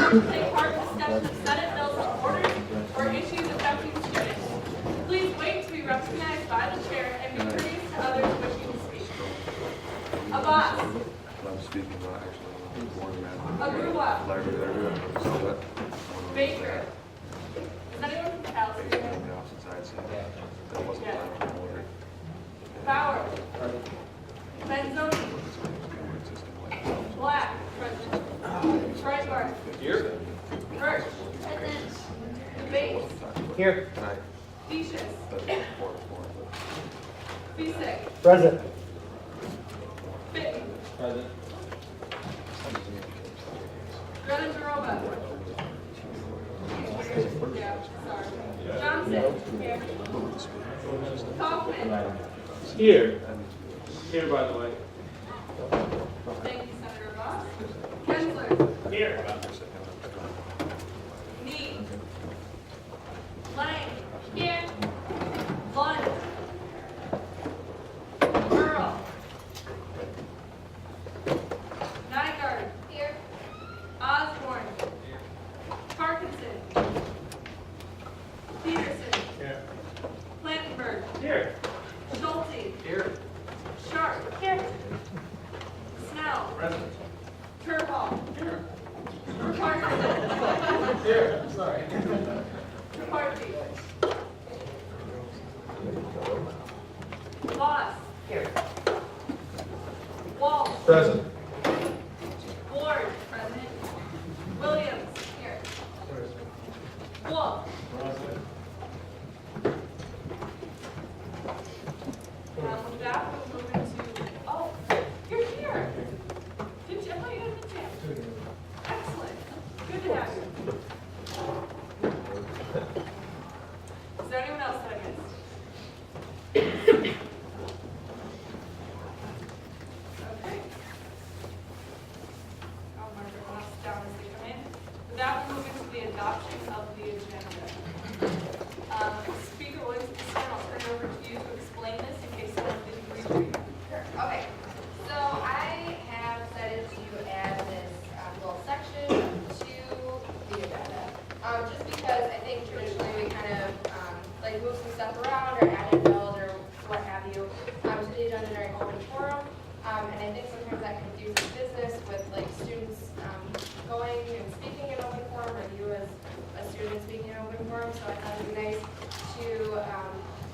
take part in discussion of Senate bills and orders or issues affecting students. Please wait to be recognized by the chair and be courteous to others wishing to speak. Abbas. I'm speaking about actually board amendment. Agrula. Library. Baker. Is anyone from Calgary? On the opposite side, so that wasn't Yeah. planned on order. Bauer. Benzoni. Black. President. Breitbart. Here. Hirsch. Present. Bates. Here. Deschus. Bisek. Present. Fitton. Present. Granadorova. Yeah, sorry. Johnson. Here. Kaufman. Here. Here, by the way. Thank you, Senator Ross. Kensler. Here. Nee. Lang. Here. Lund. Earl. Nygaard. Here. Osborne. Parkinson. Peterson. Here. Plantenberg. Here. Schulte. Here. Sharp. Here. Snell. Present. Turhall. Here. Parkinson. Here. Sorry. McCarthy. Voss. Here. Walsh. Present. Ward. Present. Williams. Here. Wolf. With that, we'll move into, oh, you're here. Did you, I thought you had the chance. Excellent. Good to have you. Is there anyone else that I missed? Okay. I'll mark everyone else down as they come in. With that, we'll move into the adoption of the agenda. Speaker Williams, I'll turn it over to you to explain this in case someone didn't read it. Sure. Okay. So I have decided to add this little section to the agenda. Just because I think traditionally we kind of like move some stuff around or add in bills or what have you to the agenda during open forum. And I think sometimes that confuses business with like students going and speaking in open forum or you as a student speaking in open forum. So I thought it would be nice to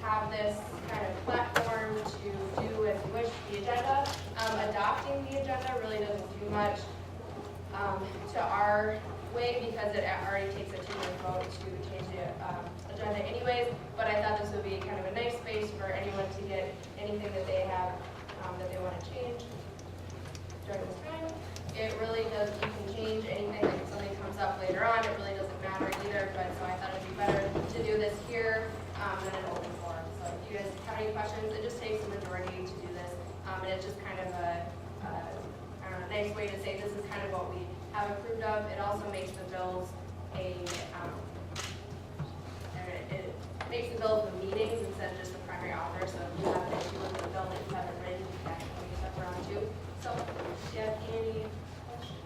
have this kind of platform to do as you wish the agenda. Adopting the agenda really doesn't do much to our way because it already takes a 2-minute vote to change the agenda anyways, but I thought this would be kind of a nice space for anyone to get anything that they have that they want to change during this time. It really does, you can change anything, like if something comes up later on, it really doesn't matter either, but so I thought it'd be better to do this here than an open forum. So if you guys have any questions, it just takes a majority to do this, and it's just kind of a I don't know, nice way to say this is kind of what we have approved of. It also makes the bills it makes the bills the meetings instead of just the primary author. So if you have an issue with the bill that you haven't written, you can actually move stuff around too. So do you have any questions?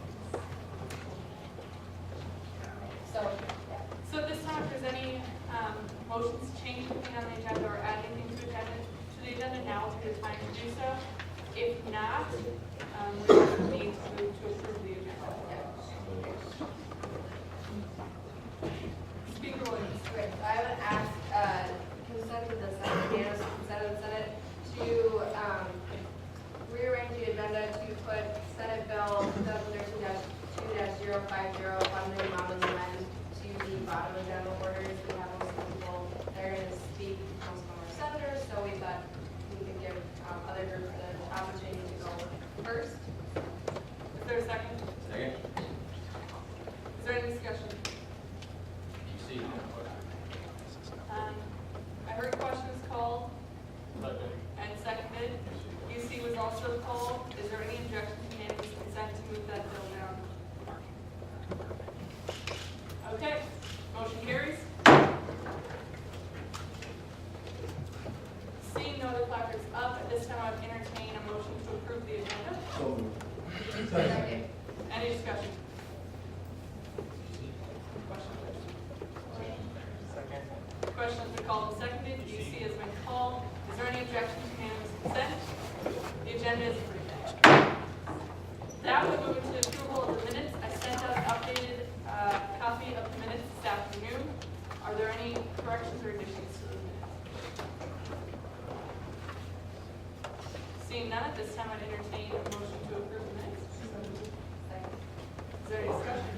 So yeah. So at this time, if there's any motions to change anything on the agenda or add anything to the agenda, now would be the time to do so. If not, we need to move to approve the agenda. Speaker Williams. Great. So I would ask consent of the Senate, unanimous consent of the Senate to rearrange the agenda to put Senate Bill 2013-2-050 funding amount and amend to the bottom agenda orders. We have most people that are going to speak, councilmember senators, so we thought we could give other groups the opportunity to go first. Is there a second? Second. Is there any discussion? I heard questions called and seconded. UC was also called. Is there any objection to unanimous consent to move that bill down? Okay, motion carries. Seeing no other placards up, at this time I would entertain a motion to approve the agenda. Second. Any discussion? question has been called and seconded. UC has been called. Is there any objection to unanimous consent? The agenda is approved. That would move into approval of the minutes. I sent out an updated copy of the minutes this afternoon. Are there any corrections or additions to the minutes? Seeing none, at this time I'd entertain a motion to approve the minutes. Is there any discussion?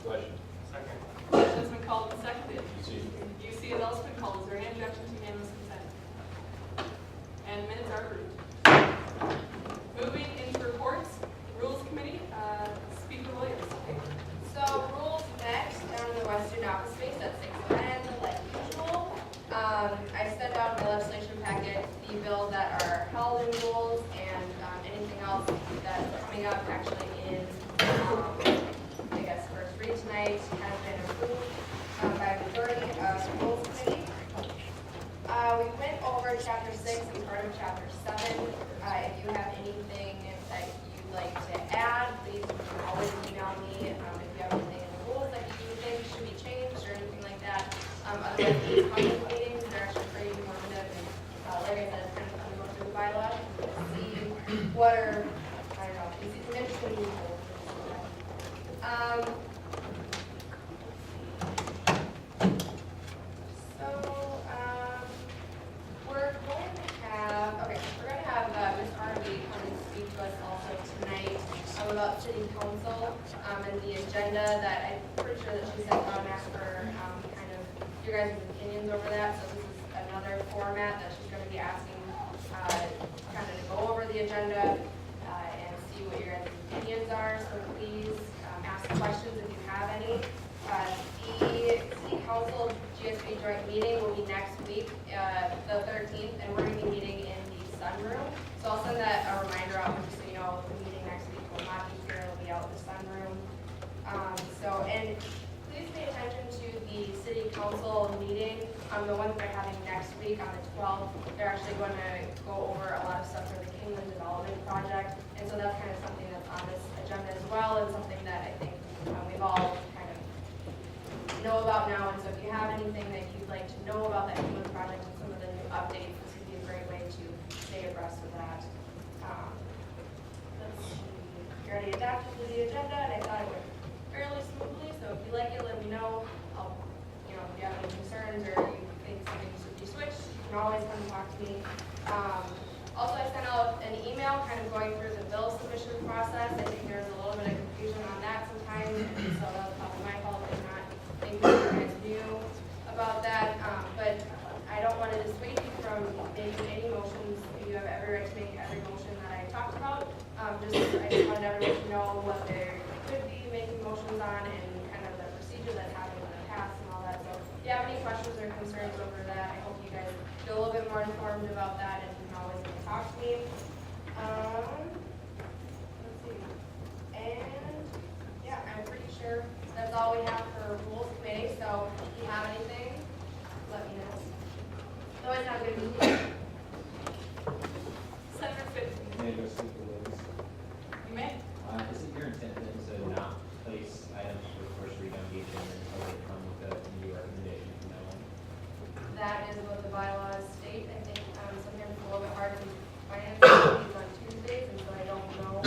Question. Second. Question has been called and seconded. UC has also been called. Is there any objection to unanimous consent? And minutes are approved. Moving into reports, Rules Committee, Speaker Williams. So rules next down in the western office space at 6:10, like usual. I sent out in the legislation packet the bills that are held in rules and anything else that's coming up actually in, I guess, first read tonight has been approved by a majority of the Rules Committee. We went over Chapter 6 and part of Chapter 7. If you have anything that you'd like to add, please always email me. If you have anything in the rules that you think should be changed or anything like that. Otherwise, these public meetings, they're actually pretty informative. And like I said, it's kind of fun to go through the bylaw, see what are, I don't know, you see some interesting rules. About city council and the agenda that I'm pretty sure that she sent out and asked for kind of your guys' opinions over that. So this is another format that she's going to be asking kind of to go over the agenda and see what your guys' opinions are. So please ask questions if you have any. The city council GSB joint meeting will be next week, the 13th, and we're going to be meeting in the sunroom. So I'll send that a reminder out just so you know the meeting next week will not be here, it'll be out in the sunroom. And please pay attention to the city council meeting, the one that they're having next week on the 12th. They're actually going to go over a lot of stuff for the Kingland Development Project, and so that's kind of something that's on this agenda as well, and something that I think we've all kind of know about now. And so if you have anything that you'd like to know about that Kingland project and some of the new updates, this would be a great way to stay abreast of that. You already adapted to the agenda, and I thought it went fairly smoothly. So if you like it, let me know. If you have any concerns or you think something should be switched, you can always come and talk to me. Also, I sent out an email kind of going through the bill submission process. I think there's a little bit of confusion on that sometimes, and so that was probably my fault for not thinking you guys knew about that. But I don't want to dissuade you from making any motions. You have every right to make every motion that I talked about. I just wanted everyone to know what they could be making motions on and kind of the procedure that's happened in the past and all that. So if you have any questions or concerns over that, I hope you guys feel a little bit more informed about that and you can always talk to me. Let's see. And yeah, I'm pretty sure that's all we have for Rules Committee. So if you have anything, let me know. Otherwise, have a good week. Senator Fitton. May I go speak to Liz? You may. Is it your intent then to not place items for first read on the agenda until they come with a new recommendation from now on? That is what the bylaws state. I think sometimes it's a little bit hard to finance meetings on Tuesdays, and so I don't know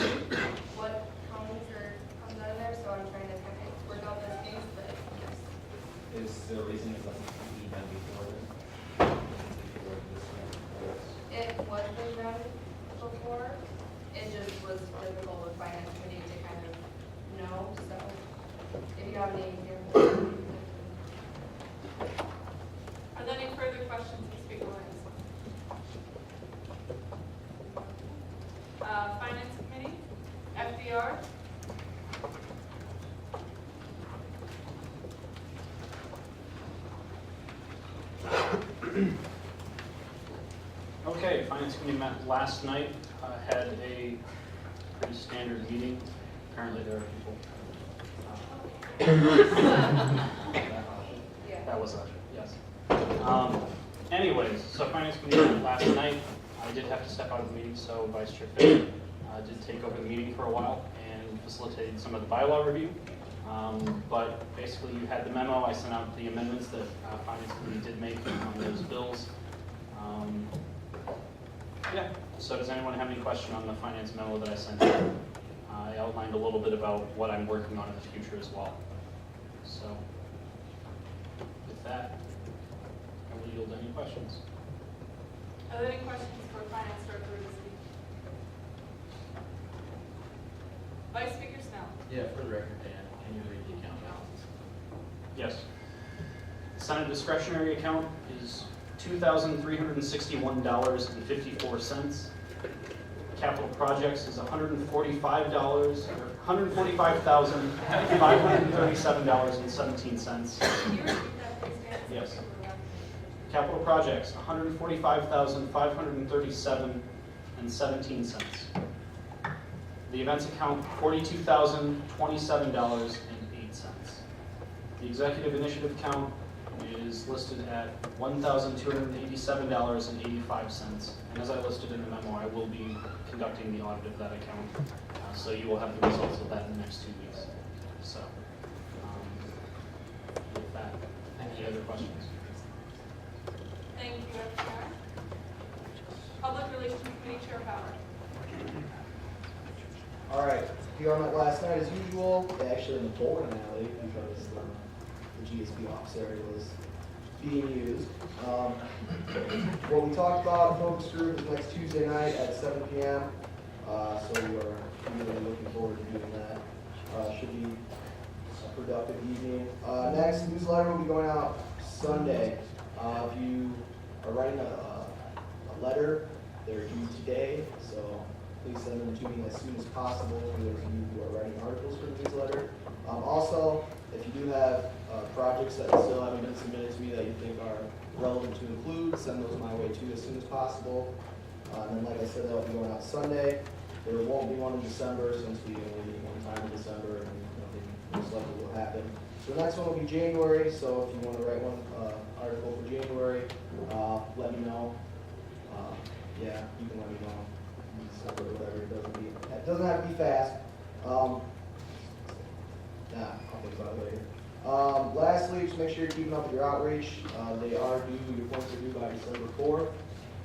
what comes out of there, so I'm trying to kind of work out those things, but yes. Is there a reason it wasn't be done before this? Before this? It was been done before. It just was difficult with finance committee to kind of know, so if you have any Are there any further questions of Speaker Williams? Finance Committee, FDR. Okay, Finance Committee met last night, had a pretty standard meeting. Apparently there are people. Yeah. That was Usher, yes. Anyways, so Finance Committee met last night. I did have to step out of the meeting, so Vice Chair Fitton did take over the meeting for a while and facilitated some of the bylaw review. But basically, you had the memo. I sent out the amendments that Finance Committee did make on those bills. Yeah, so does anyone have any question on the finance memo that I sent out? I outlined a little bit about what I'm working on in the future as well. So with that, I will yield any questions. Are there any questions for Finance Director this week? Vice Speaker Snell. Yeah, for the record, Dan, can you read the account balances? Yes. Senate discretionary account is $2,361.54. Capital projects is $145,537.17. Can you repeat that, please, Dan? Yes. Capital projects, $145,537.17. The events account, $42,027.08. The executive initiative account is listed at $1,287.85. And as I listed in the memo, I will be conducting the audit of that account. So you will have the results of that in the next 2 weeks. So, with that, any other questions? Thank you, FDR. Public Relations Committee Chair Bauer. All right, here on that last night, as usual, actually in the bowling alley, because the GSB office area was being used. What we talked about, focus group, is next Tuesday night at 7 p.m. So we're really looking forward to doing that. Should be a productive evening. Next, newsletter will be going out Sunday. If you are writing a letter, they're due today, so please send them to me as soon as possible for those of you who are writing articles for the newsletter. Also, if you do have projects that still haven't been submitted to me that you think are relevant to include, send those my way too as soon as possible. And then, like I said, that'll be going out Sunday. There won't be one in December since we only meet one time in December and nothing most likely will happen. So the next one will be January, so if you want to write one article for January, let me know. Yeah, you can let me know. December or whatever, it doesn't have to be fast. I'll think about it later. Lastly, just make sure you're keeping up with your outreach. They are due, your points are due by December 4th.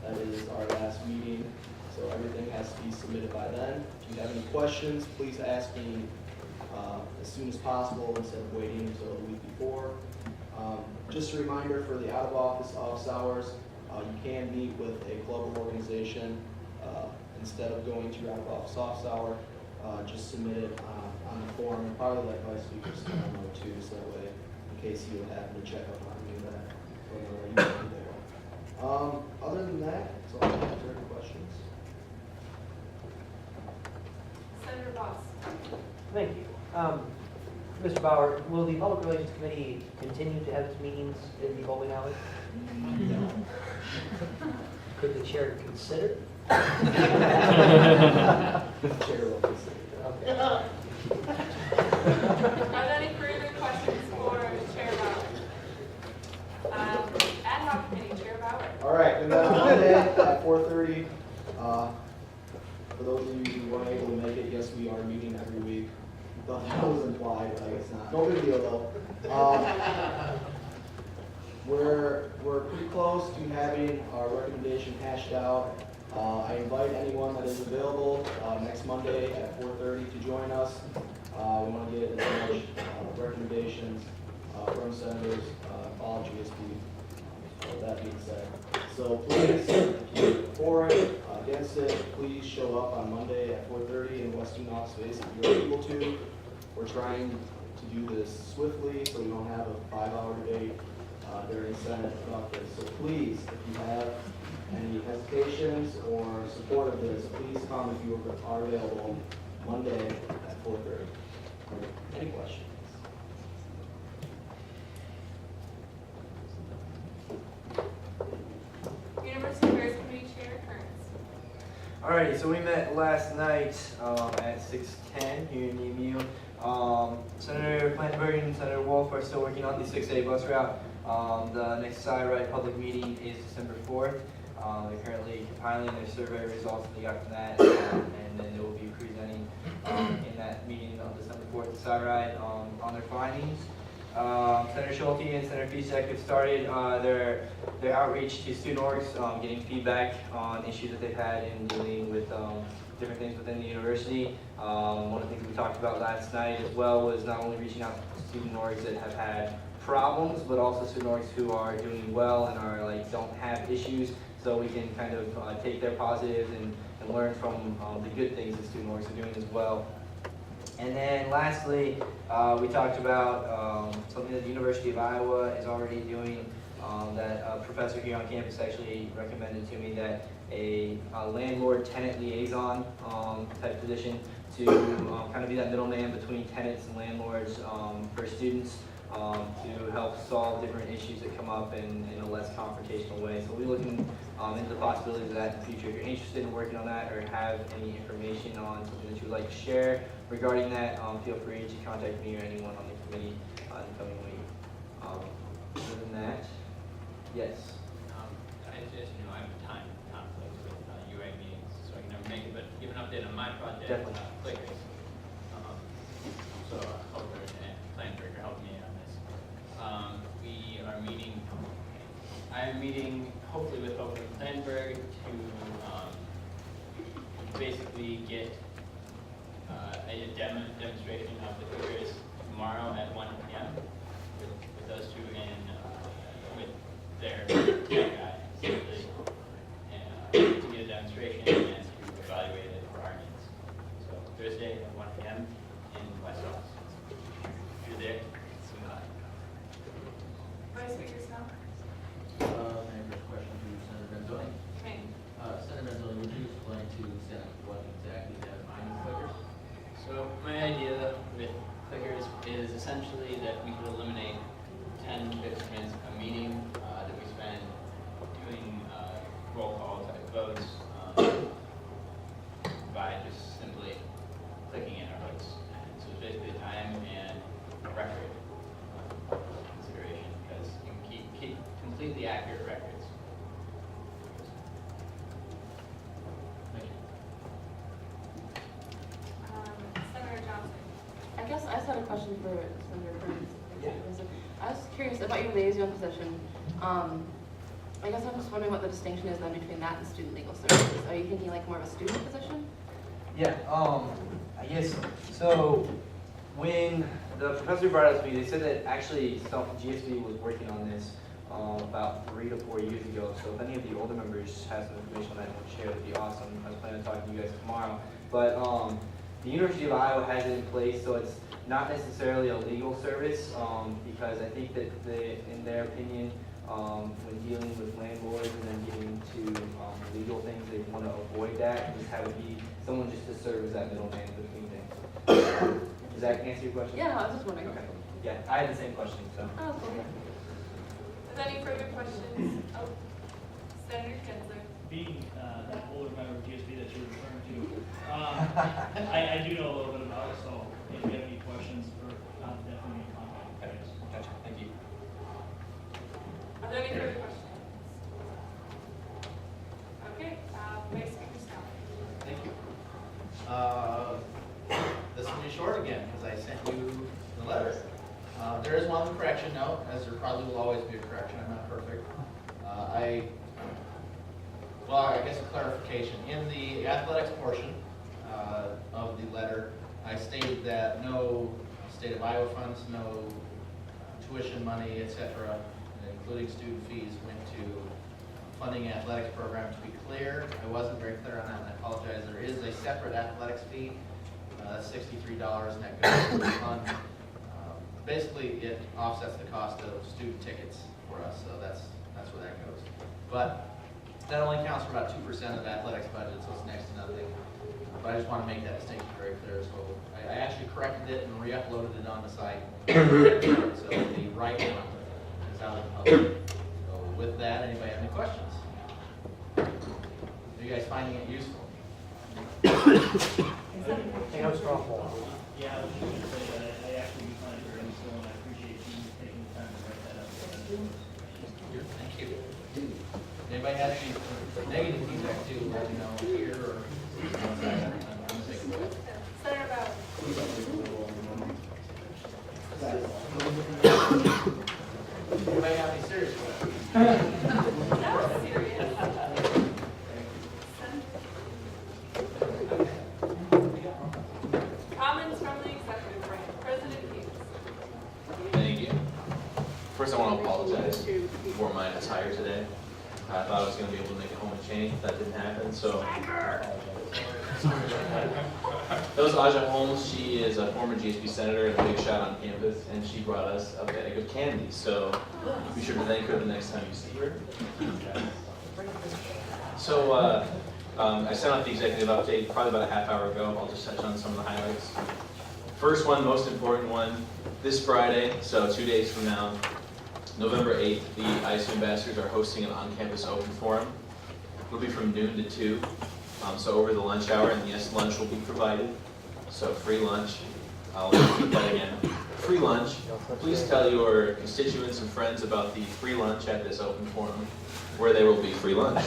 That is our last meeting, so everything has to be submitted by then. If you have any questions, please ask me as soon as possible instead of waiting until the week before. Just a reminder for the out-of-office office hours, you can meet with a club or organization instead of going to your out-of-office office hour. Just submit it on the form, and probably like Vice Speaker Snell too, so that way, in case you would happen to check up on me, that you can be there. Other than that, that's all I have. Is there any questions? Senator Boss. Thank you. Mr. Bauer, will the Public Relations Committee continue to have its meetings in the bowling alley? No. Could the chair consider? The chair will consider that. Okay. Are there any further questions for Chair Bauer? Ad hoc Committee Chair Bauer. All right, and then on Monday at 4:30, for those of you who weren't able to make it, yes, we are meeting every week. Thought that was implied, but I guess not. No big deal though. We're pretty close to having our recommendation hashed out. I invite anyone that is available next Monday at 4:30 to join us. We want to get as much recommendations from senators, all GSP. With that being said, so please, if you're for it, against it, please show up on Monday at 4:30 in West Newton office space if you're able to. We're trying to do this swiftly so we don't have a 5-hour debate during Senate about this. So please, if you have any hesitations or support of this, please come if you are available Monday at 4:30. Any questions? University Affairs Committee Chair Kearns. Alrighty, so we met last night at 6:10 here in EMU. Senator Plantenberg and Senator Wolf are still working on the 6A bus route. The next SciRide public meeting is December 4th. They're currently compiling their survey results that they got from that, and then they will be presenting in that meeting on December 4th report to Saturday on their findings. Senator Schulte and Senator Fisak have started their outreach to student orgs, getting feedback on issues that they've had in dealing with different things within the university. One of the things we talked about last night as well was not only reaching out to student orgs that have had problems, but also student orgs who are doing well and are don't have issues, so we can kind of take their positives and learn from the good things that student orgs are doing as well. And then lastly, we talked about something that the University of Iowa is already doing, that a professor here on campus actually recommended to me, that a landlord-tenant liaison type position to kind of be that middleman between tenants and landlords for students, to help solve different issues that come up in a less confrontational way. So we're looking into the possibilities of that in the future. If you're interested in working on that or have any information on something that you would like to share regarding that, feel free to contact me or anyone on the committee in the coming week. Other than that, yes. I just I have a time conflict with UA meetings, so I can never make it, but give an update on my project. Definitely. Clickers. So Hofer and Planberg are helping me on this. We are meeting, I am meeting hopefully with Hofer and Planberg to basically get a demonstration of the clickers tomorrow at 1 p.m. with those two and with their guy, essentially, and to get a demonstration and to evaluate it for our needs. So Thursday at 1 p.m. in West Office. If you're there, come by. Vice Speaker Snell? My first question to Senator Benzoni. Okay. Senator Benzoni, would you explain to Senate what exactly that means clickers? So my idea with clickers is essentially that we could eliminate 10, 15 minutes a meeting that we spend doing roll call type votes by just simply clicking in our votes. And so it's basically time and record consideration, because you can keep completely accurate records. Thank you. Senator Johnson? I guess I just had a question for Senator Burns. Yeah. I was curious about your liaison position. I guess I'm just wondering what the distinction is then between that and student legal services. Are you thinking more of a student position? Yeah, I guess, so when the professor brought it up to me, they said that actually GSB was working on this about 3 to 4 years ago. So if any of the older members have some information on that and want to share, that'd be awesome. I was planning on talking to you guys tomorrow. But the University of Iowa has it in place, so it's not necessarily a legal service, because I think that in their opinion, when dealing with landlords and then getting into legal things, they want to avoid that and just have it be someone just to serve as that middleman between things. Does that answer your question? Yeah, I was just wondering. Okay. Yeah, I had the same question, so. Oh, cool. Is there any further questions? Oh, Senator Kinsler? Being that older member of GSB that you're referring to, I do know a little bit about it, so if you have any questions, definitely in contact. Gotcha, thank you. Are there any further questions? Okay, Vice Speaker Snell? Thank you. This will be short again, because I sent you the letter. There is one correction note, as there probably will always be a correction. I'm not perfect. I guess a clarification. In the athletics portion of the letter, I stated that no state of Iowa funds, no tuition money, etc., including student fees, went to funding athletics program. To be clear, I wasn't very clear on that, and I apologize. There is a separate athletics fee, $63, and that goes to the fund. Basically, it offsets the cost of student tickets for us, so that's where that goes. But that only counts for about 2% of the athletics budget, so it's next to nothing. But I just want to make that distinction very clear. So I actually corrected it and re-uploaded it on the site. So the right one is out in the public. So with that, anybody have any questions? Are you guys finding it useful? Take out a straw poll. Yeah, I was just going to say that I actually do find it very useful, and I appreciate you taking the time to write that up. Thank you. Anybody have any negative feedback too, let me know here or outside. I'm gonna take it away. Senator Bauer? Anybody have any serious questions? That was serious. Comments from the executive branch. President Hughes. Thank you. First, I want to apologize for my attire today. I thought I was going to be able to make it home and change, but that didn't happen, so. That was Aja Holmes. She is a former GSB Senator and a big shot on campus, and she brought us a bag of candy, so be sure to thank her the next time you see her. So, I sent out the executive update probably about a half hour ago. I'll just touch on some of the highlights. First one, most important one, this Friday, so 2 days from now, November 8th, the ISU ambassadors are hosting an on-campus open forum. It'll be from noon to 2, so over the lunch hour, and yes, lunch will be provided, so free lunch. I'll repeat that again. Free lunch. Please tell your constituents and friends about the free lunch at this open forum, where there will be free lunch.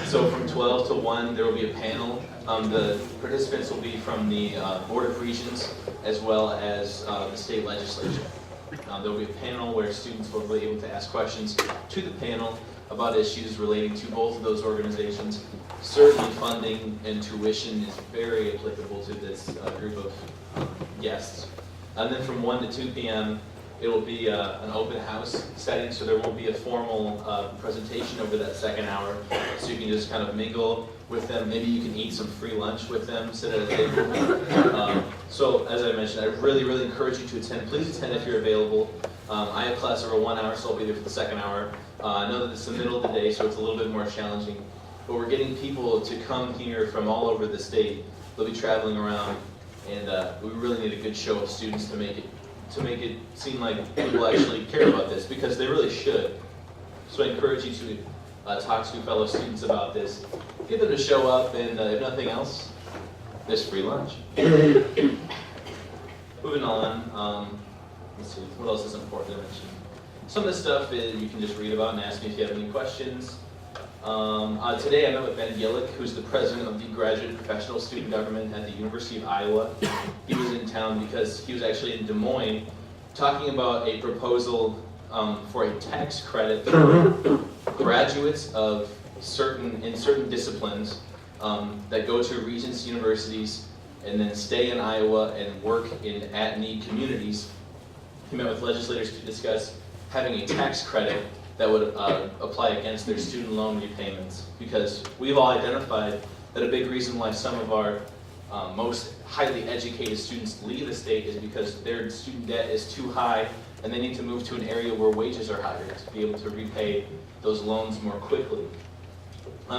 So from 12 to 1, there will be a panel. The participants will be from the Board of Regents as well as the state legislature. There will be a panel where students will be able to ask questions to the panel about issues relating to both of those organizations. Certainly funding and tuition is very applicable to this group of guests. And then from 1 to 2 p.m., it will be an open house setting, so there won't be a formal presentation over that second hour. So you can just kind of mingle with them. Maybe you can eat some free lunch with them, sit at a table. So as I mentioned, I really, really encourage you to attend. Please attend if you're available. I have class over 1 hour, so I'll be there for the second hour. I know that it's the middle of the day, so it's a little bit more challenging. But we're getting people to come here from all over the state. They'll be traveling around, and we really need a good show of students to make it seem like people actually care about this, because they really should. So I encourage you to talk to fellow students about this. Get them to show up, and if nothing else, there's free lunch. Moving on, let's see, what else is important to mention? Some of this stuff you can just read about and ask me if you have any questions. Today I met with Ben Gillick, who's the president of the Graduate Professional Student Government at the University of Iowa. He was in town because he was actually in Des Moines talking about a proposal for a tax credit for graduates of certain disciplines that go to Regents universities and then stay in Iowa and work in at-need communities. He met with legislators to discuss having a tax credit that would apply against their student loan repayments, because we've all identified that a big reason why some of our most highly educated students leave the state is because their student debt is too high and they need to move to an area where wages are higher to be able to repay those loans more quickly.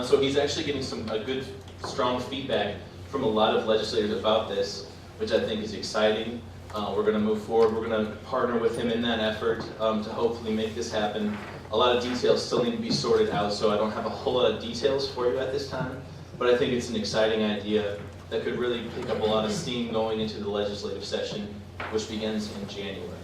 So he's actually getting a good, strong feedback from a lot of legislators about this, which I think is exciting. We're going to move forward. We're going to partner with him in that effort to hopefully make this happen. A lot of details still need to be sorted out, so I don't have a whole lot of details for you at this time, but I think it's an exciting idea that could really pick up a lot of steam going into the legislative session, which begins in January.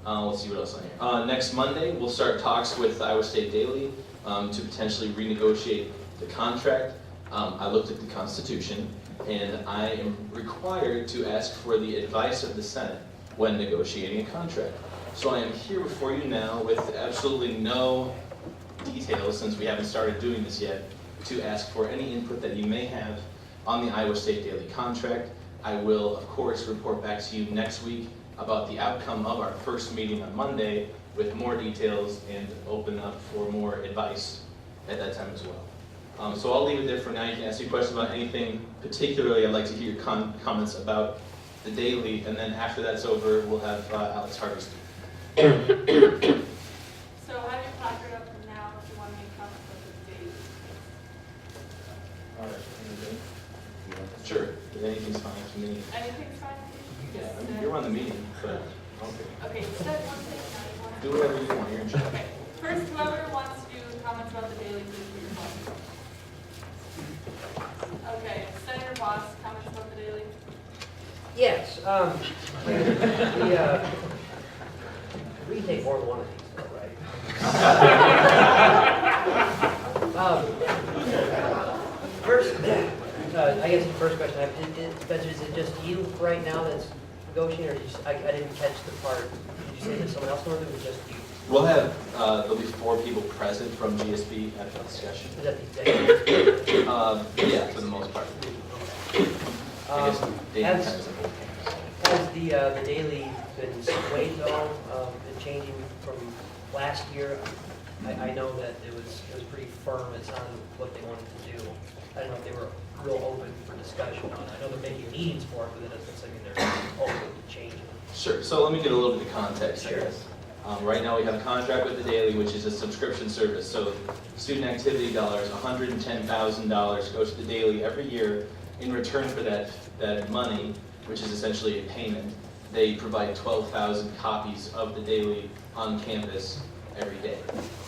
Let's see what else on here. Next Monday, we'll start talks with Iowa State Daily to potentially renegotiate the contract. I looked at the Constitution, and I am required to ask for the advice of the Senate when negotiating a contract. So I am here before you now with absolutely no details, since we haven't started doing this yet, to ask for any input that you may have on the Iowa State Daily contract. I will, of course, report back to you next week about the outcome of our first meeting on Monday with more details and open up for more advice at that time as well. So I'll leave it there for now. You can ask me questions about anything particularly. I'd like to hear your comments about the daily, and then after that's over, we'll have Alex Harvey speak. So have your placard up now if you want to make comments about the date. Sure, anything's fine for me. Anything's fine? Yeah, I mean, you're on the meeting, but okay. Okay, so one thing now you want to Do whatever you want, you're in charge. Okay, first, whoever wants to do comments about the daily, please put your phone. Okay, Senator Boss, comments about the daily? Yes, we can take more than one of these, though, right? First, I guess the first question I have, Spencer, is it just you right now that's negotiating, or I didn't catch the part, did you say that someone else, or was it just you? We'll have, there'll be 4 people present from GSB at the discussion. Is that the executive? Yeah, for the most part. I guess Dave kind of Has simple. the daily been swayed though, been changing from last year? I know that it was pretty firm, it's on what they wanted to do. I don't know if they were real open for discussion on it. I know they're making meetings for it, but that doesn't mean they're open to changing. Sure, so let me get a little bit of context, I Sure. guess. Right now, we have a contract with the Daily, which is a subscription service. So student activity dollars, $110,000 goes to the Daily every year. In return for that money, which is essentially a payment, they provide 12,000 copies of the Daily on campus every day.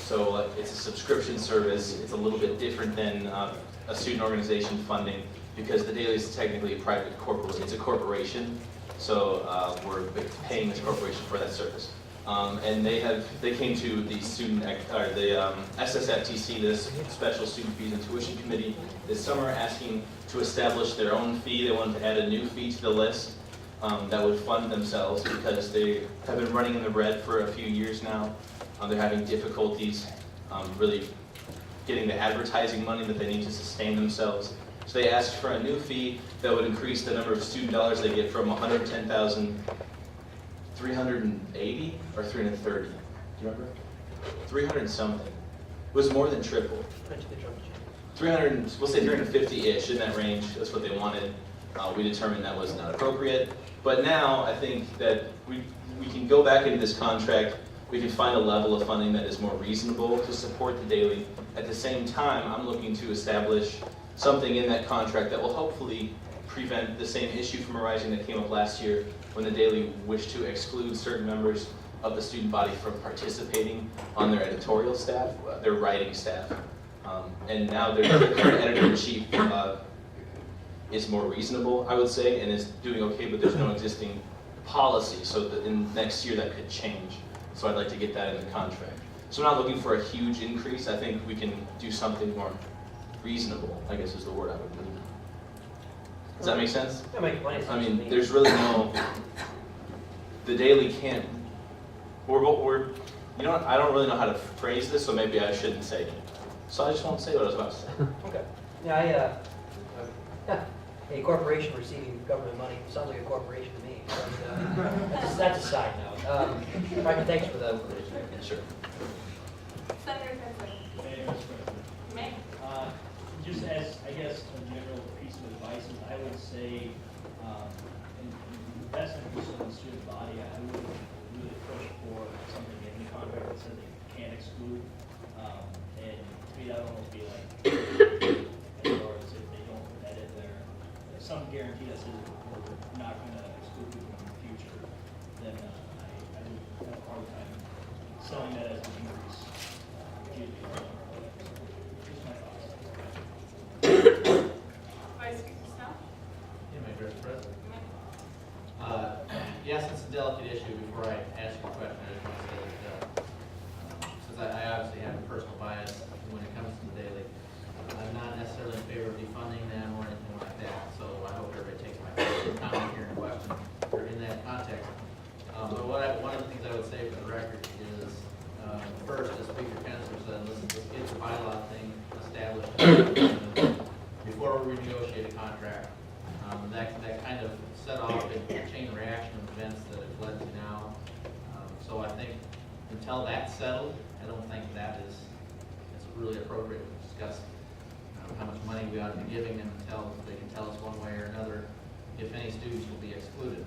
So it's a subscription service. It's a little bit different than a student organization funding because the Daily is technically a private corporation. It's a corporation, so we're paying this corporation for that service. And they came to the SSFTC, this Special Student Fees and Tuition Committee, this summer asking to establish their own fee. They wanted to add a new fee to the list that would fund themselves because they have been running in the red for a few years now. They're having difficulties really getting the advertising money that they need to sustain themselves. So they asked for a new fee that would increase the number of student dollars they get from 110,000 380 or 330? Do you remember? 300 something. It was more than triple. 300, we'll say 350-ish, in that range. That's what they wanted. We determined that was not appropriate. But now I think that we can go back into this contract. We can find a level of funding that is more reasonable to support the Daily. At the same time, I'm looking to establish something in that contract that will hopefully prevent the same issue from arising that came up last year when the Daily wished to exclude certain members of the student body from participating on their editorial staff, their writing staff. And now their current editor-in-chief is more reasonable, I would say, and is doing okay, but there's no existing policy, so that in next year that could change. So I'd like to get that in the contract. So I'm not looking for a huge increase. I think we can do something more reasonable, I guess is the word I would use. Does that make sense? That makes plenty of sense. I to mean, me. there's really no, the Daily can't, we're, you know what, I don't really know how to phrase this, so maybe I shouldn't say it. So I just won't say what I was about to say. Okay. Yeah, a corporation receiving government money sounds like a corporation to me. But, that's a side note. Mike, thanks for the. Sure. Senator Benson. May I, Mr. President? You may. Just as, I guess, a general piece of advice is I would say, in the best interest of the student body, I would really push for something in the contract that says they can't exclude. And to me, that would almost be like, as far as if they don't put that in there, some guarantee that says we're not going to exclude people in the future, then I would have a hard time selling that as an increase. Just my thoughts. Vice Snow? Mr. President. You may. Yes, it's a delicate issue. Before I ask you a question, I just want to say that, since I obviously have a personal bias when it comes to the Daily, I'm not necessarily in favor of defunding them or anything like that, so I hope everybody takes my comment here in question, or in that context. But one of the things I would say for the record is, first, as Speaker Kensler said, let's get the bylaw thing established before we renegotiate a contract. That kind of set off a chain reaction of events that have led to now. So I think until that's settled, I don't think it's really appropriate to discuss how much money we ought to be giving them until they can tell us one way or another if any students will be excluded.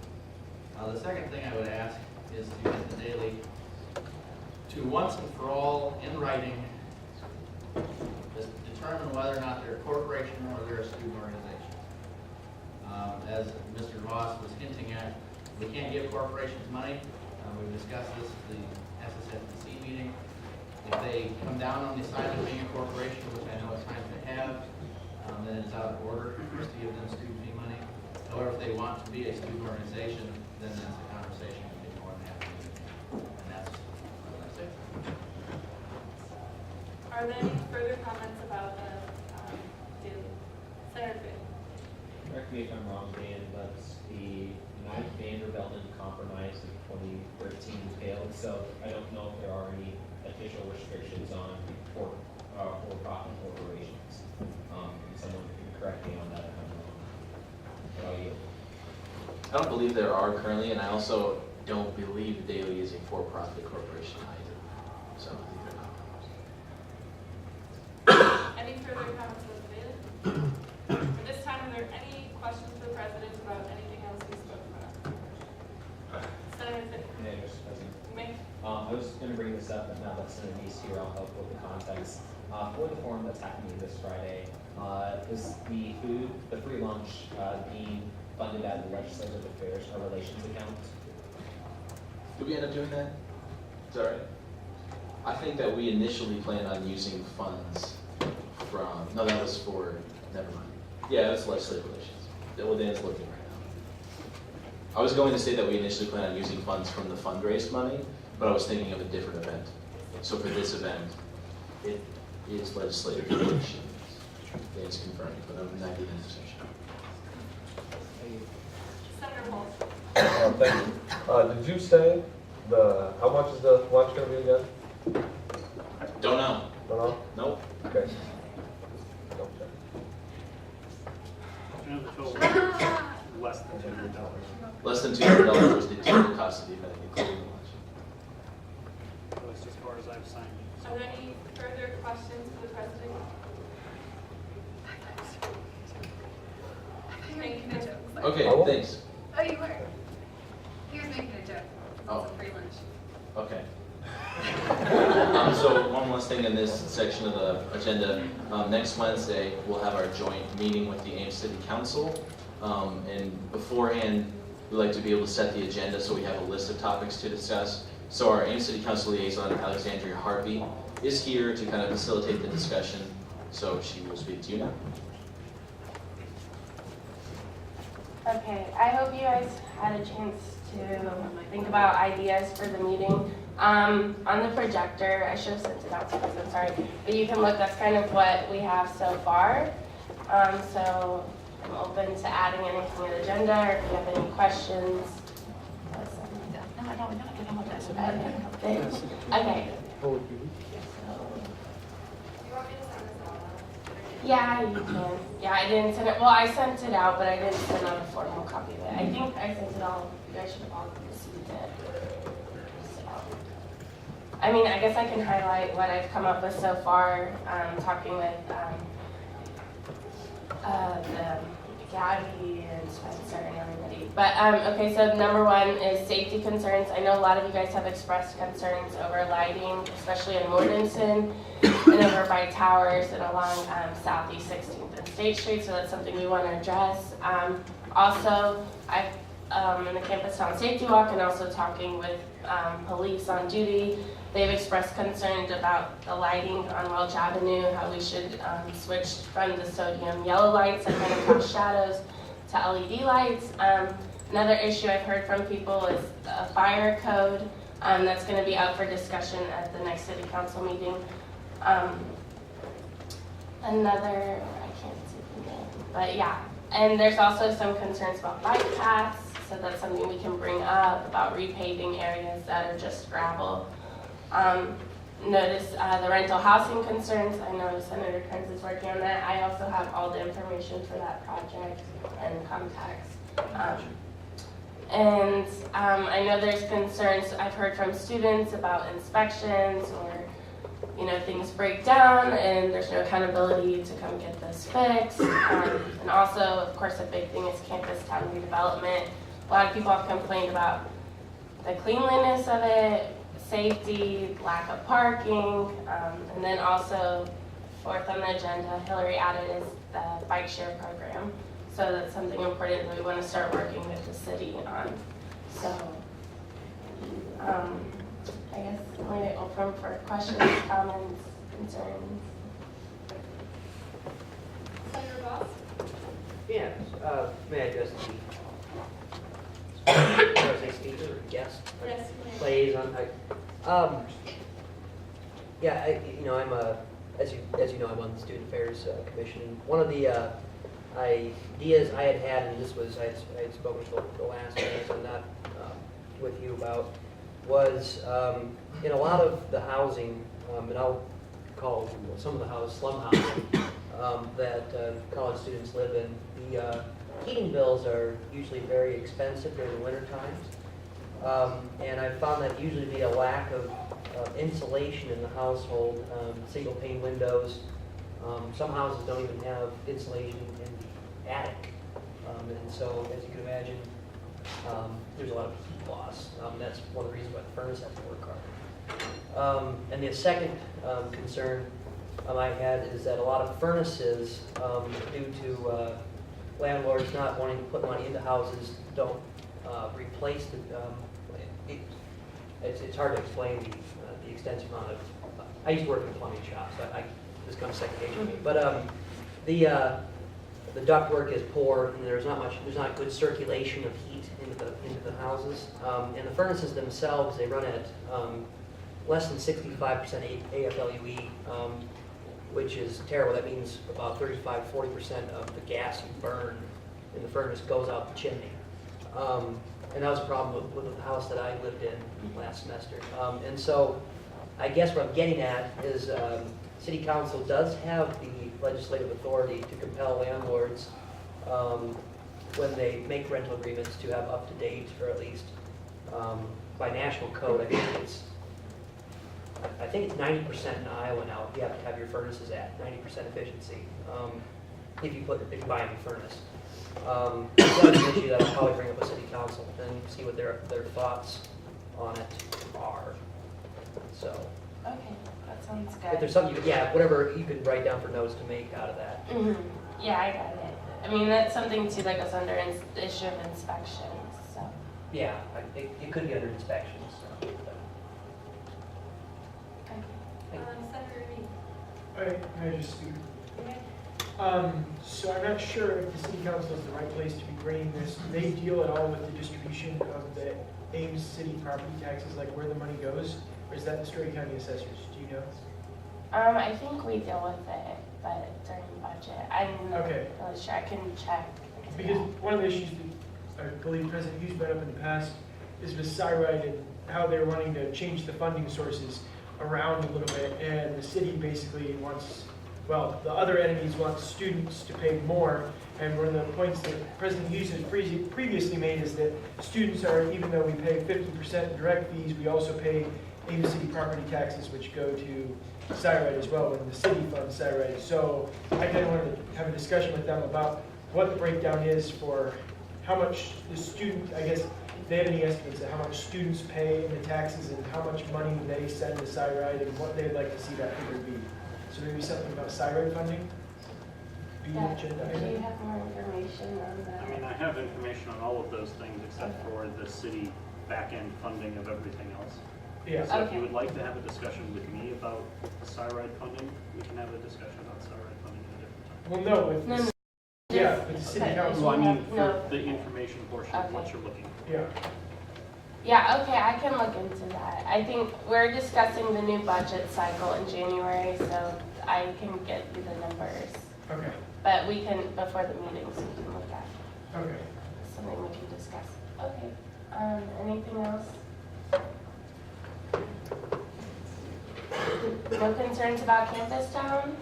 The second thing I would ask is to get the Daily to once and for all, in writing, determine whether or not they're a corporation or they're a student organization. As Mr. Ross was hinting at, we can't give corporations money. We've discussed this at the SSFTC meeting. If they come down on the side of being a corporation, which I know at times they have, then it's out of order for us to give them student fee money. However, if they want to be a student organization, then that's a conversation we'd be more than happy to have. And that's what I say. Are there any further comments about the Daily? Senator Finn. correct me if I'm wrong, Dan, but the United Vanderbilt and compromise of 2013 failed, so I don't know if there are any official restrictions on for-profit corporations. Someone can correct me on that if I'm wrong. What about you? I don't believe there are currently, and I also don't believe Daily is a for-profit corporation either. So I think they're not. Any further comments on the debate? At this time, are there any questions for the president about anything else he spoke about? Senator Fitt, Yeah, Mr. President. you may. I was going to bring this up, but now that Senator East here, I'll help with the context. For the forum that's happening this Friday, is the free lunch being funded out of the Legislative Affairs or Relations account? Did we end up doing that? Is that right? I think that we initially planned on using funds from, no, that was for, never mind. Yeah, that's legislative relations. Well, Dan's looking right now. I was going to say that we initially planned on using funds from the fundraised money, but I was thinking of a different event. So for this event, it is legislative relations. Dan's confirming, but I'm 99% sure. Senator Walsh. Thank you. Did you say how much is the lunch gonna be again? Don't know. Don't know? Nope. Okay. Don't check. Less than $200. Less than $200 was the total cost of the event, including the lunch. That's as far as I've signed. Are there any further questions for the president? Thank you. Okay, thanks. Oh, you were? He was making a joke. Oh. It's a free lunch. Okay. So one last thing in this section of the agenda. Next Wednesday, we'll have our joint meeting with the Ames City Council. And beforehand, we like to be able to set the agenda so we have a list of topics to discuss. So our Ames City Council liaison, Alexandria Harvey, is here to kind of facilitate the discussion. So she will speak to you now. Okay, I hope you guys had a chance to think about ideas for the meeting. On the projector, I should have sent it out to you, so I'm sorry, but you can look, that's kind of what we have so far. So I'm open to adding anything to the agenda, or if you have any questions. Okay. Yeah, you can. Yeah, I didn't send it, well, I sent it out, but I didn't send out a formal copy of it. I think I sent it all, you guys should have all received it. So, I mean, I guess I can highlight what I've come up with so far, talking with Gabby and Spencer and everybody. But, okay, so number one is safety concerns. I know a lot of you guys have expressed concerns over lighting, especially in Mortensen and over by Towers and along Southeast 16th and State Street, so that's something we want to address. Also, in the Campus Town Safety Walk and also talking with police on duty, they've expressed concerns about the lighting on Welch Avenue, how we should switch from the sodium yellow lights that kind of cast shadows to LED lights. Another issue I've heard from people is a fire code that's going to be up for discussion at the next city council meeting. Another, I can't see the name, but yeah. And there's also some concerns about bike paths, so that's something we can bring up, about repaving areas that are just gravel. Notice the rental housing concerns. I know Senator Krenz is working on that. I also have all the information for that project and contacts. I know there's concerns I've heard from students about inspections or, things break down and there's no accountability to come get this fixed. And also, of course, a big thing is campus town redevelopment. A lot of people have complained about the cleanliness of it, safety, lack of parking, and then also, fourth on the agenda, Hillary added is the bike share program. So that's something important that we want to start working with the city on. So, I guess I'll leave it open for questions, comments, concerns. Senator Boss? Yeah, may I address the speaker or guest? Yes, ma'am. Liaison. I'm as you know, I'm on the Student Affairs Commission. One of the ideas I had, and this was, I had spoken to the last meeting, so not with you about, was in a lot of the housing, and I'll call some of the slum housing that college students live in, the heating bills are usually very expensive during the winter times. And I found that usually be a lack of insulation in the household, single pane windows. Some houses don't even have insulation in the attic. And so, as you can imagine, there's a lot of heat loss. That's one of the reasons why the furnace has to work hard. And the second concern I had is that a lot of furnaces, due to landlords not wanting to put money into houses, don't replace the. It's hard to explain the extensive amount of. I used to work in a plumbing shop, so this comes second nature to me. But the ductwork is poor, and there's not good circulation of heat into the houses. And the furnaces themselves, they run at less than 65% AFLUE, which is terrible. That means about 35–40% of the gas you burn in the furnace goes out the chimney. And that was a problem with the house that I lived in last semester. And so I guess what I'm getting at is City Council does have the legislative authority to compel landlords when they make rental agreements to have up-to-date, or at least by national code, I think it's 90% in Iowa now. You have to have your furnaces at 90% efficiency if you buy a new furnace. That's an issue that I'll probably bring up with City Council and see what their thoughts on it are. So. Okay, that sounds If good. there's something, whatever you could write down for notes to make out of that. Yeah, I got it. I mean, that's something too that goes under the issue of inspections, so. Yeah, it could be under inspections. So. Senator Reed. All right, can I just speak? So I'm not sure if the city council is the right place to be bringing this. Do they deal at all with the distribution of the Ames city property taxes, like where the money goes? Or is that the Story County assessors? Do you know? I think we deal with it, but during budget. I'm not Okay. really sure. I can check. Because one of the issues that I believe President Hughes brought up in the past is with Cyride and how they're wanting to change the funding sources around a little bit, and the city basically wants, well, the other entities want students to pay more, and one of the points that President Hughes has previously made is that students are, even though we pay 50% direct fees, we also pay Ames city property taxes, which go to Cyride as well, when the city funds Cyride. So I kind of wanted to have a discussion with them about what the breakdown is for how much the student, I guess, if they have any estimates of how much students pay in the taxes and how much money they send to Cyride and what they'd like to see that figure be. So maybe something about Cyride funding? Do you have more information on that? I mean, I have information on all of those things except for the city back-end funding of everything else. Yeah. So if you would like to have a discussion with me about Cyride funding, we can have a discussion about Cyride funding at a different time. Well, no, with No, the, no. yeah, with the city Okay. council. Well, I mean, No. for the information portion of what you're looking for. Yeah. Yeah, okay, I can look into that. I think we're discussing the new budget cycle in January, so I can get you the numbers. Okay. But we can, before the meetings, we can look at Okay. something we can discuss. Okay, anything else? No concerns about Campus Town?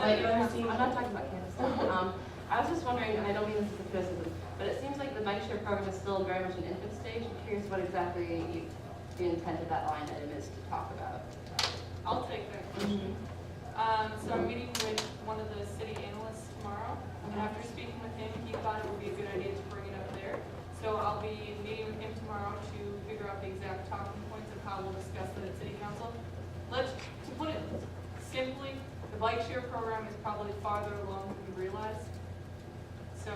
I'm not talking about campus. I was just wondering, and I don't mean this as a criticism, but it seems like the bike share program is still very much an infant stage. I'm curious what exactly the intent of that line item is to talk about. I'll take that question. So I'm meeting with one of the city analysts tomorrow, and after speaking with him, he thought it would be a good idea to bring it up there. So I'll be meeting with him tomorrow to figure out the exact talking points of how we'll discuss it at city council. To put it simply, the bike share program is probably farther along than we realize. So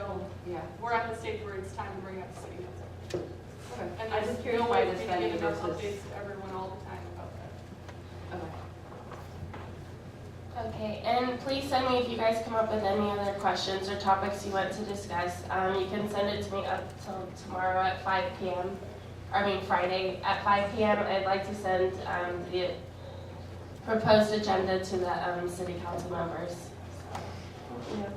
Yeah. we're at the stage where it's time to bring it up to city council. Okay. And I'm there's just curious no why way this we can spending get enough versus. updates to everyone all the time about that. Okay. Okay, and please send me if you guys come up with any other questions or topics you want to discuss. You can send it to me up till tomorrow at 5 p.m. Friday at 5 p.m. I'd like to send the proposed agenda to the city council members. So, thank you.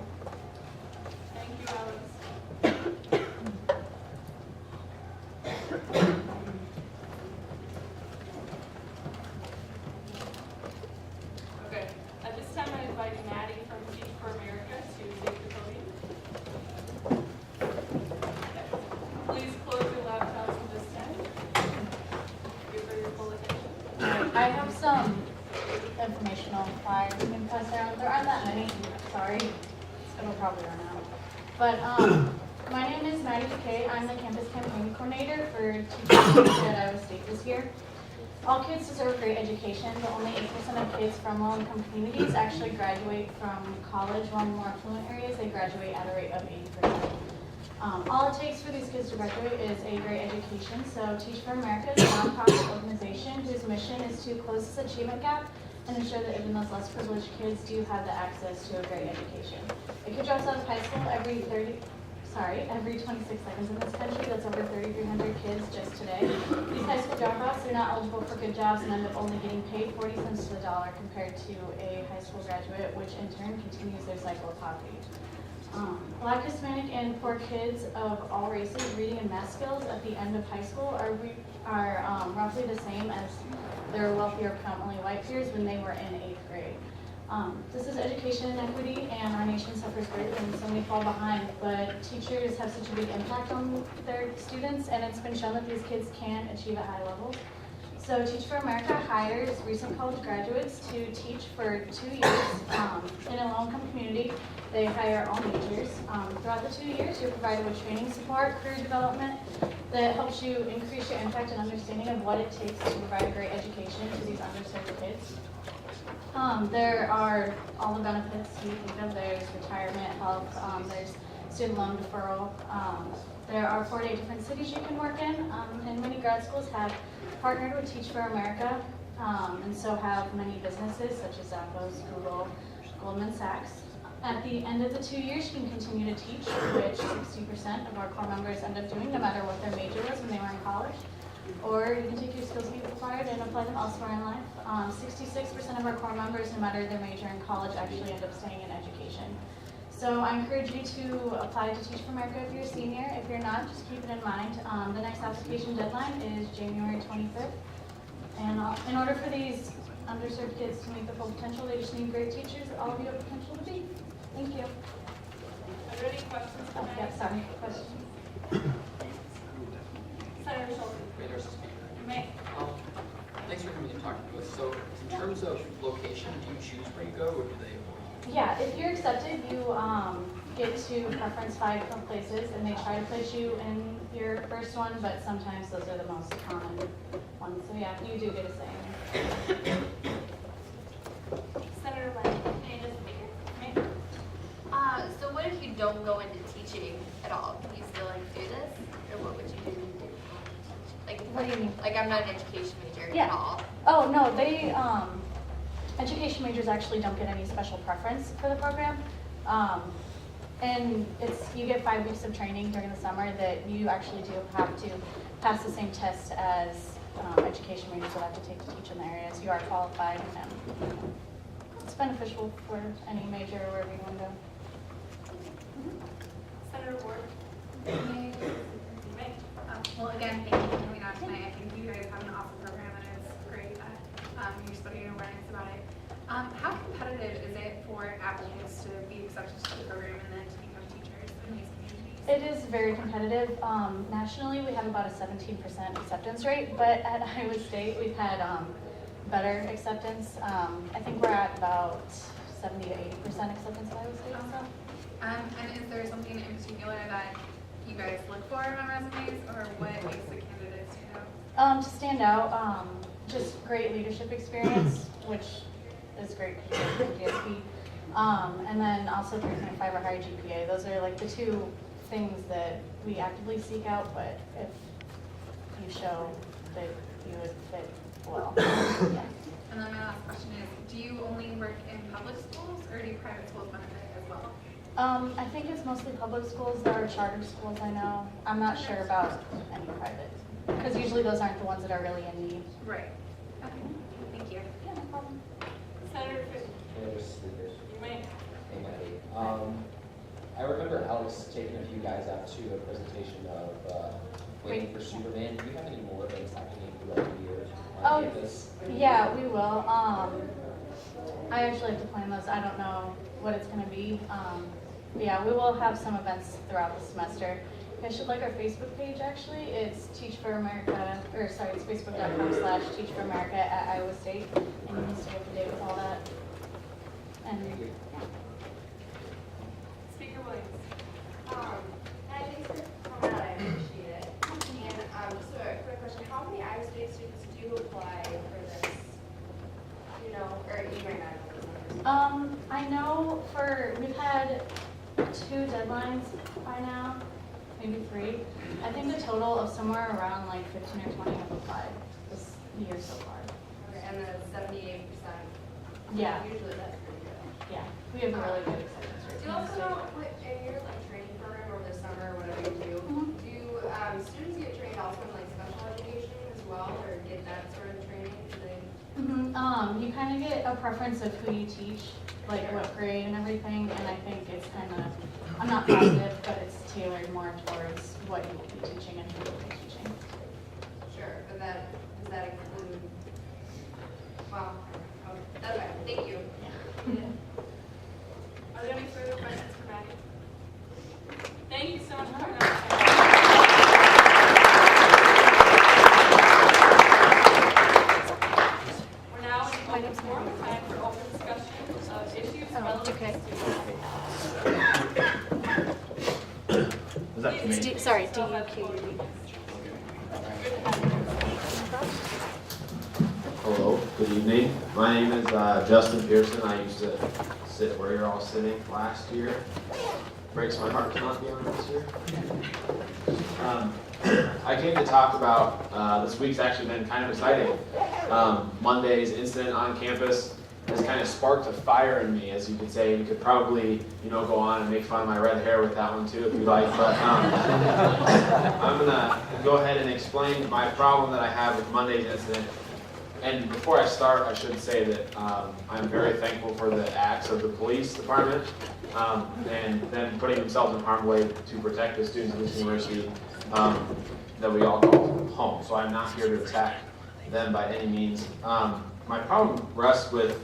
probably are now. But my name is Maddie DeKay. I'm the campus campaign coordinator for teachers at Iowa State this year. All kids deserve a great education, but only 8% of kids from low-income communities actually graduate from college, while in more affluent areas they graduate at a rate of 80%. All it takes for these kids to graduate is a great education. So Teach for America is a nonprofit organization whose mission is to close this achievement gap and ensure that even those less privileged kids do have the access to a great education. A kid drops out of high school every 26 seconds in this country. That's over 3,300 kids just today. These high school dropouts are not eligible for good jobs and end up only getting paid 40 cents to the dollar compared to a high school graduate, which in turn continues their cycle of poverty. Black, Hispanic, and poor kids of all races reading and math skills at the end of high school are roughly the same as their wealthier, predominantly white peers when they were in 8th grade. This is education inequity, and our nation suffers greatly when so many fall behind, but teachers have such a big impact on their students, and it's been shown that these kids can achieve at high levels. So Teach for America hires recent college graduates to teach for 2 years in a low-income community. They hire all majors. Throughout the 2 years, you're provided with training support, career development that helps you increase your impact and understanding of what it takes to provide a great education to these underserved kids. There are all the benefits you think of. There's retirement, health, there's student loan deferral. There are 48 different cities you can work in, and many grad schools have partnered with Teach for America, and so have many businesses such as Zappos, Google, Goldman Sachs. At the end of the 2 years, you can continue to teach, which 60% of our core members end up doing, no matter what their major was when they were in college. Or you can take your skills you've acquired and apply them elsewhere in life. 66% of our core members, no matter their major in college, actually end up staying in education. So I encourage you to apply to Teach for America if you're a senior. If you're not, just keep it in mind. The next application deadline is January 25th. And in order for these underserved kids to meet their full potential, they just need great teachers that all of you have potential to be. Thank you. Are there any questions? Oh, yeah, sorry, questions. Senator Schultz. You may. Thanks for coming and talking to us. So in terms of location, do you choose where you go, or do they? Yeah, if you're accepted, you get to preference 5 different places, and they try to place you in your first one, but sometimes those are the most common ones. So yeah, you do get a say. Senator Lynn. So what if you don't go into teaching at all? Can you still do this, or what would you do? What do you mean? I'm not an education major Yeah. at all. Oh no, they education majors actually don't get any special preference for the program, and you get 5 weeks of training during the summer that you actually do have to pass the same test as education majors will have to take to teach in the areas. You are qualified, and it's beneficial for any major wherever you want to go. Senator Ward. Well, again, thank you for coming out tonight. I think you guys have an awesome program, and it's great that you're spreading awareness about it. How competitive is it for applicants to be accepted to the program and then to become teachers in these communities? It is very competitive. Nationally, we have about a 17% acceptance rate, but at Iowa State, we've had better acceptance. I think we're at about 70 to 80% acceptance at Iowa State. So. And is there something in particular that you guys look for on resumes, or what makes the candidates To stand out, just great leadership experience, which is great because you're GSB, and then also 3.5 or higher GPA. Those are the 2 things that we actively seek out, but if you show that you would fit well. Yeah. And then my last question is, do you only work in public schools, or do private schools benefit as well? I think it's mostly public schools. There are charter schools, I know. I'm not sure about any private, because usually those aren't the ones that are really in need. Right. Okay. Thank you. Yeah, no problem. Senator Fish. You may. Hey, Maddie. I remember Alex taking a few guys out to a presentation of Waiting for Superman. Do you have any more things happening throughout the year on campus? Yeah, we will. I actually have to plan those. I don't know what it's going to be. Yeah, we will have some events throughout the semester. You guys should like our Facebook page, actually. It's Teach for America, it's facebook.com/Teach for America at Iowa State, and you can stay up to date with all that. And Speaker feelings? And thanks for coming out, I appreciate it. And just a quick question, how many Iowa State students do apply for this? You know, or you might not know those numbers. I know we've had 2 deadlines by now, maybe 3. I think a total of somewhere around like 15 or 20 have applied this year so far. Okay, and then 78%. Yeah. Usually that's pretty good. Yeah, we have a really good acceptance rate. Do you also know, in your like training program over the summer, or whatever you do, do students get trained also in like special education as well, or get that sort of training? Do they? You kind of get a preference of who you teach, like what grade and everything, and I think it's kind of, I'm not positive, but it's tailored more towards what you will be teaching and who you will be teaching. Sure, but does that include, well, okay, that's fine, thank you. Are there any further questions for Maddie? Thank you so much for coming out. We're now in open forum, time for open discussion of issues relevant to Is that for me? Sorry, DUQ. Hello, good evening. My name is Justin Pearson. I used to sit where you're all sitting last year. Breaks my heart to not be on this year. I came to talk about, this week's actually been kind of exciting. Monday's incident on campus has kind of sparked a fire in me, as you could say. You could probably, go on and make fun of my red hair with that one too, if you like. But I'm gonna go ahead and explain my problem that I have with Monday's incident. And before I start, I should say that I'm very thankful for the acts of the police department and them putting themselves in harm's way to protect the students of this university that we all call home. So I'm not here to attack them by any means. My problem rests with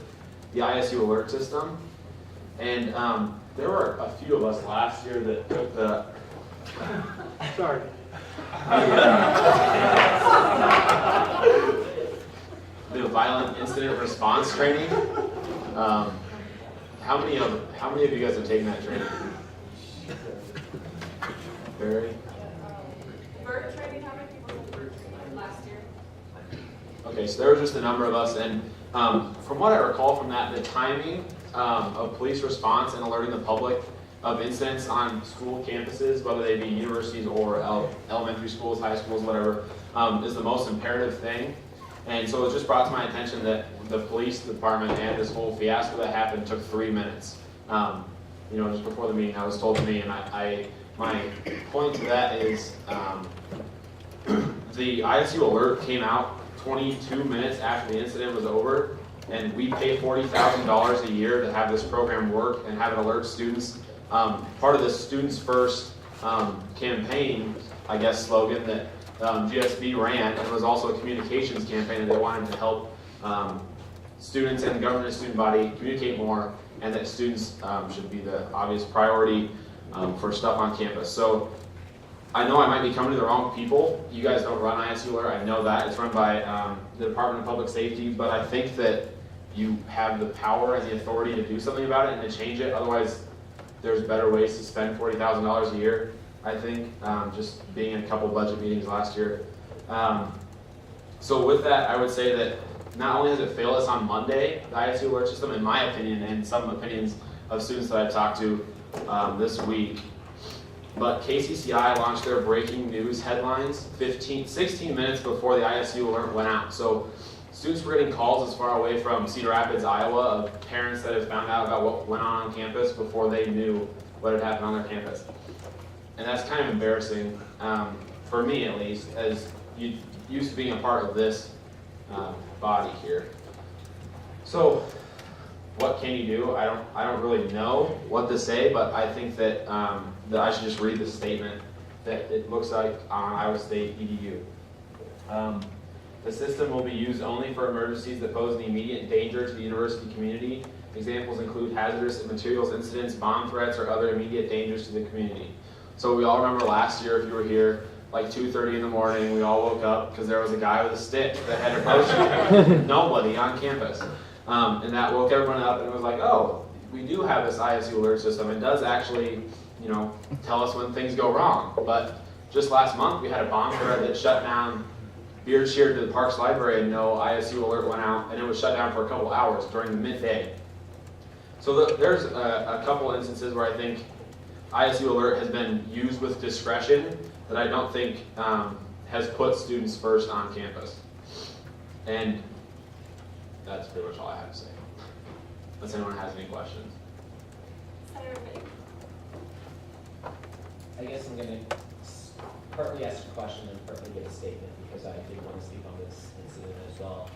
the ISU alert system. And there were a few of us last year that took the... Sorry. The violent incident response training. How many of you guys have taken that training? Barry? Bird training, how many people took last year? Okay, so there was just a number of us, and from what I recall from that, the timing of police response and alerting the public of incidents on school campuses, whether they be universities or elementary schools, high schools, whatever, is the most imperative thing. And so it was just brought to my attention that the police department and this whole fiasco that happened took 3 minutes. Just before the meeting, I was told to me, and my point to that is the ISU alert came out 22 minutes after the incident was over, and we pay $40,000 a year to have this program work and have it alert students. Part of the Students First campaign, I guess, slogan that GSB ran, and it was also a communications campaign that they wanted to help students and the government and student body communicate more, and that students should be the obvious priority for stuff on campus. So I know I might be coming to the wrong people. You guys don't run ISU Alert, I know that. It's run by the Department of Public Safety, but I think that you have the power and the authority to do something about it and to change it. Otherwise, there's better ways to spend $40,000 a year, I think, just being in a couple budget meetings last year. So with that, I would say that not only has it failed us on Monday, the ISU alert system, in my opinion, and some opinions of students that I've talked to this week, but KCCI launched their breaking news headlines 16 minutes before the ISU alert went out. So students were getting calls as far away from Cedar Rapids, Iowa, of parents that had found out about what went on campus before they knew what had happened on their campus. And that's kind of embarrassing, for me at least, as used to being a part of this body here. So what can you do? I don't really know what to say, but I think that, that I should just read the statement that it looks like on Iowa State EDU. The system will be used only for emergencies that pose an immediate danger to the university community. Examples include hazardous materials incidents, bomb threats, or other immediate dangers to the community. So we all remember last year, if you were here, like 2:30 in the morning, we all woke up because there was a guy with a stick that had approached nobody on campus. And that woke everyone up, and it was like, oh, we do have this ISU alert system. It does actually tell us when things go wrong. But just last month, we had a bonfire that shut down beer cheered to the Parks Library and no ISU alert went out, and it was shut down for a couple hours during the midday. So there's a couple instances where I think ISU alert has been used with discretion that I don't think has put students first on campus. And that's pretty much all I have to say. Unless anyone has any questions. Senator Big. I guess I'm going to partly ask a question and partly give a statement because I did want to speak on this incident as well.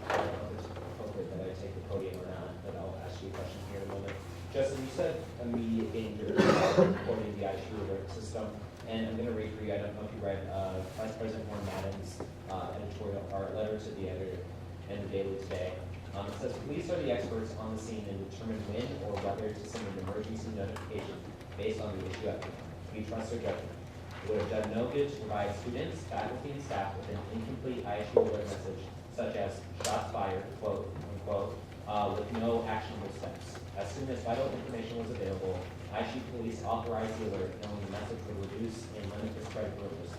I don't know if it's appropriate that I take the podium or not, but I'll ask you a question here in a moment. Justin, you said immediate danger according to the ISU alert system, and I'm going to read for you. I don't know if you read Vice President Warren Madden's editorial or letter to the editor in the Daily today. It says, police are the experts on the scene and determine when or whether to send an emergency notification based on the issue at hand. We trust their judgment. It would have done no good to provide students, faculty, and staff with an incomplete ISU alert message, such as shots fired, quote, unquote, with no actionable steps. As soon as vital information was available, ISU police authorized the alert, knowing the message would reduce and limit the spread of rumors.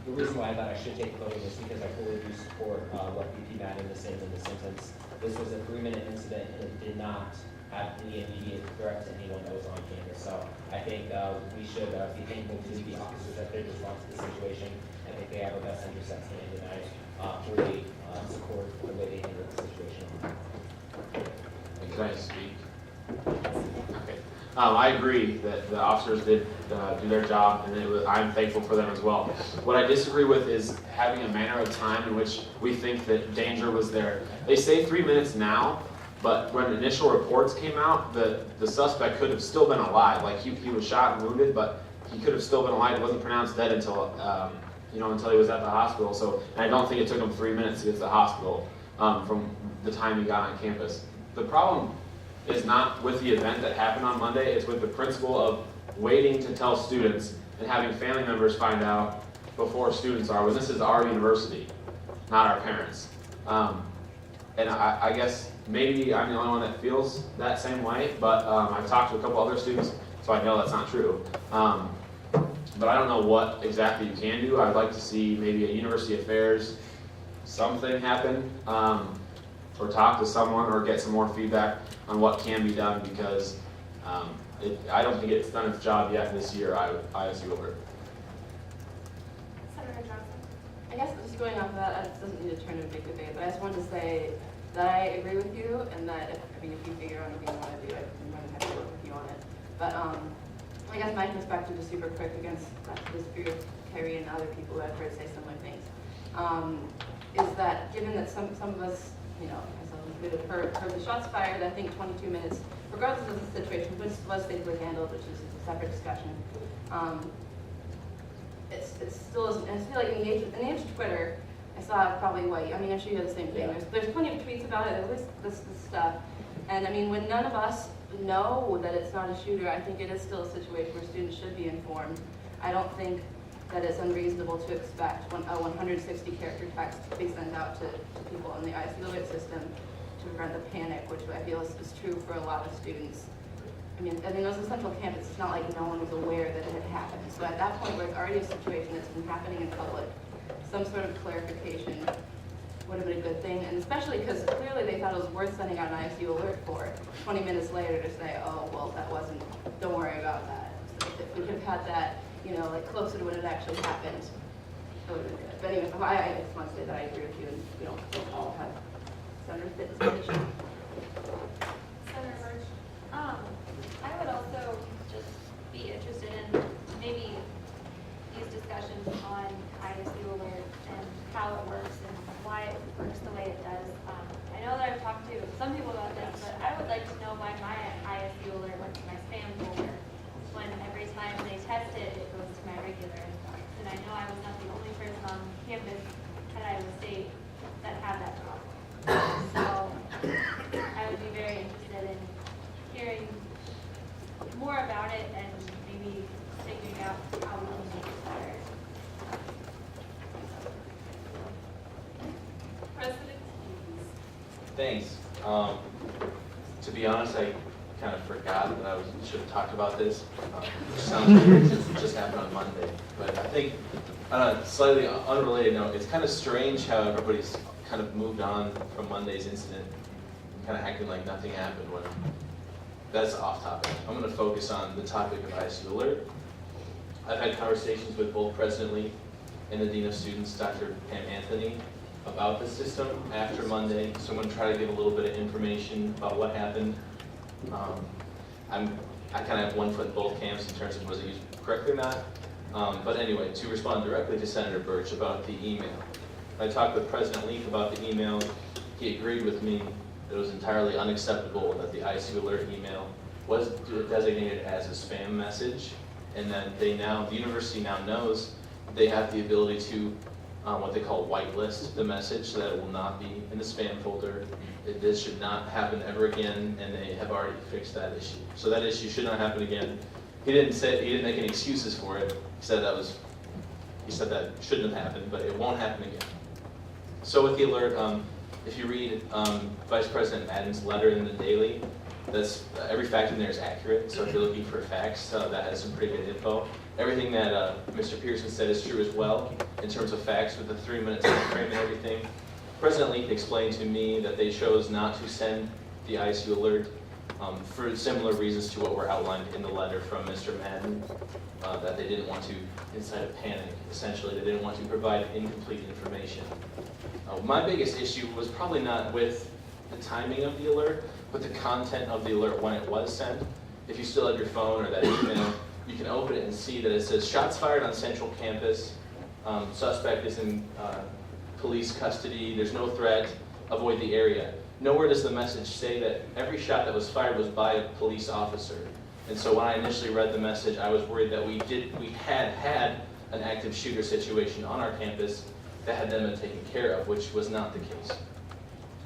The reason why I thought I should take the podium is because I fully do support what VP Madden is saying in the sentence. This was a 3-minute incident and it did not have any immediate threat to anyone that was on campus. So I think we should be thankful to the officers that did respond to the situation. I think they have our best interests at hand, and I fully support the way they handled the situation. Can I speak? Okay. I agree that the officers did do their job, and I'm thankful for them as well. What I disagree with is having a manner of time in which we think that danger was there. They say 3 minutes now, but when initial reports came out, the suspect could have still been alive. Like he was shot and wounded, but he could have still been alive. He wasn't pronounced dead until until he was at the hospital. So, and I don't think it took him 3 minutes to get to the hospital from the time he got on campus. The problem is not with the event that happened on Monday. It's with the principle of waiting to tell students and having family members find out before students are, when this is our university, not our parents. And I guess maybe I'm the only one that feels that same way, but I've talked to a couple other students, so I know that's not true. But I don't know what exactly you can do. I'd like to see maybe a university affairs, something happen, or talk to someone or get some more feedback on what can be done, because I don't think it's done its job yet this year, ISU alert. Senator Johnson. I guess just going off of that, it doesn't need to turn into a big debate, but I just wanted to say that I agree with you, and that if you figure out anything you want to do, I'm going to have to work with you on it. But I guess my perspective is super quick against the spirit of Carrie and other people who I've heard say similar things. Is that given that some of us, heard the shots fired, I think 22 minutes, regardless of the situation, which was safely handled, which is a separate discussion. It still isn't, and I feel like in the age of Twitter, I saw probably I'm sure you have the same thing. There's plenty of tweets about it, there's this stuff. And when none of us know that it's not a shooter, I think it is still a situation where students should be informed. I don't think that it's unreasonable to expect a 160-character text to be sent out to people in the ISU alert system to prevent the panic, which I feel is true for a lot of students. It was a central campus. It's not like no one was aware that it had happened. So at that point where it's already a situation that's been happening in public, some sort of clarification would have been a good thing, and especially because clearly they thought it was worth sending out an ISU alert for 20 minutes later to say, oh, well, that wasn't, don't worry about that. So if we could have had that, closer to when it actually happened, that would have been good. But anyway, I just want to say that I agree with you, and we don't all have Senator Fitton's position. Senator Birch. I would also just be interested in maybe these discussions on ISU alert and how it works and why it works the way it does. I know that I've talked to some people about this, but I would like to know why my ISU alert went to my spam folder when every time they test it, it goes to my regular inbox. And I know I was not the only person on campus at Iowa State that had that problem. So I would be very interested in hearing more about it and maybe figuring out how we can make it better. President Hughes. Thanks. To be honest, kind of forgot that should have talked about this. Which sounds weird since it just happened on Monday. But I think, on a slightly unrelated note, it's kind of strange how everybody's kind of moved on from Monday's incident, kind of acting like nothing happened when that's off topic. I'm going to focus on the topic of ISU Alert. I've had conversations with both President Lee and the Dean of Students, Dr. Pam Anthony, about the system after Monday, so I'm going to try to give a little bit of information about what happened. I kind of have one foot in both camps in terms of was it used correctly or not. But anyway, to respond directly to Senator Birch about the email. I talked with President Leak about the email. He agreed with me that it was entirely unacceptable that the ISU Alert email was designated as a spam message, and that the university now knows they have the ability to what they call whitelist the message so that it will not be in the spam folder. This should not happen ever again, and they have already fixed that issue. So that issue should not happen again. He didn't make any excuses for it. He said that shouldn't have happened, but it won't happen again. So with the alert, if you read Vice President Madden's letter in the Daily, that's every fact in there is accurate. So if you're looking for facts, that has some pretty good info. Everything that Mr. Pearson said is true as well in terms of facts with the 3-minute time frame and everything. President Leak explained to me that they chose not to send the ISU alert for similar reasons to what were outlined in the letter from Mr. Madden, that they didn't want to incite a panic. Essentially, they didn't want to provide incomplete information. My biggest issue was probably not with the timing of the alert, but the content of the alert when it was sent. If you still have your phone or that email, you can open it and see that it says shots fired on Central Campus, suspect is in police custody, there's no threat, avoid the area. Nowhere does the message say that every shot that was fired was by a police officer. And so when I initially read the message, I was worried that we had an active shooter situation on our campus that had them taken care of, which was not the case.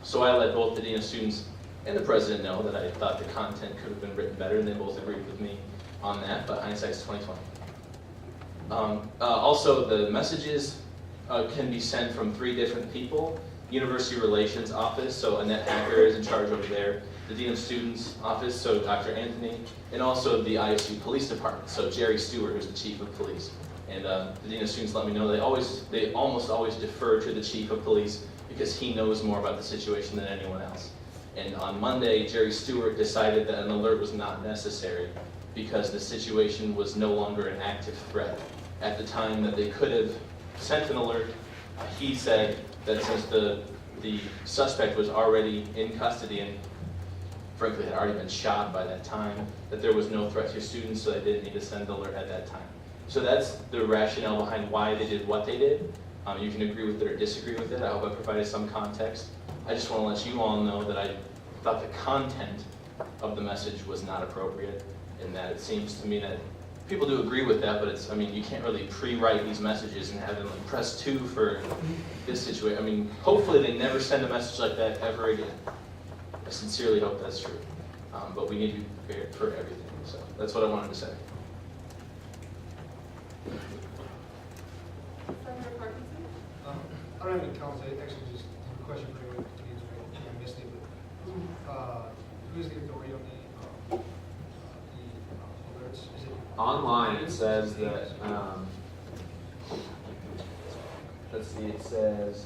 So I let both the Dean of Students and the President know that I thought the content could have been written better, and they both agreed with me on that, but hindsight's 2020. Also, the messages can be sent from 3 different people. University Relations Office, so Annette Hacker is in charge over there. The Dean of Students Office, so Dr. Anthony, and also the ISU Police Department, so Jerry Stewart, who's the Chief of Police. And the Dean of Students let me know they almost always defer to the Chief of Police because he knows more about the situation than anyone else. And on Monday, Jerry Stewart decided that an alert was not necessary because the situation was no longer an active threat. At the time that they could have sent an alert, he said that since the suspect was already in custody and frankly had already been shot by that time, that there was no threat to students, so they didn't need to send the alert at that time. So that's the rationale behind why they did what they did. You can agree with it or disagree with it. I hope I provided some context. I just want to let you all know that I thought the content of the message was not appropriate, and that it seems to me that people do agree with that, but you can't really pre-write these messages and have them like press 2 for this situation. Hopefully they never send a message like that ever again. I sincerely hope that's true. But we need to be prepared for everything. So that's what I wanted to say. Senator Parkinson? I don't have any comments, I actually just have a question for you, I missed it, but who's the authority on the alerts? Is it Online, it says that, let's see, it says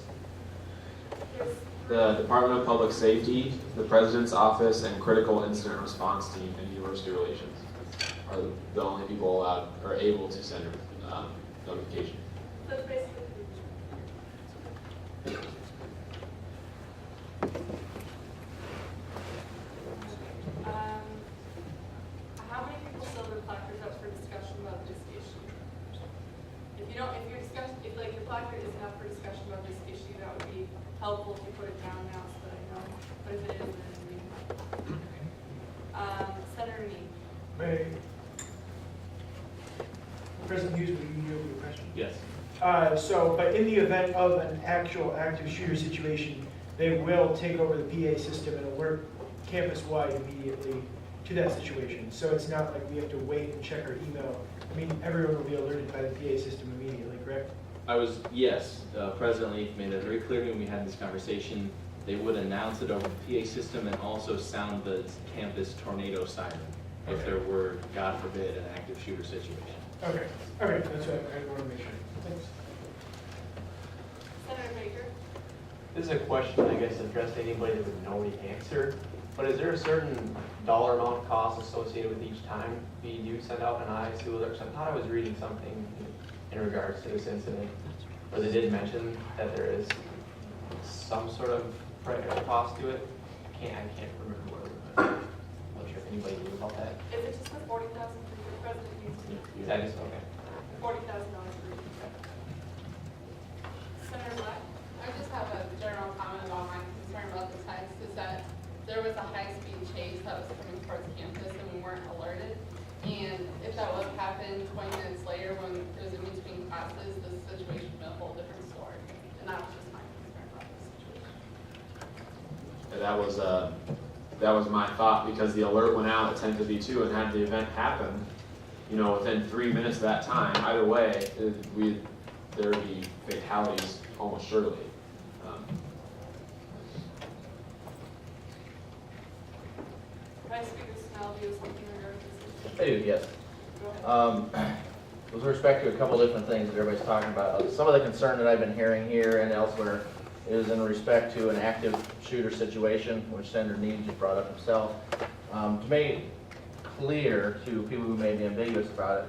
the Department of Public Safety, the President's Office, and Critical Incident Response Team and University Relations are the only people allowed or able to send notification. So it's basically. How many people still have placards up for discussion about this issue? If your placard isn't up for discussion about this issue, that would be helpful if you put it down now so that I know. But if it is, then Senator Meade. May President Hughes, will you yield your question? Yes. But in the event of an actual active shooter situation, they will take over the PA system and alert campus-wide immediately to that situation. So it's not like we have to wait and check our email. Everyone will be alerted by the PA system immediately, correct? Yes. President Leak made that very clear when we had this conversation. they would announce it over the PA system and also sound the campus tornado siren if there were, God forbid, an active shooter situation. Okay, that's what I want to make sure. Thanks. Senator Baker? This is a question, I guess, addressed to anybody that would know the answer, but is there a certain dollar amount cost associated with each time you do send out an ISU alert? I thought I was reading something in regards to this incident, where they did mention that there is some sort of cost to it. I can't remember what it was. I'm not sure if anybody knew about that. Is it just the $40,000 for the president needs? That is okay. $40,000 for each. Senator Black? I just have a general comment about my concern about the text, is that there was a high-speed chase that was coming towards campus and we weren't alerted. And if that would have happened 20 minutes later when there's a meeting between classes, the situation would be a whole different story. And that was just my concern about the situation. That was my thought, because the alert went out at 10:52, and had the event happen, within 3 minutes of that time, either way, there would be fatalities almost surely. Vice Speaker Snell, do you have something regarding this issue? I do, yes. Go ahead. With respect to a couple different things that everybody's talking about, some of the concern that I've been hearing here and elsewhere is in respect to an active shooter situation, which Senator Neves just brought up himself. To make it clear to people who may be ambiguous about it,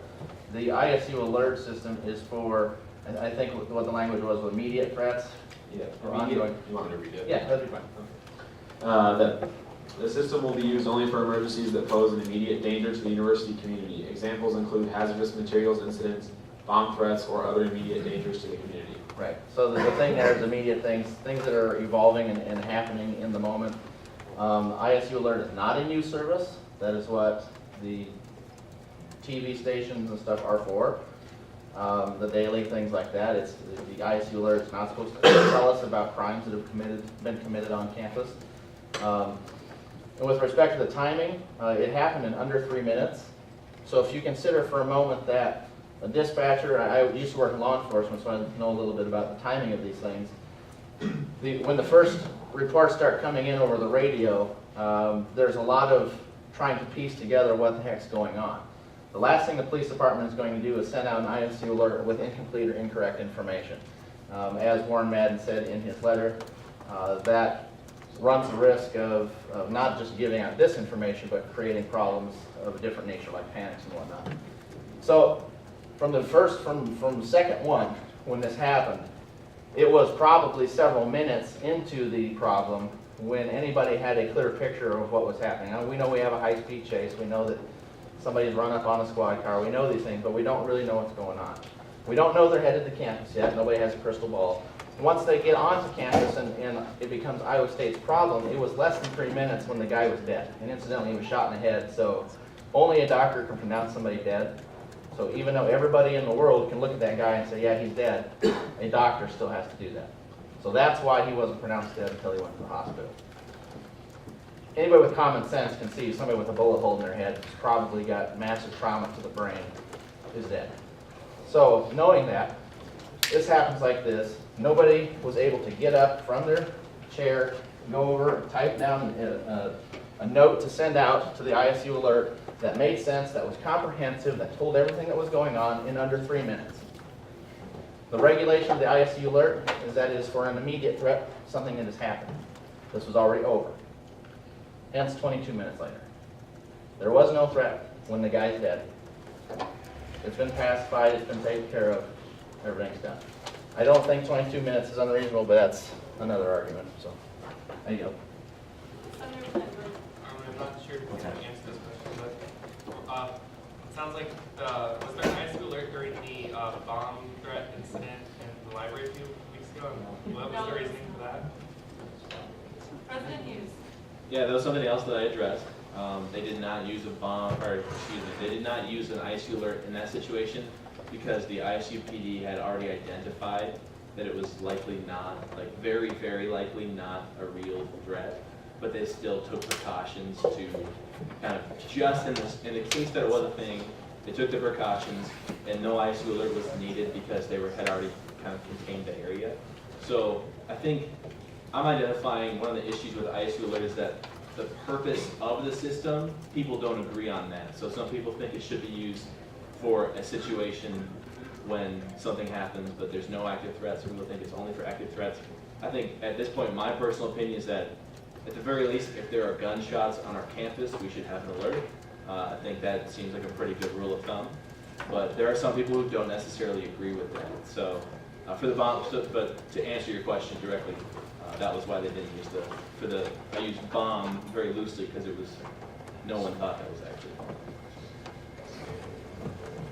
the ISU alert system is for, I think what the language was immediate threats. Yeah, or immediate. ongoing. You want me to read it? Yeah, that'd be fine. That the system will be used only for emergencies that pose an immediate danger to the university community. Examples include hazardous materials incidents, bomb threats, or other immediate dangers to the community. Right. So the thing there is immediate things that are evolving and happening in the moment. ISU alert is not in use service. That is what the TV stations and stuff are for. The daily things like that. It's the ISU alert is not supposed to tell us about crimes that have been committed on campus. And with respect to the timing, it happened in under 3 minutes. So if you consider for a moment that a dispatcher, I used to work in law enforcement, so I know a little bit about the timing of these things. When the first reports start coming in over the radio, there's a lot of trying to piece together what the heck's going on. The last thing the police department is going to do is send out an ISU alert with incomplete or incorrect information. As Warren Madden said in his letter, that runs the risk of not just giving out disinformation, but creating problems of a different nature, like panics and whatnot. So from the second one, when this happened, it was probably several minutes into the problem when anybody had a clear picture of what was happening. Now, we know we have a high-speed chase. We know that somebody's run up on a squad car. We know these things, but we don't really know what's going on. We don't know they're headed to campus yet. Nobody has a crystal ball. Once they get onto campus and it becomes Iowa State's problem, it was less than 3 minutes when the guy was dead. And incidentally, he was shot in the head, so only a doctor can pronounce somebody dead. So even though everybody in the world can look at that guy and say, yeah, he's dead, a doctor still has to do that. So that's why he wasn't pronounced dead until he went to the hospital. Anybody with common sense can see somebody with a bullet hole in their head who's probably got massive trauma to the brain is dead. So knowing that, this happens like this. Nobody was able to get up from their chair, go over, type down a note to send out to the ISU alert that made sense, that was comprehensive, that told everything that was going on in under 3 minutes. The regulation of the ISU alert is that it is for an immediate threat, something that has happened. This was already over. Hence 22 minutes later. There was no threat when the guy's dead. It's been pacified, it's been taken care of, everything's done. I don't think 22 minutes is unreasonable, but that's another argument, so I yield. Senator Penberg. I'm not sure if you can answer this question, but it sounds like, was there an ISU alert during the bomb threat incident in the library a few weeks ago? And what was the reasoning for that? President Hughes. Yeah, that was something else that I addressed. They did not use they did not use an ISU alert in that situation because the ISU PD had already identified that it was likely not, like very, very likely not a real threat, but they still took precautions to kind of just in the case that it was a thing, they took the precautions and no ISU alert was needed because they had already kind of contained the area. So I think I'm identifying one of the issues with ISU Alert is that the purpose of the system, people don't agree on that. So some people think it should be used for a situation when something happens, but there's no active threats. Some people think it's only for active threats. I think at this point, my personal opinion is that at the very least, if there are gunshots on our campus, we should have an alert. I think that seems like a pretty good rule of thumb. But there are some people who don't necessarily agree with that. So for the bomb, but to answer your question directly, that was why they didn't use I used bomb very loosely because it was, no one thought that was actually a bomb.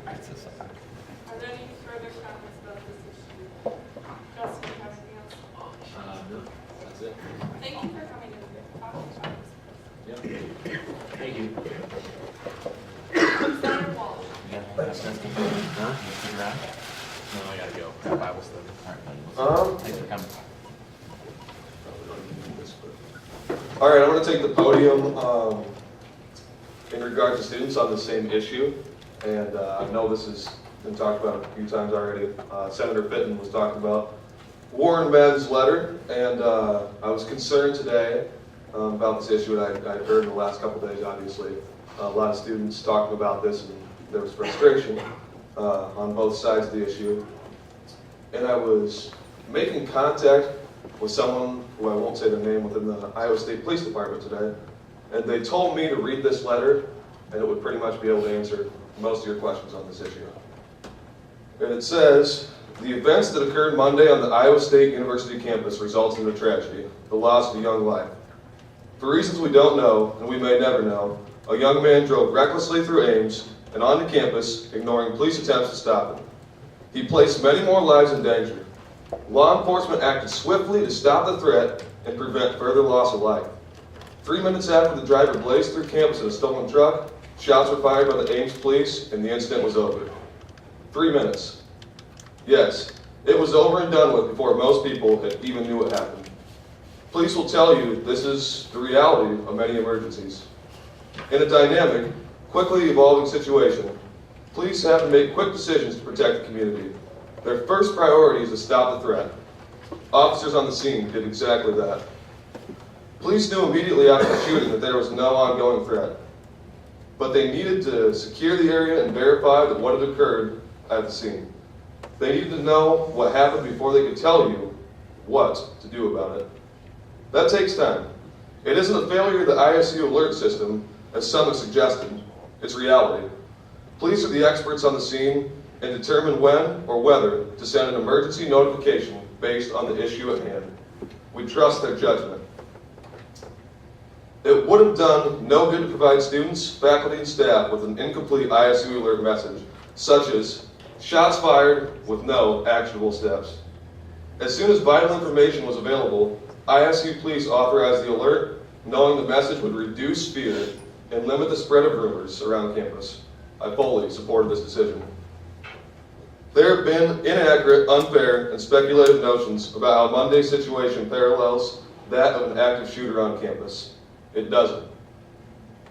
Are there any further comments about this issue? Justin, you have anything else? No, that's it. Thank you for coming in here. Talking about this. Yep. Thank you. Senator Walsh. Huh? No, I gotta go. Bible study. All right. Thanks for coming. All right, I'm going to take the podium in regard to students on the same issue. And I know this has been talked about a few times already. Senator Fitton was talking about Warren Menn's letter, and I was concerned today about this issue. And I heard in the last couple of days, obviously, a lot of students talking about this, and there was frustration on both sides of the issue. And I was making contact with someone who I won't say their name within the Iowa State Police Department today, and they told me to read this letter, and it would pretty much be able to answer most of your questions on this issue. And it says, the events that occurred Monday on the Iowa State University campus resulted in a tragedy, the loss of a young life. For reasons we don't know, and we may never know, a young man drove recklessly through Ames and onto campus, ignoring police attempts to stop him. He placed many more lives in danger. Law enforcement acted swiftly to stop the threat and prevent further loss of life. 3 minutes after the driver blazed through campus in a stolen truck, shots were fired by the Ames police and the incident was over. 3 minutes. Yes, it was over and done with before most people had even knew what happened. Police will tell you this is the reality of many emergencies. In a dynamic, quickly evolving situation, police have to make quick decisions to protect the community. Their first priority is to stop the threat. Officers on the scene did exactly that. Police knew immediately after the shooting that there was no ongoing threat, but they needed to secure the area and verify that what had occurred at the scene. They needed to know what happened before they could tell you what to do about it. That takes time. It isn't a failure of the ISU alert system, as some have suggested. It's reality. Police are the experts on the scene and determine when or whether to send an emergency notification based on the issue at hand. We trust their judgment. It would have done no good to provide students, faculty, and staff with an incomplete ISU alert message, such as shots fired with no actionable steps. As soon as vital information was available, ISU police authorized the alert, knowing the message would reduce fear and limit the spread of rumors around campus. I fully supported this decision. There have been inaccurate, unfair, and speculative notions about how Monday's situation parallels that of an active shooter on campus. It doesn't.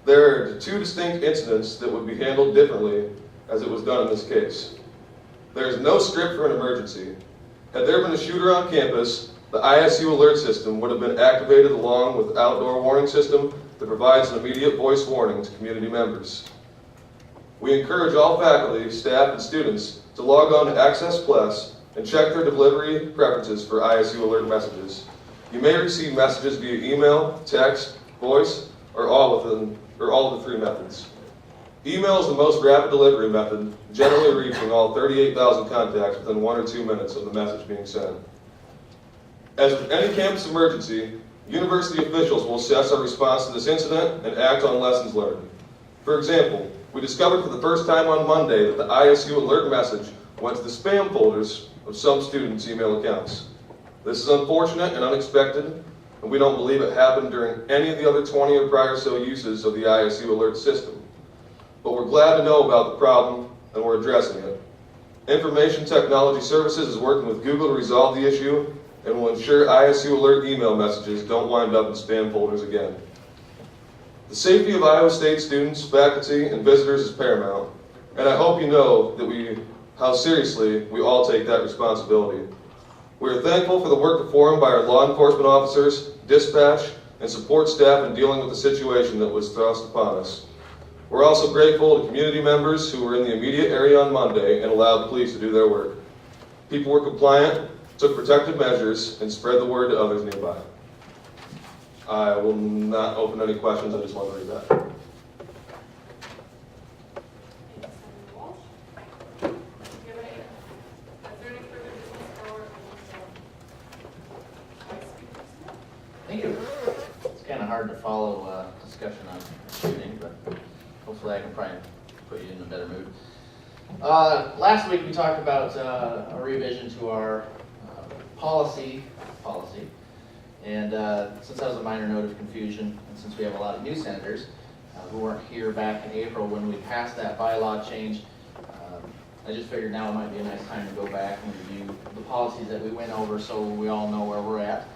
There are two distinct incidents that would be handled differently as it was done in this case. There is no script for an emergency. Had there been a shooter on campus, the ISU alert system would have been activated along with the outdoor warning system that provides an immediate voice warning to community members. We encourage all faculty, staff, and students to log on to Access Plus and check their delivery preferences for ISU alert messages. You may receive messages via email, text, voice, or all of the three methods. Email is the most rapid delivery method, generally reaching all 38,000 contacts within 1 or 2 minutes of the message being sent. As with any campus emergency, university officials will assess our response to this incident and act on lessons learned. For example, we discovered for the first time on Monday that the ISU alert message went to the spam folders of some students' email accounts. This is unfortunate and unexpected, and we don't believe it happened during any of the other 20 or prior so uses of the ISU alert system. But we're glad to know about the problem, and we're addressing it. Information Technology Services is working with Google to resolve the issue and will ensure ISU alert email messages don't wind up in spam folders again. The safety of Iowa State students, faculty, and visitors is paramount, and I hope you know that how seriously we all take that responsibility. We are thankful for the work performed by our law enforcement officers, dispatch, and support staff in dealing with the situation that was thrust upon us. We're also grateful to community members who were in the immediate area on Monday and allowed the police to do their work. People were compliant, took protective measures, and spread the word to others nearby. I will not open any questions, I just want to read that. Thank you, Senator Walsh. Do you have any, is there any further business or Thank you. It's kind of hard to follow discussion on shooting, but hopefully I can probably put you in a better mood. Last week we talked about a revision to our policy, and since that was a minor note of confusion, and since we have a lot of new senators who weren't here back in April when we passed that bylaw change, I just figured now might be a nice time to go back and review the policies that we went over so we all know where we're at.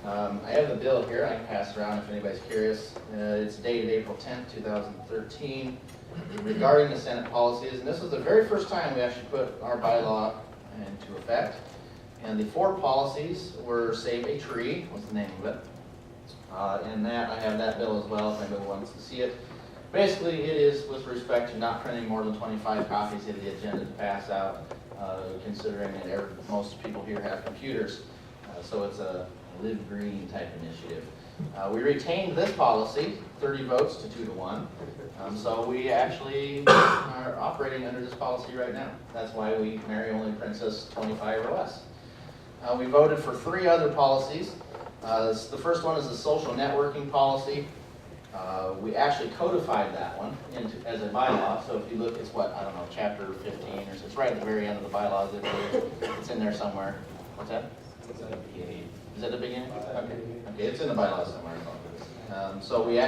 I have the bill here, I can pass it around if anybody's curious. It's dated April 10th, 2013, regarding the Senate policies, and this is the very first time we actually put our bylaw into effect. And the 4 policies were Save a Tree, was the name of it. And that, I have that bill as well if anybody wants to see it. Basically, it is with respect to not printing more than 25 copies of the agenda to pass out, considering that most people here have computers. So it's a live green type initiative. We retained this policy, 30 votes to 2 to 1. So we actually are operating under this policy right now. That's why Mary only prints us 25 or less. We voted for 3 other policies. The first one is the social networking policy. We actually codified that one as a bylaw. So if you look, it's what, I don't know, chapter 15 or so. It's right at the very end of the bylaws. It's in there somewhere. What's that? Is that the beginning? Okay, it's in the bylaws somewhere. So we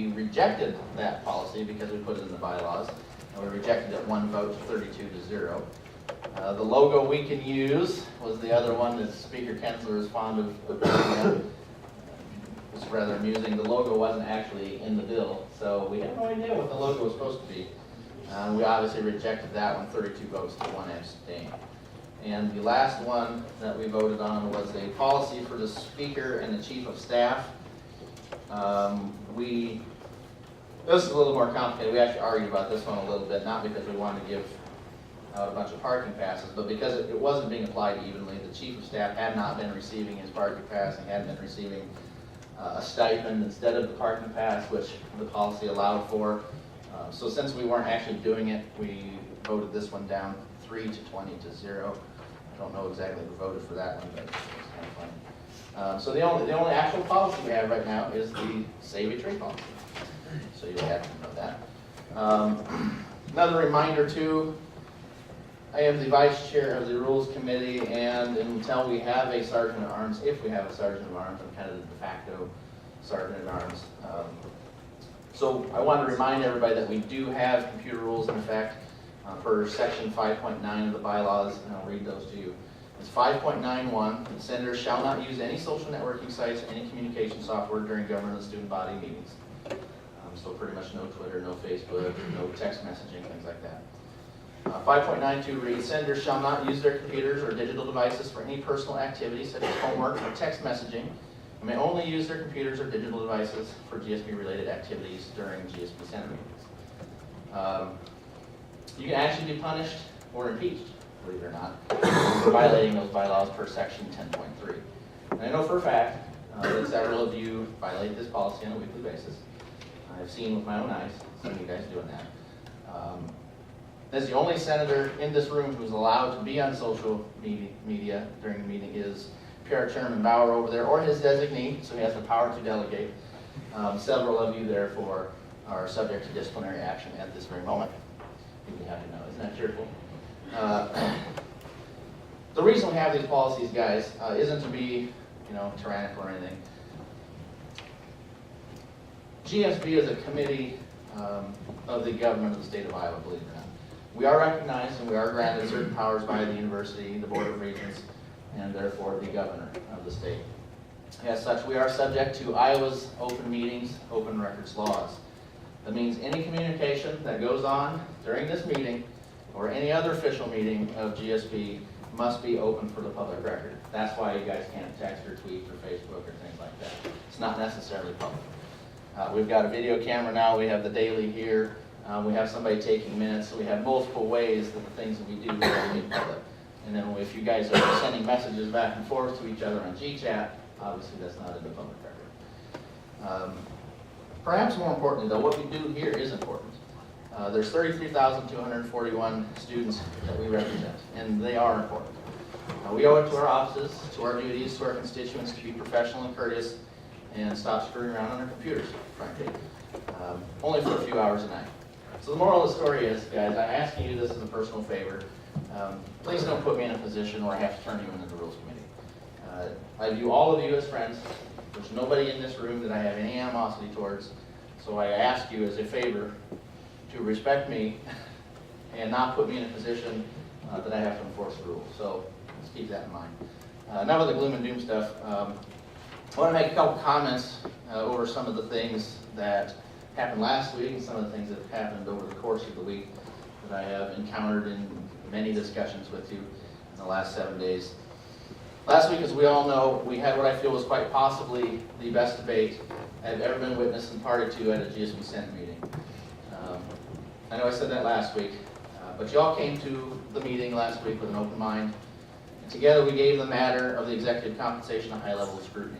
rejected that policy because we put it in the bylaws. And we rejected it 1 vote, 32 to 0. The logo we can use was the other one that Speaker Kensler is fond of putting up. It's rather amusing. The logo wasn't actually in the bill, so we had no idea what the logo was supposed to be. We obviously rejected that one, 32 votes to 1 abstain. And the last one that we voted on was a policy for the Speaker and the Chief of Staff. This is a little more complicated. We actually argued about this one a little bit, not because we wanted to give out a bunch of parking passes, but because it wasn't being applied evenly. The Chief of Staff had not been receiving his parking pass and had been receiving a stipend instead of the parking pass, which the policy allowed for. So since we weren't actually doing it, we voted this one down 3 to 20 to 0. I don't know exactly who voted for that one, but it's kind of funny. So the only actual policy we have right now is the Save a Tree policy. So you'll have to know that. Another reminder too, I am the vice chair of the Rules Committee, and until we have a sergeant at arms, if we have a sergeant at arms, I'm kind of the de facto sergeant at arms. So I want to remind everybody that we do have computer rules in effect per section 5.9 of the bylaws, and I'll read those to you. It's 5.91, the senators shall not use any social networking sites or any communication software during government and student body meetings. So pretty much no Twitter, no Facebook, no text messaging, things like that. 5.92 reads, senators shall not use their computers or digital devices for any personal activities such as homework or text messaging, and may only use their computers or digital devices for GSB-related activities during GSB Senate meetings. You can actually be punished or impeached, believe it or not, for violating those bylaws per section 10.3. And I know for a fact that several of you violate this policy on a weekly basis. I've seen with my own eyes some of you guys doing that. As the only senator in this room who's allowed to be on social media during the meeting is PR Chairman Bauer over there, or his designee, so he has the power to delegate. Several of you, therefore, are subject to disciplinary action at this very moment. You'd be happy to know. Isn't that cheerful? The reason we have these policies, guys, isn't to be, tyrannical or anything. GSB is a committee of the government of the state of Iowa, believe it or not. We are recognized and we are granted certain powers by the university, the Board of Regents, and therefore the governor of the state. As such, we are subject to Iowa's open meetings, open records laws. That means any communication that goes on during this meeting or any other official meeting of GSB must be open for the public record. That's why you guys can't text or tweet or Facebook or things like that. It's not necessarily public. We've got a video camera now, we have the daily here, we have somebody taking minutes, so we have multiple ways that the things that we do are made public. And then if you guys are sending messages back and forth to each other on GChat, obviously that's not in the public record. Perhaps more importantly though, what we do here is important. There's 33,241 students that we represent, and they are important. We owe it to our offices, to our duties, to our constituents to be professional and courteous and stop screwing around on our computers, frankly. Only for a few hours a night. So the moral of the story is, guys, I'm asking you this as a personal favor. Please don't put me in a position where I have to turn you into the Rules Committee. I view all of you as friends. There's nobody in this room that I have any animosity towards. So I ask you as a favor to respect me and not put me in a position that I have to enforce the rules. So let's keep that in mind. Enough of the gloom and doom stuff. I want to make a couple comments over some of the things that happened last week and some of the things that have happened over the course of the week that I have encountered in many discussions with you in the last 7 days. Last week, as we all know, we had what I feel was quite possibly the best debate I've ever been witness and party to at a GSB Senate meeting. I know I said that last week, but y'all came to the meeting last week with an open mind. And together we gave the matter of the executive compensation a high level of scrutiny.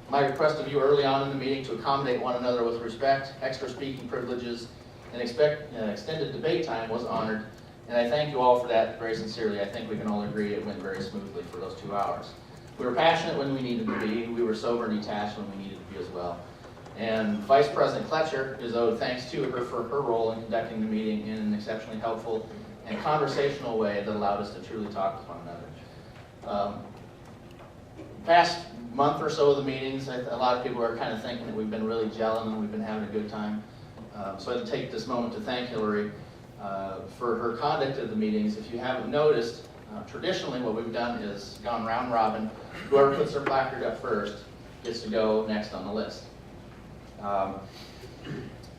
My request of you early on in the meeting to accommodate one another with respect, extra speaking privileges, and extended debate time was honored, and I thank you all for that very sincerely. I think we can all agree it went very smoothly for those 2 hours. We were passionate when we needed to be, we were sober and detached when we needed to be as well. And Vice President Kletcher is owed thanks to her for her role in conducting the meeting in an exceptionally helpful and conversational way that allowed us to truly talk with one another. Past month or so of the meetings, a lot of people are kind of thinking that we've been really gelling and we've been having a good time. So I'd take this moment to thank Hillary for her conduct of the meetings. If you haven't noticed, traditionally what we've done is gone round robin. Whoever puts their placard up first gets to go next on the list.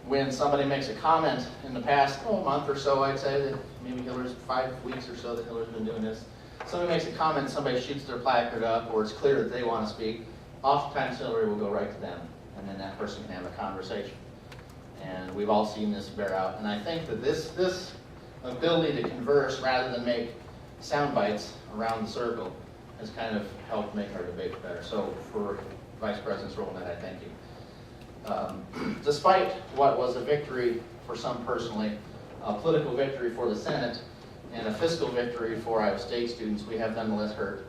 When somebody makes a comment in the past month or so, I'd say that maybe Hillary's 5 weeks or so that Hillary's been doing this. Somebody makes a comment, somebody shoots their placard up, or it's clear that they want to speak. Oftentimes Hillary will go right to them, and then that person can have a conversation. And we've all seen this bear out. And I think that this ability to converse rather than make sound bites around the circle has kind of helped make our debate better. So for Vice President's role in that, I thank you. Despite what was a victory for some personally, a political victory for the Senate, and a fiscal victory for Iowa State students, we have nonetheless hurt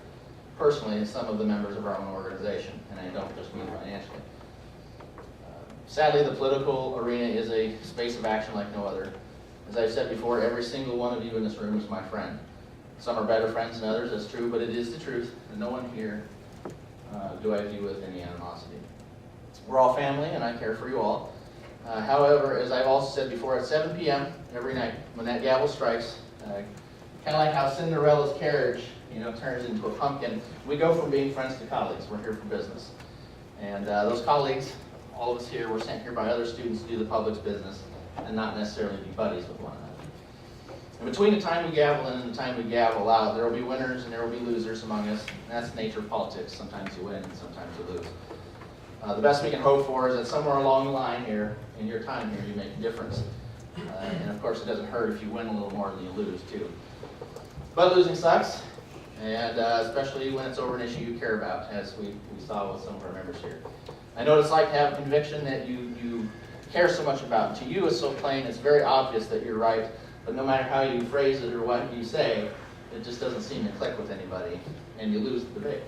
personally some of the members of our own organization, and I don't just mean financially. Sadly, the political arena is a space of action like no other. As I've said before, every single one of you in this room is my friend. Some are better friends than others, that's true, but it is the truth, and no one here do I view with any animosity. We're all family, and I care for you all. However, as I've also said before, at 7 p.m. every night, when that gavel strikes, kind of like how Cinderella's carriage, turns into a pumpkin, we go from being friends to colleagues. We're here for business. And those colleagues, all of us here, were sent here by other students to do the public's business and not necessarily be buddies with one another. And between the time we gavel in and the time we gavel out, there will be winners and there will be losers among us. And that's the nature of politics. Sometimes you win and sometimes you lose. The best we can hope for is that somewhere along the line here, in your time here, you make a difference. And of course, it doesn't hurt if you win a little more than you lose, too. But losing sucks, and especially when it's over an issue you care about, as we saw with some of our members here. I know what it's like to have a conviction that you care so much about. And to you, it's so plain, it's very obvious that you're right, but no matter how you phrase it or what you say, it just doesn't seem to click with anybody, and you lose the debate.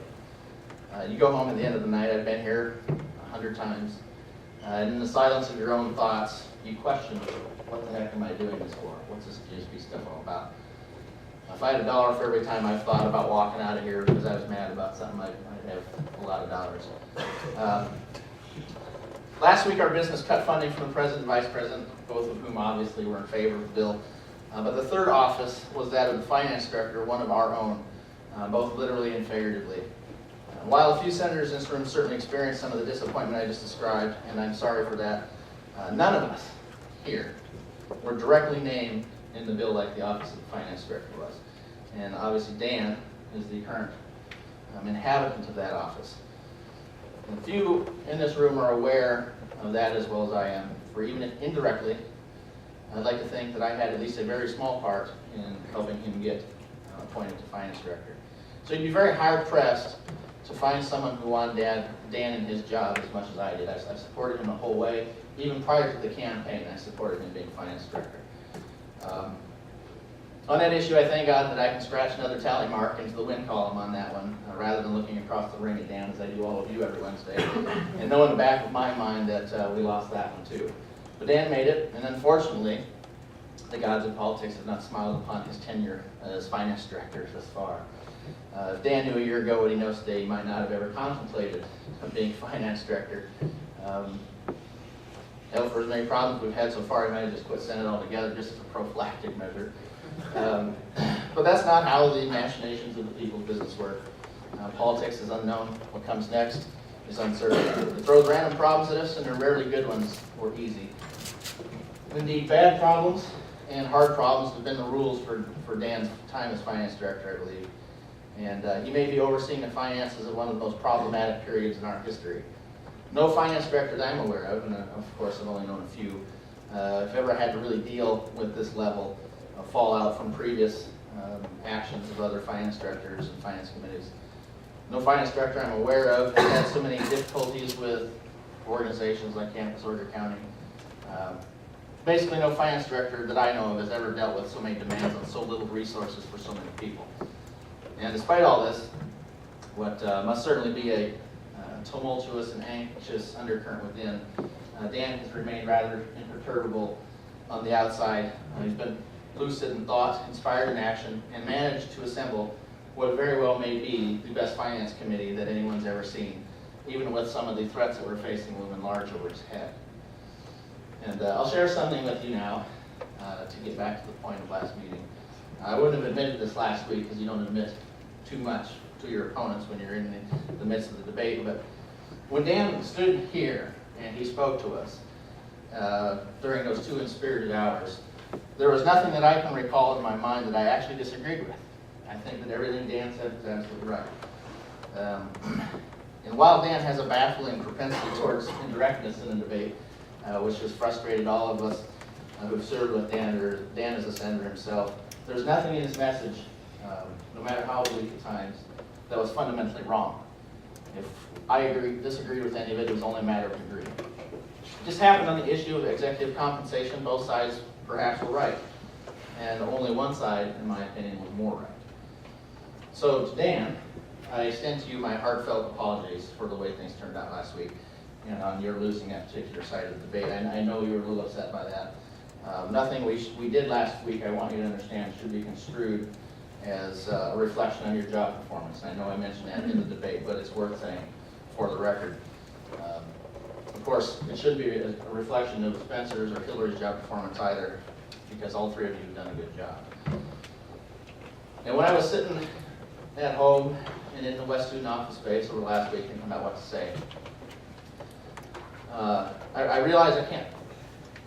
You go home at the end of the night, I've been here 100 times, and in the silence of your own thoughts, you question, what the heck am I doing this for? What's this GSB stuff all about? If I had $1 for every time I've thought about walking out of here because I was mad about something, I'd have a lot of dollars. Last week, our business cut funding from the President and Vice President, both of whom obviously were in favor of the bill. But the third office was that of the Finance Director, one of our own, both literally and figuratively. While a few senators in this room certainly experienced some of the disappointment I just described, and I'm sorry for that, none of us here were directly named in the bill like the Office of the Finance Director was. And obviously Dan is the current inhabitant of that office. And few in this room are aware of that as well as I am, for even if indirectly, I'd like to think that I had at least a very small part in helping him get appointed to finance director. So you'd be very hard pressed to find someone who wanted Dan in his job as much as I did. I supported him the whole way. Even prior to the campaign, I supported him being finance director. On that issue, I thank God that I can scratch another tally mark into the win column on that one, rather than looking across the ring at Dan as I do all of you every Wednesday, and know in the back of my mind that we lost that one too. But Dan made it, and unfortunately, the gods of politics have not smiled upon his tenure as finance director thus far. If Dan knew a year ago what he knows today, he might not have ever contemplated being finance director. Hell, for as many problems we've had so far, he might have just quit Senate altogether, just as a prophylactic measure. But that's not how the machinations of the people's business work. Politics is unknown. What comes next is uncertain. It throws random problems at us, and they're rarely good ones or easy. Indeed, bad problems and hard problems have been the rules for Dan's time as finance director, I believe. And he may be overseeing the finances of one of the most problematic periods in our history. No finance director that I'm aware of, and of course I've only known a few, have ever had to really deal with this level of fallout from previous actions of other finance directors and finance committees. No finance director I'm aware of has had so many difficulties with organizations like Campus Order County. Basically, no finance director that I know of has ever dealt with so many demands on so little resources for so many people. And despite all this, what must certainly be a tumultuous and anxious undercurrent within, Dan has remained rather imperturbable on the outside. He's been lucid in thought, inspired in action, and managed to assemble what very well may be the best finance committee that anyone's ever seen, even with some of the threats that we're facing looming large over his head. And I'll share something with you now to get back to the point of last meeting. I wouldn't have admitted this last week because you don't admit too much to your opponents when you're in the midst of the debate, but when Dan stood here and he spoke to us during those 2 inspirited hours, there was nothing that I can recall in my mind that I actually disagreed with. I think that everything Dan said was absolutely right. And while Dan has a baffling propensity towards indirectness in a debate, which has frustrated all of us who've served with Dan, or Dan as a senator himself, there's nothing in his message, no matter how weak at times, that was fundamentally wrong. If I disagreed with any of it, it was only a matter of degree. It just happened on the issue of executive compensation. Both sides perhaps were right, and only one side, in my opinion, was more right. So to Dan, I extend to you my heartfelt apologies for the way things turned out last week, and on your losing that particular side of the debate. I know you were a little upset by that. Nothing we did last week, I want you to understand, should be construed as a reflection on your job performance. I know I mentioned that in the debate, but it's worth saying for the record. Of course, it shouldn't be a reflection of Spencer's or Hillary's job performance either, because all 3 of you have done a good job. And when I was sitting at home and in the West Student office space over last week thinking about what to say, I realized I can't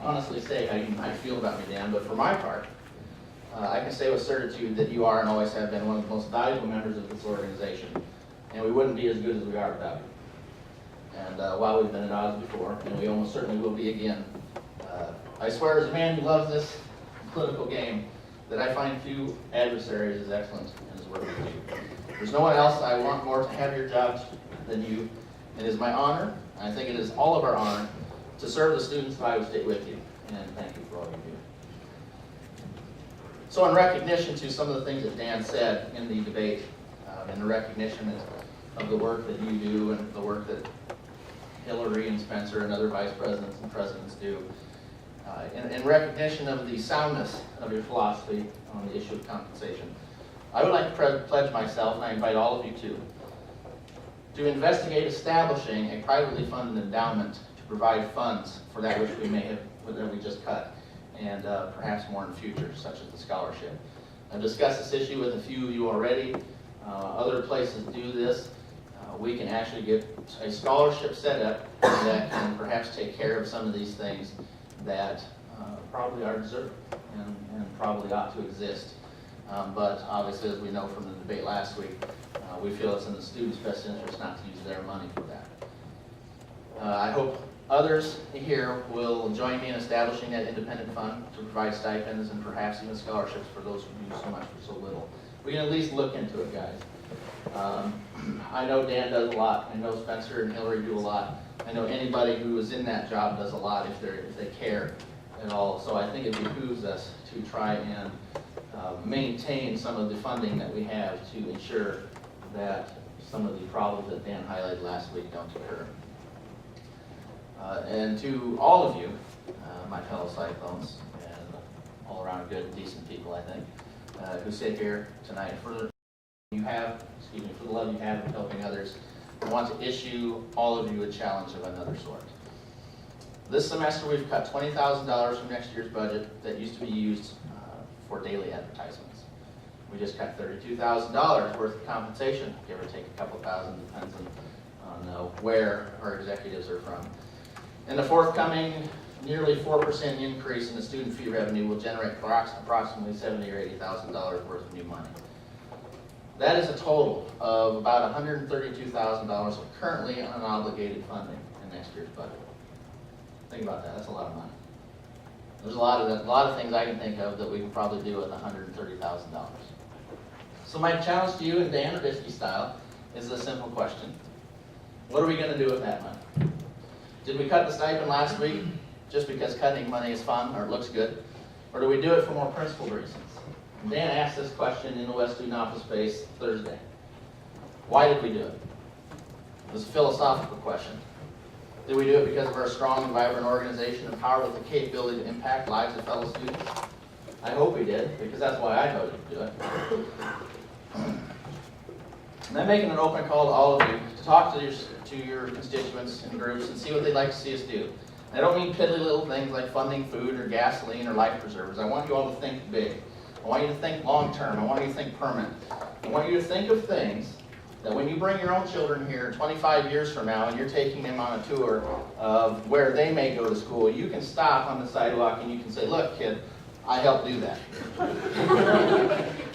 honestly say how you might feel about me, Dan, but for my part, I can say with certitude that you are and always have been one of the most valuable members of this organization, and we wouldn't be as good as we are without you. And while we've been at odds before, and we almost certainly will be again, I swear as a man who loves this political game that I find few adversaries as excellent in his work as you. There's no one else I want more to have your job than you. It is my honor, and I think it is all of our honor, to serve the students of Iowa State with you, and thank you for all you do. So in recognition to some of the things that Dan said in the debate, and the recognition of the work that you do and the work that Hillary and Spencer and other vice presidents and presidents do, in recognition of the soundness of your philosophy on the issue of compensation, I would like to pledge myself, and I invite all of you to investigate establishing a privately funded endowment to provide funds for that which we may have, that we just cut, and perhaps more in the future, such as the scholarship. I've discussed this issue with a few of you already. Other places do this. We can actually get a scholarship set up that can perhaps take care of some of these things that probably are deserved and probably ought to exist But obviously, as we know from the debate last week, we feel it's in the students' best interest not to use their money for that. I hope others here will join me in establishing that independent fund to provide stipends and perhaps even scholarships for those who do so much for so little. We can at least look into it, guys. I know Dan does a lot. I know Spencer and Hillary do a lot. I know anybody who is in that job does a lot if they care at all. So I think it behooves us to try and maintain some of the funding that we have to ensure that some of the problems that Dan highlighted last week don't occur. And to all of you, my fellow Cyclones, and all around good, decent people, I think, who sit here tonight, for the love you have in helping others, I want to issue all of you a challenge of another sort. This semester, we've cut $20,000 from next year's budget that used to be used for daily advertisements. We just cut $32,000 worth of compensation, give or take a couple thousand, depends on where our executives are from. And the forthcoming nearly 4% increase in the student fee revenue will generate approximately $70,000 or $80,000 worth of new money. That is a total of about $132,000 of currently unobligated funding in next year's budget. Think about that, that's a lot of money. There's a lot of things I can think of that we can probably do with $130,000. So my challenge to you in Dan Nabisky style is a simple question. What are we going to do with that money? Did we cut the stipend last week just because cutting money is fun or it looks good? Or do we do it for more principled reasons? Dan asked this question in the West Student Office Space Thursday. Why did we do it? It was a philosophical question. Did we do it because of our strong and vibrant organization empowered with the capability to impact lives of fellow students? I hope we did, because that's why I voted to do it. And I'm making an open call to all of you to talk to your constituents and groups and see what they'd like to see us do. I don't mean piddly little things like funding food or gasoline or life preservers. I want you all to think big. I want you to think long term. I want you to think permanent. I want you to think of things that when you bring your own children here 25 years from now and you're taking them on a tour of where they may go to school, you can stop on the sidewalk and you can say, look, kid, I helped do that.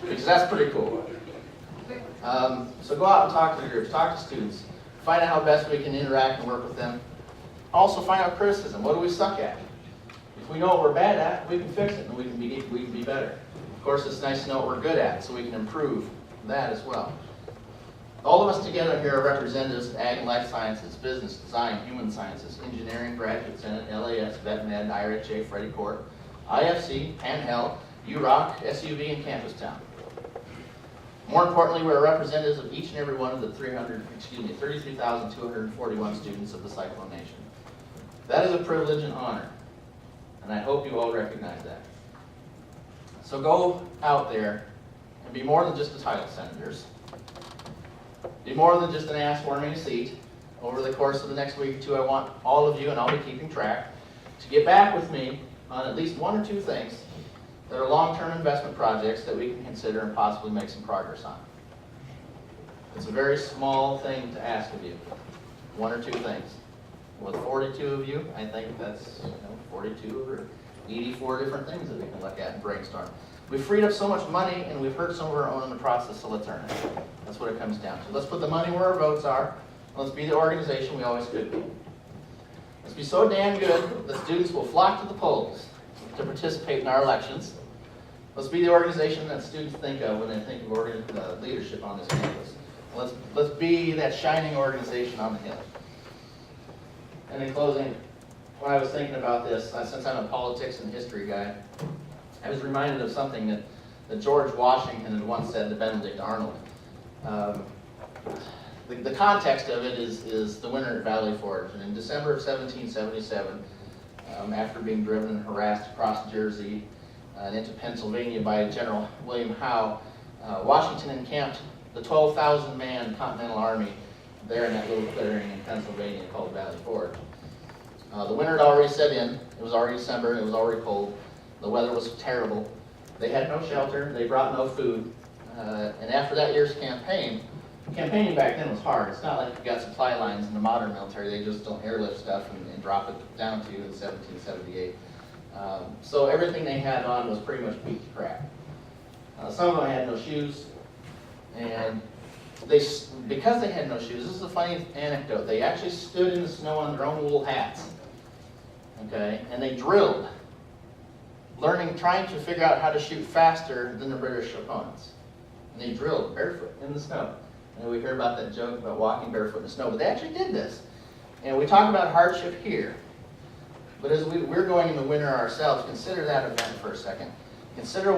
Because that's pretty cool. So go out and talk to the groups, talk to students, find out how best we can interact and work with them. Also find out criticism. What do we suck at? If we know what we're bad at, we can fix it and we can be better. Of course, it's nice to know what we're good at so we can improve that as well. All of us together here are representatives of Ag and Life Sciences, Business, Design, Human Sciences, Engineering, Graduate Senate, LAS, Vet Med, IRHA, Freddie Court, IFC, Pan-Hel, UROC, SUV, and Campus Town. More importantly, we're representatives of each and every one of the 33,241 students of the Cyclone Nation. That is a privilege and honor, and I hope you all recognize that. So go out there and be more than just a title, senators. Be more than just an ass warming a seat. Over the course of the next week or two, I want all of you, and I'll be keeping track, to get back with me on at least one or two things that are long-term investment projects that we can consider and possibly make some progress on. It's a very small thing to ask of you. One or two things. With 42 of you, I think that's 42 or 84 different things that we can look at and brainstorm. We've freed up so much money and we've hurt some of our own in the process, so let's earn it. That's what it comes down to. Let's put the money where our votes are. Let's be the organization we always could be. Let's be so damn good that students will flock to the polls to participate in our elections. Let's be the organization that students think of when they think of leadership on this campus. Let's be that shining organization on the hill. And in closing, when I was thinking about this, since I'm a politics and history guy, I was reminded of something that George Washington had once said to Benedict Arnold. The context of it is the winter at Valley Forge. And in December of 1777, after being driven and harassed across Jersey and into Pennsylvania by General William Howe, Washington encamped the 12,000-man Continental Army there in that little clearing in Pennsylvania called Valley Forge. The winter had already set in. It was already December and it was already cold. The weather was terrible. They had no shelter. They brought no food. And after that year's campaigning back then was hard. It's not like you got supply lines in the modern military. They just don't airlift stuff and drop it down to you in 1778. So everything they had on was pretty much beat to crap. Some of them had no shoes, and because they had no shoes, this is a funny anecdote, they actually stood in the snow on their own wool hats, okay, and they drilled, trying to figure out how to shoot faster than the British opponents. And they drilled barefoot in the snow. And we hear about that joke about walking barefoot in the snow, but they actually did this. And we talk about hardship here, but as we're going in the winter ourselves, consider that event for a second. Consider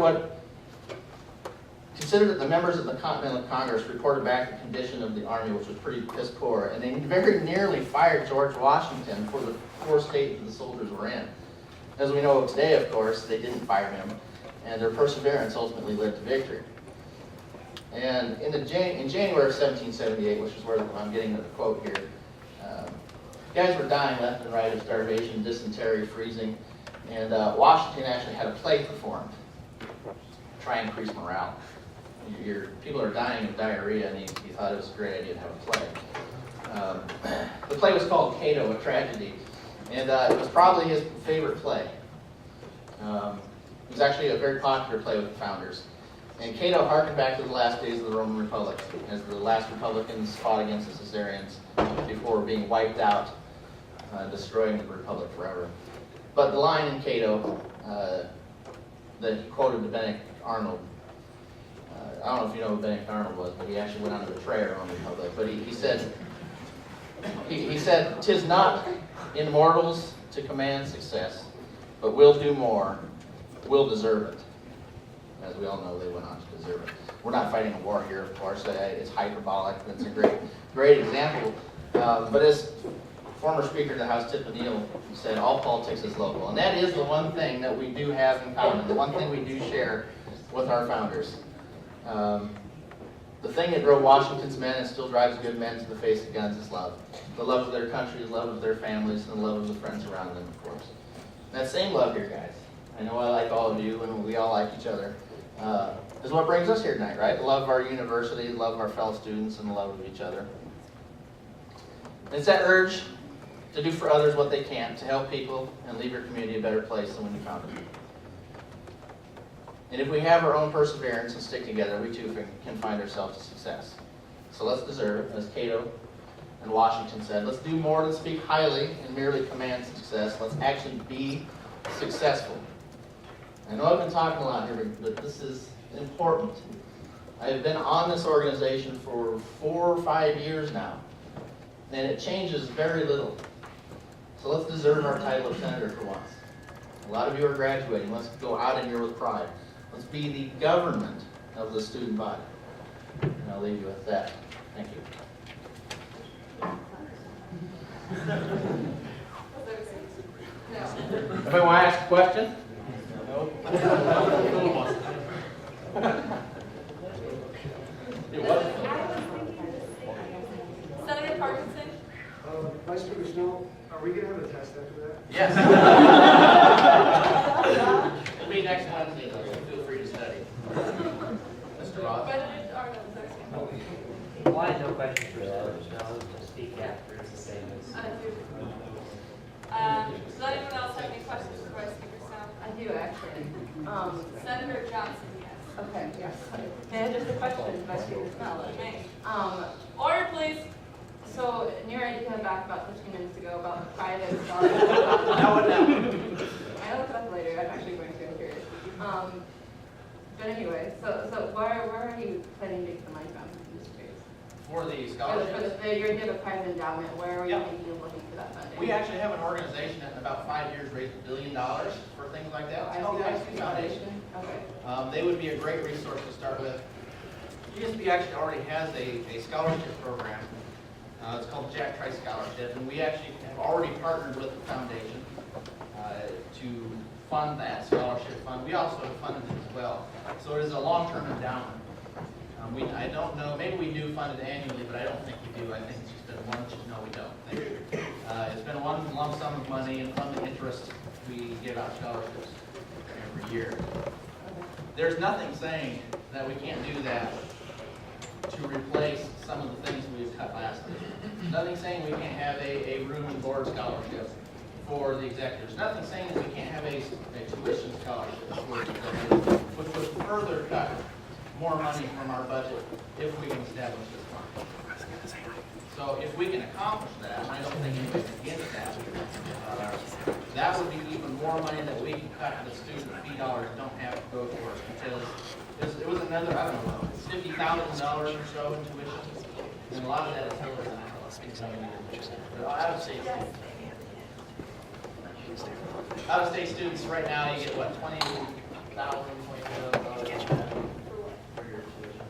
that the members of the Continental Congress reported back the condition of the Army, which was pretty piss poor, and they very nearly fired George Washington for the poor state that the soldiers were in. As we know today, of course, they didn't fire him, and their perseverance ultimately led to victory. And in January of 1778, which is where I'm getting the quote here, guys were dying left and right of starvation, dysentery, freezing, and Washington actually had a play performed to try and increase morale. People are dying of diarrhea, and he thought it was a great idea to have a play. The play was called Cato, a Tragedy, and it was probably his favorite play. It was actually a very popular play with the founders. And Cato harkened back to the last days of the Roman Republic, as the last Republicans fought against the Caesarians before being wiped out, destroying the Republic forever. But the line in Cato that he quoted to Benedict Arnold, I don't know if you know who Benedict Arnold was, but he actually went on to betray our Roman Republic. But he said, "'Tis not in mortals to command success, but we'll do more, we'll deserve it." As we all know, they went on to deserve it. We're not fighting a war here, of course. It's hyperbolic. That's a great example. But as former Speaker of the House, Tip O'Neill, said, all politics is local. And that is the one thing that we do have in common, the one thing we do share with our founders. The thing that drove Washington's men and still drives good men to the face of guns is love. The love of their country, the love of their families, and the love of the friends around them, of course. And that same love here, guys. I know I like all of you, and we all like each other. Is what brings us here tonight, right? The love of our university, the love of our fellow students, and the love of each other. It's that urge to do for others what they can, to help people and leave your community a better place than when you found it. And if we have our own perseverance and stick together, we too can find ourselves a success. So let's deserve, as Cato and Washington said, let's do more than speak highly and merely command success. Let's actually be successful. I know I've been talking a lot here, but this is important. I have been on this organization for 4 or 5 years now, and it changes very little. So let's deserve our title of senator for once. A lot of you are graduating. Let's go out of here with pride. Let's be the government of the student body. And I'll leave you with that. Thank you. Anybody want to ask a question? No. Senator Parkinson? Vice Speaker Snow, are we going to have a test after that? Yes. It'll be next Wednesday, though, so feel free to study. Mr. Ross? Benedict Arnold, second. Well, I have no questions for Senator Snow to speak after it's the same as. Does anyone else have any questions for Vice Speaker Snow? I do, actually. Senator Johnson, yes. Okay, yes. May I have just a question, Vice Speaker Snell? You may. Order, please. So, near I came back about 15 minutes ago about the private scholarship. I looked it up later. I'm actually going to. I'm curious. But anyway, so where are you planning to get the money from in this case? For the scholarships? You're going to have a private endowment. Where are you thinking of looking for that funding? We actually have an organization that in about 5 years raised $1 billion for things like that. It's called the GSB Foundation. Okay. They would be a great resource to start with. GSB actually already has a scholarship program. It's called the Jack Trice Scholarship, and we actually have already partnered with the foundation to fund that scholarship fund. We also have funded it as well. So it is a long-term endowment. I don't know, maybe we do fund it annually, but I don't think we do. I think it's just been one, no, we don't. It's been one lump sum of money, and from the interest, we give out scholarships every year. There's nothing saying that we can't do that to replace some of the things we've cut last year. Nothing saying we can't have a room and board scholarship for the executives. Nothing saying that we can't have a tuition scholarship for the executives, which would further further cut more money from our budget if we can establish this fund. So if we can accomplish that, and I don't think anybody's against that, that would be even more money that we can cut the student fee dollars don't have to go towards, because it was another, I don't know, $50,000 or so in tuition, and a lot of that is held in out-of-state students right now, you get what, $20,000, $20,000 for your tuition?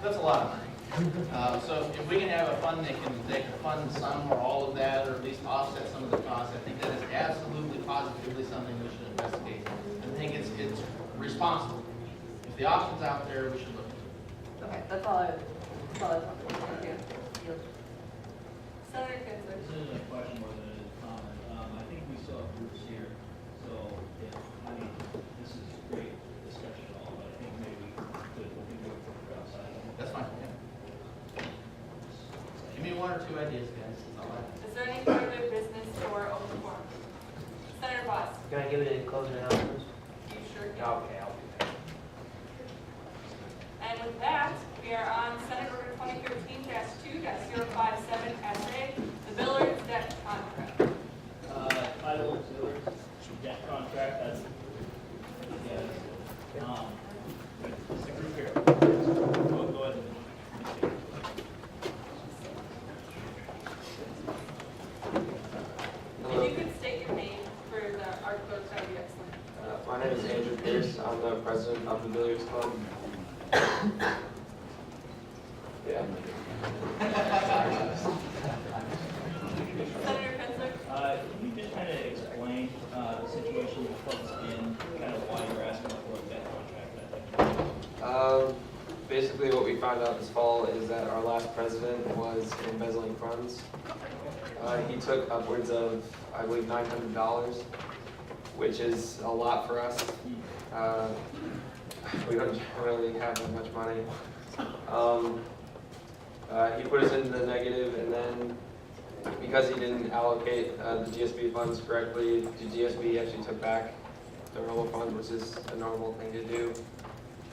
That's a lot of money. So if we can have a fund that can fund some or all of that, or at least offset some of the costs, I think that is absolutely positively something we should investigate. I think it's responsible. If the option's out there, we should look at it. Okay, that's all I wanted. Thank you. Senator Kinsler. This isn't a question more than a comment. I think we still have groups here, so this is great discussion and all, but I think maybe we could go outside. That's fine. Yeah. Give me one or two ideas, guys. That's all I have. Is there any further business or open forum? Senator Boss. Can I give it in closing announcements? You sure can. Okay, I'll do that. And with that, we are on Senate Order 2013-2-057SA, the Billiards debt contract. Title Billiards debt contract, that's, it's a group here. Go ahead. If you could state your name for our clerk, that would be excellent. My name is Andrew Pierce. I'm the president of the Billiards Club. Yeah. Senator Kinsler. Can you just kind of explain the situation the club's in, kind of why you're asking for a debt contract? Basically, what we found out this fall is that our last president was embezzling funds. He took upwards of, I believe, $900, which is a lot for us. We don't really have that much money. He put us into the negative, and then because he didn't allocate the GSB funds correctly, the GSB actually took back the normal funds, which is a normal thing to do.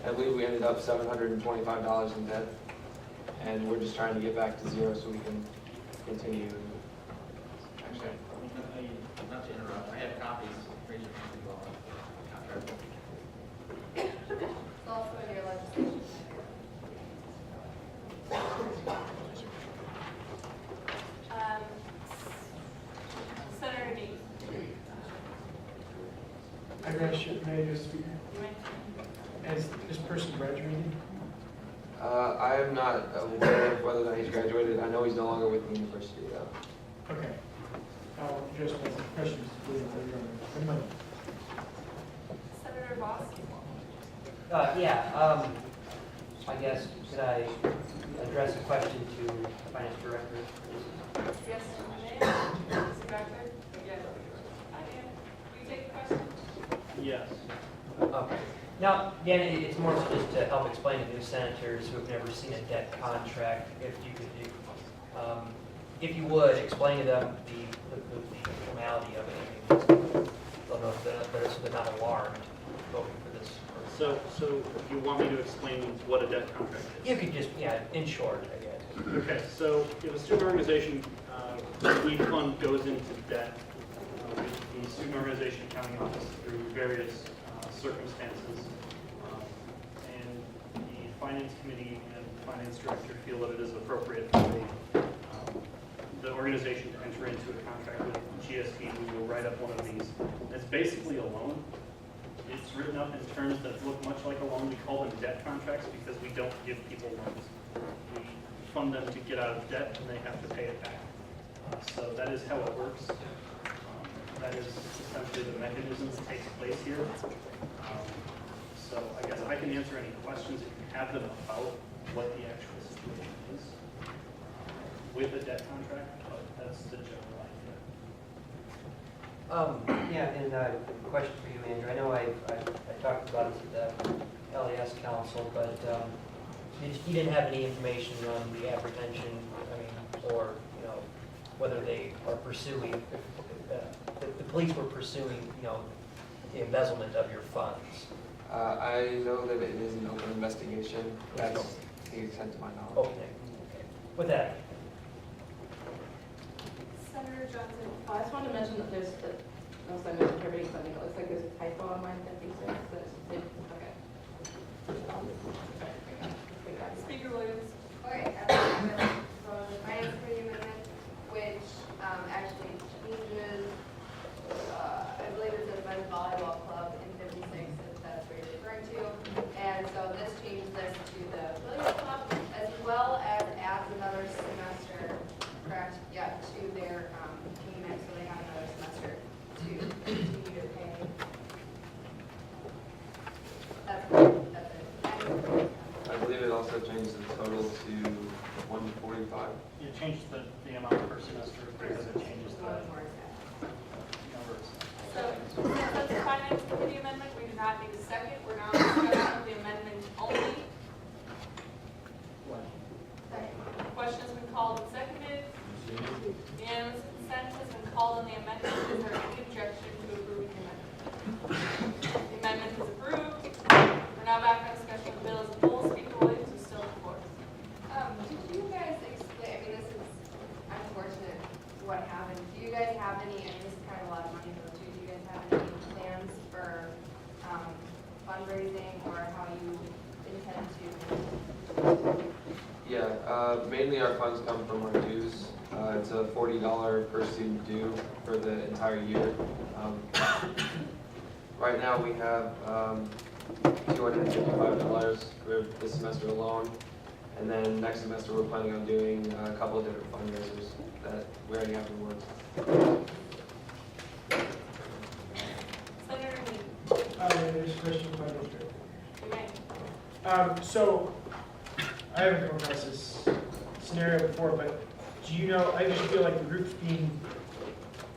I believe we ended up $725 in debt, and we're just trying to get back to zero so we can continue. Actually, not to interrupt, I have copies. Raise your hand if you want. Contract. It's also in your legislation. Senator Dean. I just speak. Has this person graduated? I am not aware of whether or not he's graduated. I know he's no longer with the university, though. Okay. I'll address my questions later on. Senator Boss. I guess, could I address a question to the finance director? Yes, Mr. Director. Yes. Will you take the question? Yes. Okay. Now, again, it's more so just to help explain to new senators who have never seen a debt contract, if you could do, if you would, explain to them the formality of it. I don't know if they're not alarmed voting for this. So you want me to explain what a debt contract is? You could just, in short, I guess. Okay, so if a student organization need fund goes into debt, the student organization accounting office through various circumstances, and the finance committee and finance director feel that it is appropriate for the organization to enter into a contract with GSB. We will write up one of these. It's basically a loan. It's written up in terms that look much like a loan. We call them debt contracts because we don't give people loans. We fund them to get out of debt and they have to pay it back. So that is how it works. That is essentially the mechanism that takes place here. So I guess I can answer any questions if you have them about what the actual situation is with a debt contract, but that's the general idea. And a question for you, Andrew. I know I talked about it at the LAS Council, but you didn't have any information on the apprehension, or whether they are pursuing, the police were pursuing, the embezzlement of your funds. I know that it is an open investigation. That's the extent of my knowledge. Okay. With that, Senator Johnson. I just wanted to mention that there's, unless I missed everything, but I think it looks like there's a typo on mine, 56, okay. Speaker Williams. Okay, so the finance committee amendment, which actually changes, I believe it says men's volleyball club in 56, if that's what you're referring to. And so this changes this to the billiards club, as well as adds another semester, correct? Yeah, to their payment, so they have another semester to continue to pay. That's it. I believe it also changed the total to 145. You changed the amount per semester because it changes the numbers. So, since the finance committee amendment, we do not need a second. We're now discussing the amendment only. Question has been called and seconded. Unanimous consent has been called on the amendment. Is there any objection to approving the amendment? The amendment is approved. We're now back on discussion of the bill as a whole. Speaker Williams is still in court. Did you guys explain, I mean, this is unfortunate what happened. Do you guys have any, I mean, this is kind of a lot of money though too, do you guys have any plans for fundraising or how you intend to? Yeah, mainly our funds come from our dues. It's a $40 per student due for the entire year. Right now we have $255 for this semester alone. And then next semester we're planning on doing a couple of different fundraisers that we already have in the works. Senator Meade. There's a question by Mr. You may. So, I haven't come across this scenario before, but do you know, I just feel like the group's being,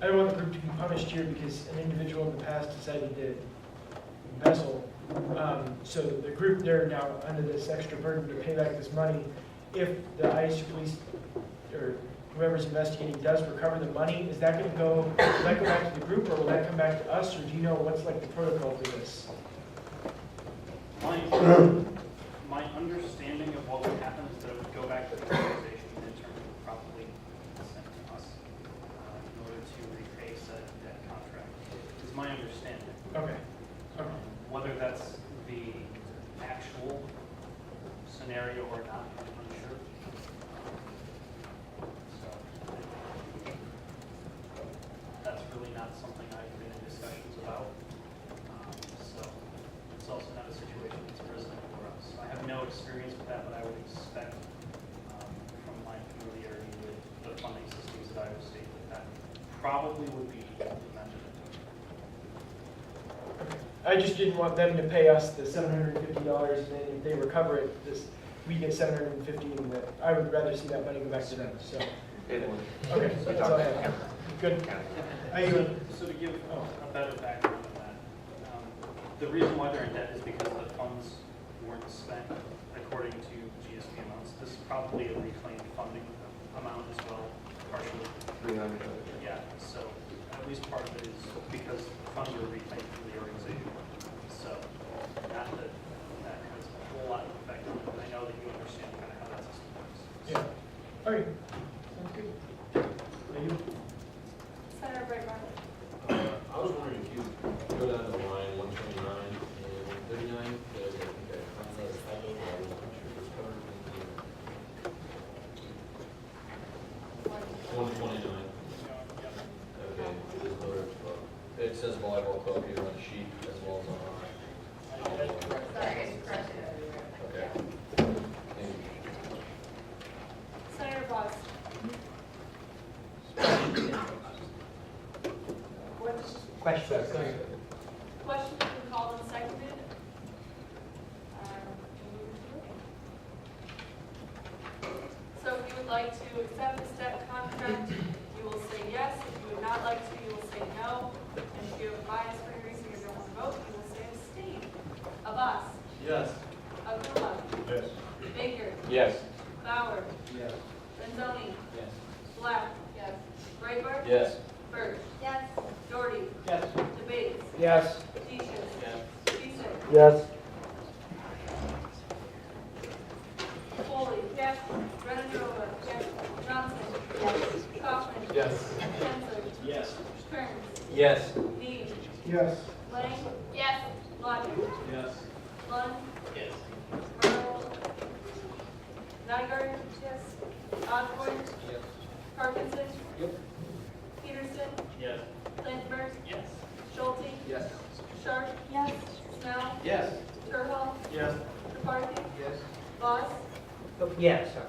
I don't want the group to be punished here because an individual in the past decided to embezzle. So the group, they're now under this extra burden to pay back this money. If the ISU police or whoever's investigating does recover the money, is that going to go, will that go back to the group or will that come back to us? Or do you know what's like the protocol for this? My understanding of what would happen is that it would go back to the organization and in terms of probably sent to us in order to repay said debt contract, is my understanding. Okay. Okay. Whether that's the actual scenario or not, I'm unsure. So that's really not something I've been in discussions about. So it's also not a situation that's arisen for us. I have no experience with that, but I would expect from my familiarity with the funding systems at Iowa State that probably would be implemented. I just didn't want them to pay us the $750 and then if they recover it, we get $750 and I would rather see that money go back to them, so. Okay, that's all I have. Good. So to give a better background on that, the reason why they're in debt is because the funds weren't spent according to GSB amounts. This is probably a reclaimed funding amount as well, partially. 300. Yeah, so at least part of it is because funds were reclaimed from the organization. So not that that has a whole lot of effect on it, but I know that you understand kind of how that system works. Yeah. All right. Sounds good. Thank you. Senator Brightmore. I was wondering if you go down to line 129 and 139, because I think I found another typo, but I wasn't sure if it was covered in the 129. Okay, it is noted, it says volleyball club here on the sheet as well as on our. Sorry, it's corrected everywhere. Okay. Senator Boggs. question. Question has been called and seconded. So if you would like to accept this debt contract, you will say yes. If you would not like to, you will say no. And if you have bias for any reason you don't want to vote, you will say abstain. Abbas. Yes. Abdullah. Yes. Baker. Yes. Bauer. Yes. Renzoni. Yes. Black. Yes. Breitbart. Yes. Birch. Yes. Doherty. Yes. Debates. Yes. Deschus. Yes. Deason. Yes. Foley. Yes. Rennerova. Yes. Johnson. Yes. Kaufman. Yes. Henson. Yes. Kearns. Yes. Dean. Yes. Lang. Yes. Lodge. Yes. Lund. Yes. Merle. Nygaard. Yes. Osborne. Yes. Parkinson. Yep. Peterson. Yes. Lindberg. Yes. Schulte. Yes. Sharp. Yes. Snell. Yes. Turhall. Yes. McCarthy. Yes. Voss. Yes, sorry.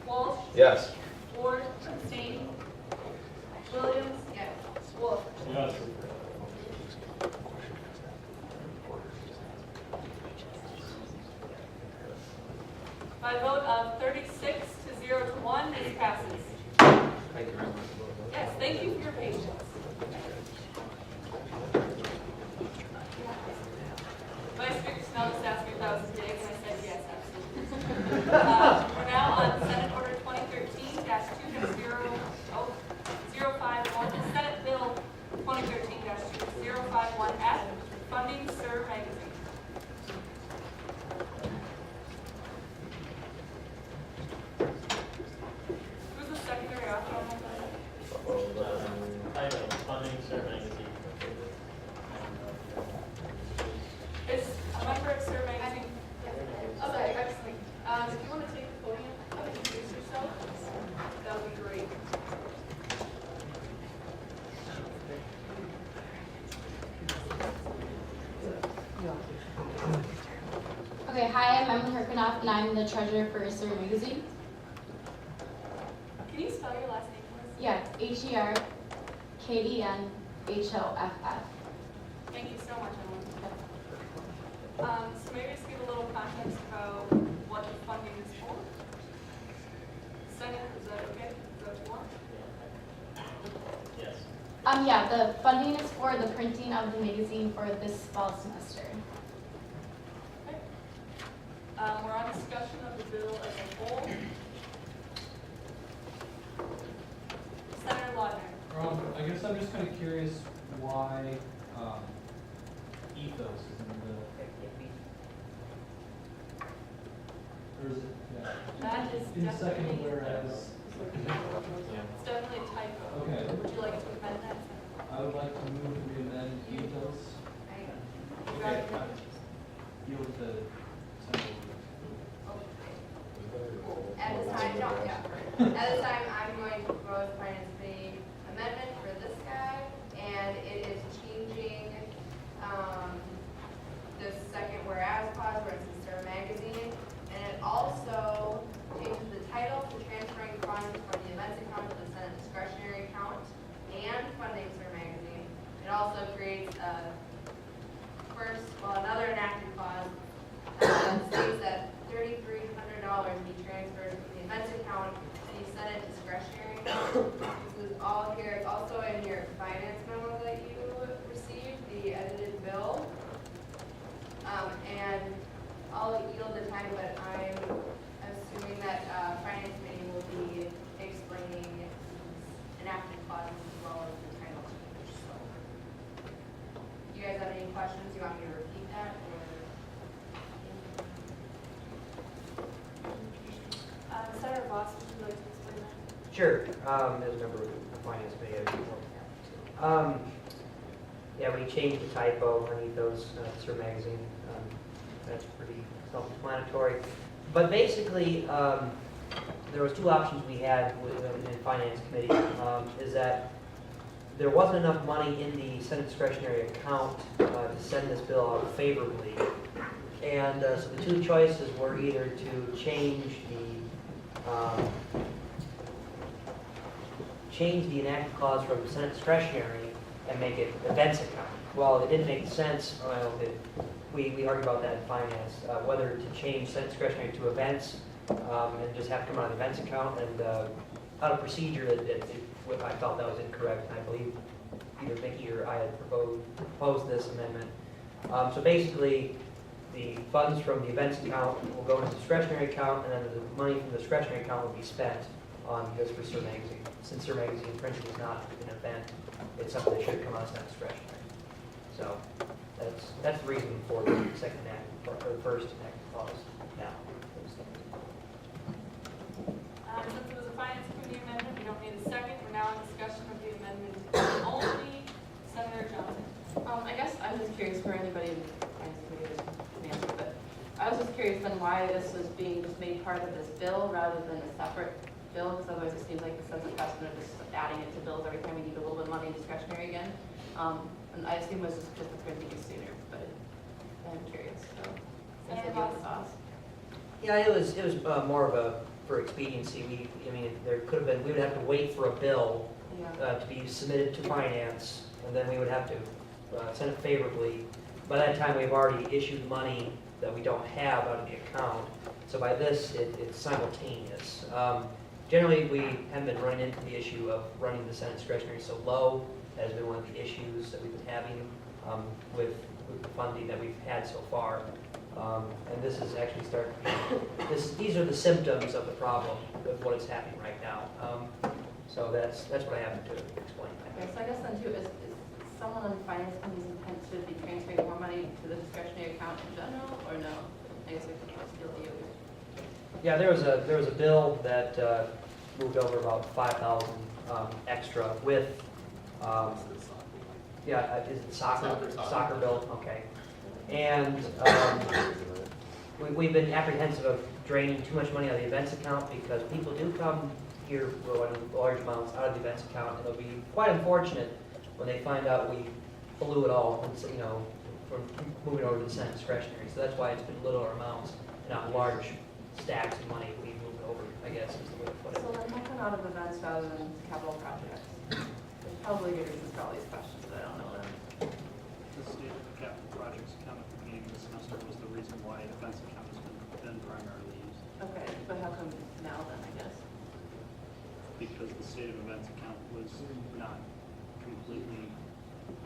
Walsh. Yes. Ward. Abstain. Williams. Yes. Wolf. Yes. By a vote of 36 to 0 to 1, this passes. Thank you very much. Yes, thank you for your patience. Vice Speaker Snell just asked me if that was a dig, and I said yes, absolutely. We're now on Senate Order 2013-2.051, and Senate Bill 2013-2051F, funding Sir magazine. Who's the secondary author on that? Title, funding Sir magazine. Is a member of Sir magazine? Okay, excellent. If you want to take the podium and introduce yourself, that would be great. Okay, hi, I'm Emily Herkenoff, and I'm the treasurer for Sir Magazine. Can you spell your last name for us? Yeah, HERKDNHOFF. Thank you so much, Emily. So maybe just give a little context about what the funding is for. Senate, is that okay? Is that what you want? Yes. Yeah, the funding is for the printing of the magazine for this fall semester. Okay. We're on discussion of the bill as a whole. Senator Lodner. I guess I'm just kind of curious why ethos is in the middle. Or is it, yeah. That is In the second definitely, whereas, it's definitely a typo. Okay. Would you like to amend that? I would like to move to amend ethos. You got it. Yield to Senator. At this time, no, yeah. At this time, I'm going to propose finance committee amendment for this guy, and it is changing, the second whereas clause where it says Sir Magazine, and it also changes the title to transferring funds from the events account to the Senate discretionary account and funding Sir Magazine. It also creates another enacted clause that states that $3,300 be transferred from the events account to the Senate discretionary account. This is all here. It's also in your finance memo that you received, the edited bill. And I'll yield the time, but I'm assuming that finance committee will be explaining enacted clauses as well as the title change. So, do you guys have any questions? Do you want me to repeat that, or? Senator Voss, would you like to explain that? Sure, as a member of the finance committee. Yeah, we changed the typo on ethos, Sir Magazine. That's pretty self-explanatory. But basically, there was two options we had in finance committee, is that there wasn't enough money in the Senate discretionary account to send this bill out favorably. And so the two choices were either to change the enacted clause from Senate discretionary and make it events account. Well, it didn't make sense. We argued about that in finance, whether to change Senate discretionary to events and just have to come out of the events account, and out of procedure I felt that was incorrect. And I believe either Mickey or I had proposed this amendment. So basically, the funds from the events account will go into the discretionary account, and then the money from the discretionary account will be spent on this for Sir Magazine. Since Sir Magazine printing is not an event, it's something that should come out of Senate discretionary. So that's the reason for the second act. for the first enacted clause now. Since it was a finance committee amendment, we don't need a second. We're now in discussion of the amendment only. Senator Johnson. I guess I'm just curious for anybody in the finance committee that can answer, but I was just curious then why this was being just made part of this bill rather than a separate bill, because otherwise it seems like the sense of precedent is just adding it to bills every time we need a little bit of money discretionary again. And I assume it was just the printing is sooner, but I'm curious. So, Senator Voss. Yeah, it was more of a, for expediency, I mean, there could have been, we would have to wait for a bill to be submitted to finance, and then we would have to send it favorably. By that time, we've already issued money that we don't have out of the account. So by this, it's simultaneous. Generally, we haven't been running into the issue of running the Senate discretionary so low. That has been one of the issues that we've been having with the funding that we've had so far. And this is actually these are the symptoms of the problem of what is happening right now. So that's what I have to explain. Okay, so I guess then too, is someone on the finance committee's intent to be transferring more money to the discretionary account in general, or no? I guess we can still do it. Yeah, there was a bill that moved over about 5,000 extra with, is it soccer bill? Okay. And we've been apprehensive of draining too much money out of the events account because people do come here in large amounts out of the events account, and they'll be quite unfortunate when they find out we blew it all, and, from moving over to the Senate discretionary. So that's why it's been littler amounts, not large stacks of money we moved over, I guess is the way to put it. So then how come out of events rather than capital projects? There's probably good reasons for all these questions, but I don't know them. The state of the capital projects account at the beginning of the semester was the reason why defense account has been primarily used. Okay, but how come now then, I guess? Because the state of events account was not completely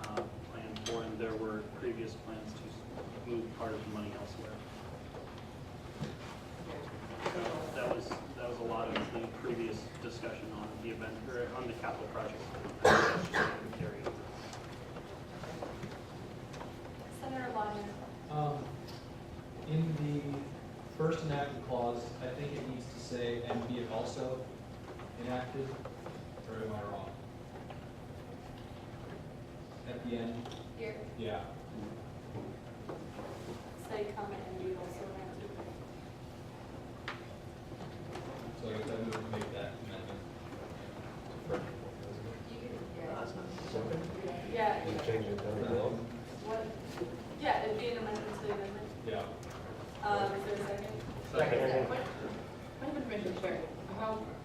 planned for, and there were previous plans to move part of the money elsewhere. So that was a lot of the previous discussion on the event, or on the capital projects. Senator Lodge. In the first enacted clause, I think it needs to say, and be it also enacted, or am I wrong? At the end? Here. Yeah. Say comment and be also enacted. So I guess I move to make that amendment. Yeah. You change it down to bill? What? Yeah, it'd be an amendment to the amendment. Yeah. Is there a second? Second. Point of information, sure.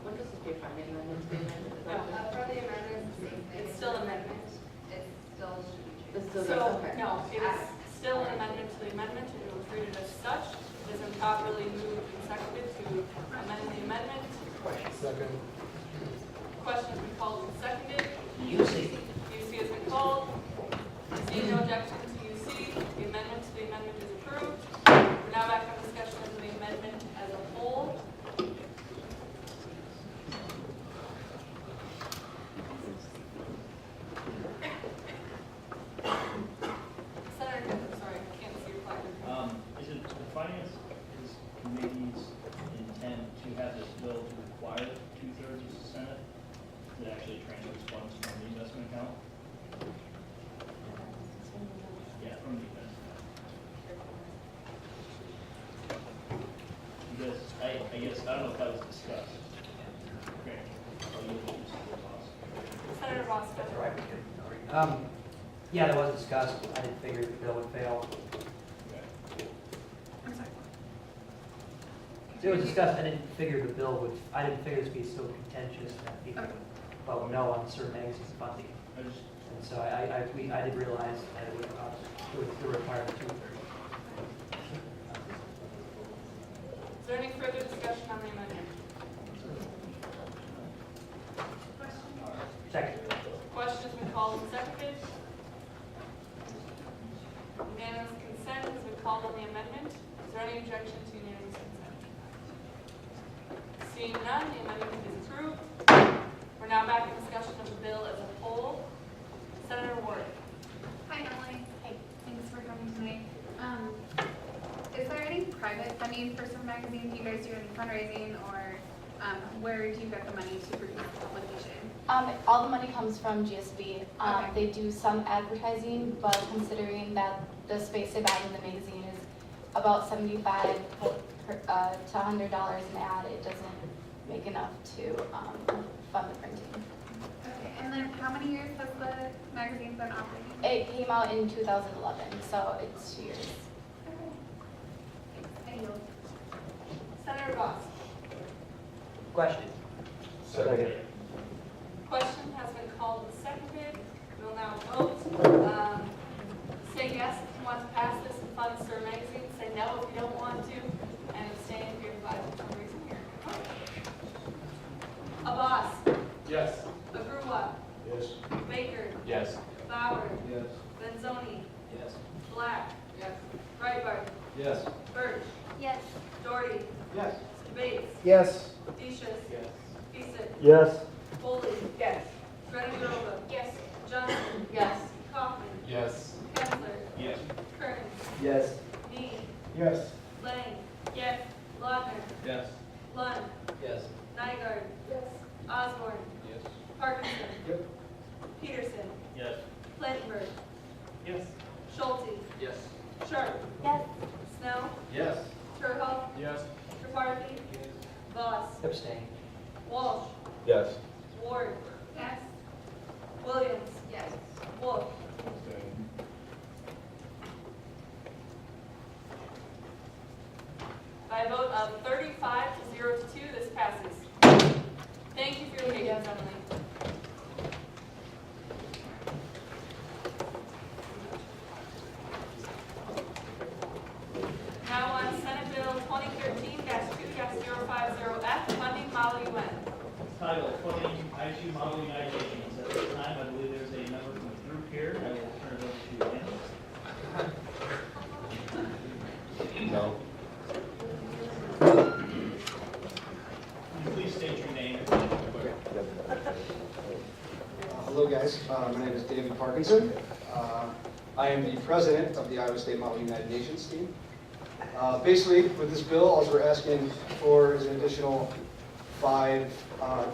What does this be finding amendment to the amendment? Is that just- For the amendment, it's the same thing. It's still amendment. It still should be It's changed. still, So, okay. no, it is still an amendment to the amendment, and it was treated as such. It is improperly moved and seconded to amend the amendment. Second. Question has been called and seconded. UC. UC has been called. Seeing no objection to UC, the amendment to the amendment is approved. We're now back on discussion of the amendment as a whole. Senator Kemp, sorry, I can't see your placard. Is it the finance committee's intent to have this bill to require 2/3 of the Senate that actually transfers funds from the investment account? Yeah, from the investment account. Because I guess, I don't know if that was discussed. Okay. I'll leave it to Mr. Voss. Senator Voss. Yeah, that was discussed. I didn't figure the bill would fail. I'm sorry. It was discussed. I didn't figure this would be so contentious that people would vote no on certain magazine funding. And so I did realize that it would require the 2/3. Is there any further discussion on the amendment? Second. Question has been called and seconded. Unanimous consent has been called on the amendment. Is there any objection to unanimous consent? Seeing none, the amendment is approved. We're now back in discussion of the bill as a whole. Senator Ward. Hi, Emily. Hey, thanks for coming tonight. Is there private funding for some magazines? Do you guys do any fundraising, or where do you get the money to produce the publication? All the money comes from GSB. Okay. They do some advertising, but considering that the space they buy in the magazine is about $75 to $100 an ad, it doesn't make enough to fund the printing. Okay, and then how many years has the magazine been operating? It came out in 2011, so it's 2 years. Thank you. Senator Voss. Question. Second. Question has been called and seconded. We will now vote. Say yes if you want to pass this and fund Sir Magazine. Say no if you don't want to. And abstain if you're advised for some reason here. Abbas. Yes. Agrua. Yes. Baker. Yes. Bauer. Yes. Benzoni. Yes. Black. Yes. Breitbart. Yes. Birch. Yes. Doherty. Yes. Bates. Yes. Deschus. Yes. Piesick. Yes. Foley. Yes. Granadrova. Yes. Johnson. Yes. Kaufman. Yes. Kessler. Yes. Kearns. Yes. Mead. Yes. Lang. Yes. Lautner. Yes. Lund. Yes. Nygaard. Yes. Osborne. Yes. Parkinson. Yep. Peterson. Yes. Plantenberg. Yes. Schulte. Yes. Sharp. Yes. Snell. Yes. Turhoff. Yes. Triparty. Voss. Abstain. Walsh. Yes. Ward. Yes. Williams. Yes. Wolf. By a vote of 35 to 0 to 2, this passes. Thank you for your patience, Emily. Now on Senate Bill 2013-2-050F, funding Model UN. Title 20, ISU Model United Nations. At this time, I believe there's a member from the group here. I will turn it over to Lance. No. Please state your name. Hello guys, my name is David Parkinson. I am the president of the Iowa State Model United Nations team. Basically, with this bill, all we're asking for is an additional 5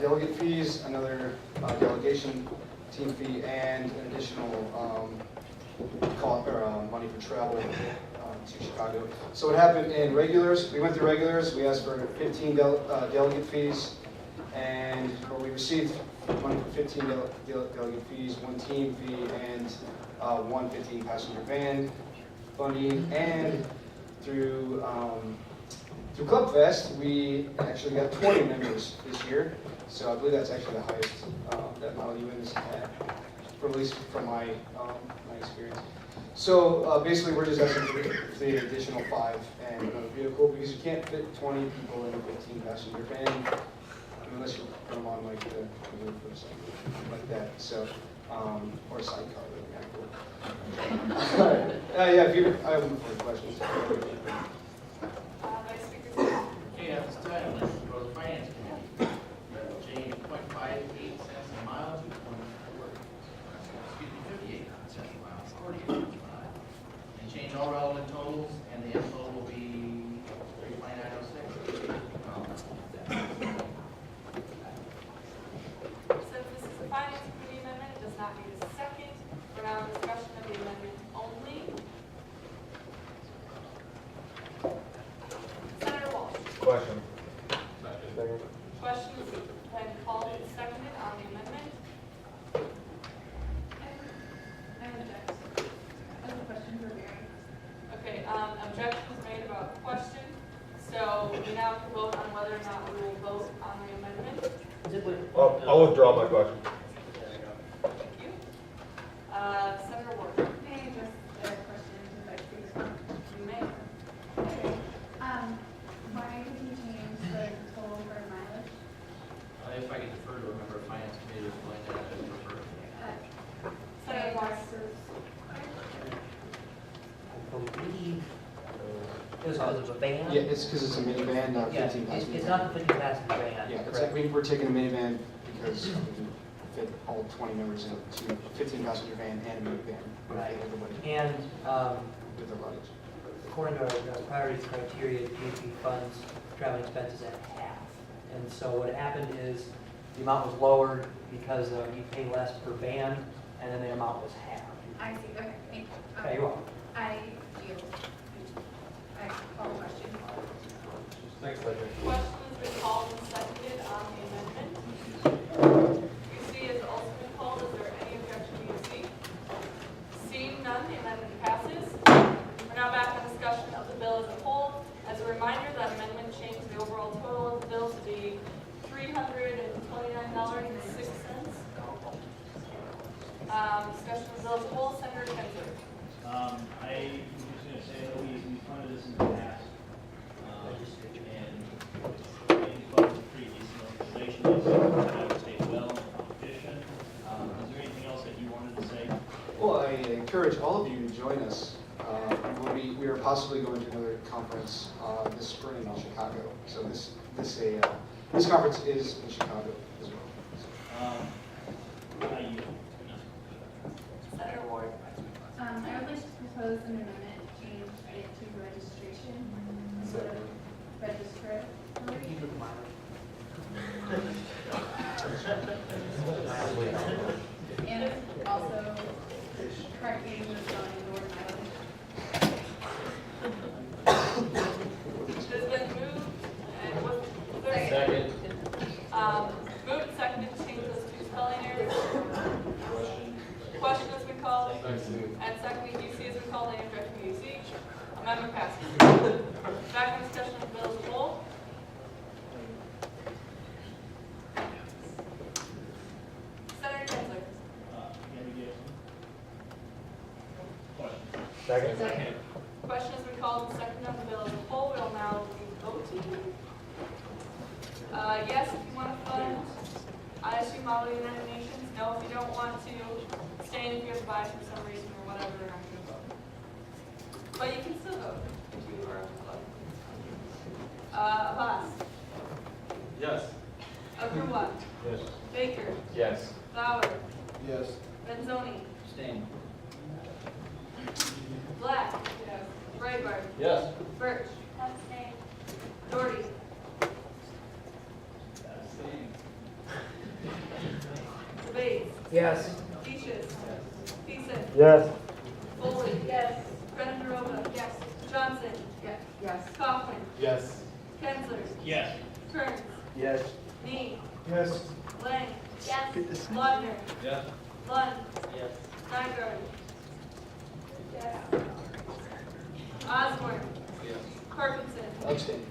delegate fees, another delegation team fee, and an additional money for travel to Chicago. So what happened in regulars, we went through regulars, we asked for 15 delegate fees, and we received money for 15 delegate fees, 1 team fee, and 1 15-passenger van funding, and through Club Fest, we actually got 20 members this year. So I believe that's actually the highest that Model UN has had, at least from my my experience. So basically, we're just asking for the additional 5 and another vehicle because you can't fit 20 people in a 15-passenger van unless you put them on like the roof or something like that. So or a sidecar. Yeah, if you, I have no further questions. Vice Speaker. Okay, at this time, let's go to the Finance Committee. Change 0.58 cents a mile to 58 cents a mile, 40 cents a mile. And change all relevant totals, and the end total will be 3.906. Since this is a Finance Committee amendment, it does not need a second. We're now in discussion of the amendment only. Senator Walsh. Question. Questions have been called and seconded on the amendment. I object. I have a question for Mary. Okay, objections made about the question. So we now can vote on whether or not we will vote on the amendment. I'll withdraw my question. Thank you. Senator Ward. May I address a question to Vice Speaker? You may. Okay. Why did you change the total for mileage? If I could defer to a member of Finance Committee to explain that, I would prefer. Senator Ward. Because of a van? Yeah, it's because it's a minivan, not Yeah, 15 passenger. it's not the 15-passenger van. Yeah, it's correct? like we're taking a minivan because we can fit all 20 members into a 15-passenger van and a minivan. Right. Everybody And with their luggage. according to our priorities criteria, GSB funds travel expenses at half. And so what happened is the amount was lowered because you pay less per band, and then the amount was half. I see, okay, thank you. Okay, you're welcome. I yield. I call the question. Thanks, Ledger. Question has been called and seconded on the amendment. UC has also been called. Is there any objection to UC? Seeing none, the amendment passes. We're now back on discussion of the bill as a whole. As a reminder, that amendment changed the overall total of the bill to be $329.06. Discussion of the bill as a whole, Senator Kensler. I'm just gonna say that we funded this in the past. And these funds are pretty decent organization, they stay well in competition. Is there anything else that you wanted to say? Well, I encourage all of you to join us. We are possibly going to another conference this spring in Chicago. So this conference is in Chicago as well. I yield. Senator Ward. I would like to propose an amendment to change it to registration instead of register. And also correcting the spelling of the word island. It has been moved and was there? Second. Moved and seconded to change those two spelling errors. Question has been called. And secondly, UC has been called. Any objection to UC? Amendment passes. Back in discussion of the bill as a whole. Senator Kensler. Question. Second. Question has been called and seconded on the bill as a whole. We will now be voting. Yes, if you want to fund ISU Model United Nations. No, if you don't want to. Abstain if you have to buy for some reason or whatever. You're not going to vote. But you can still vote if you are on the club. Abbas. Yes. Akrua. Yes. Baker. Yes. Bauer. Yes. Benzoni. Abstain. Black. Yes. Breitbart. Yes. Birch. Abstain. Doherty. Abstain. Bates. Yes. Deschus. Thiessen. Yes. Foley. Yes. Brennan-Dorova. Yes. Johnson. Yes. Yes. Kaufman. Yes. Kensler. Yes. Kearns. Yes. Nee. Yes. Lang. Yes. Laudner. Yes. Lund. Yes. Nygaard. Osborne. Yes. Parkinson. Abstain.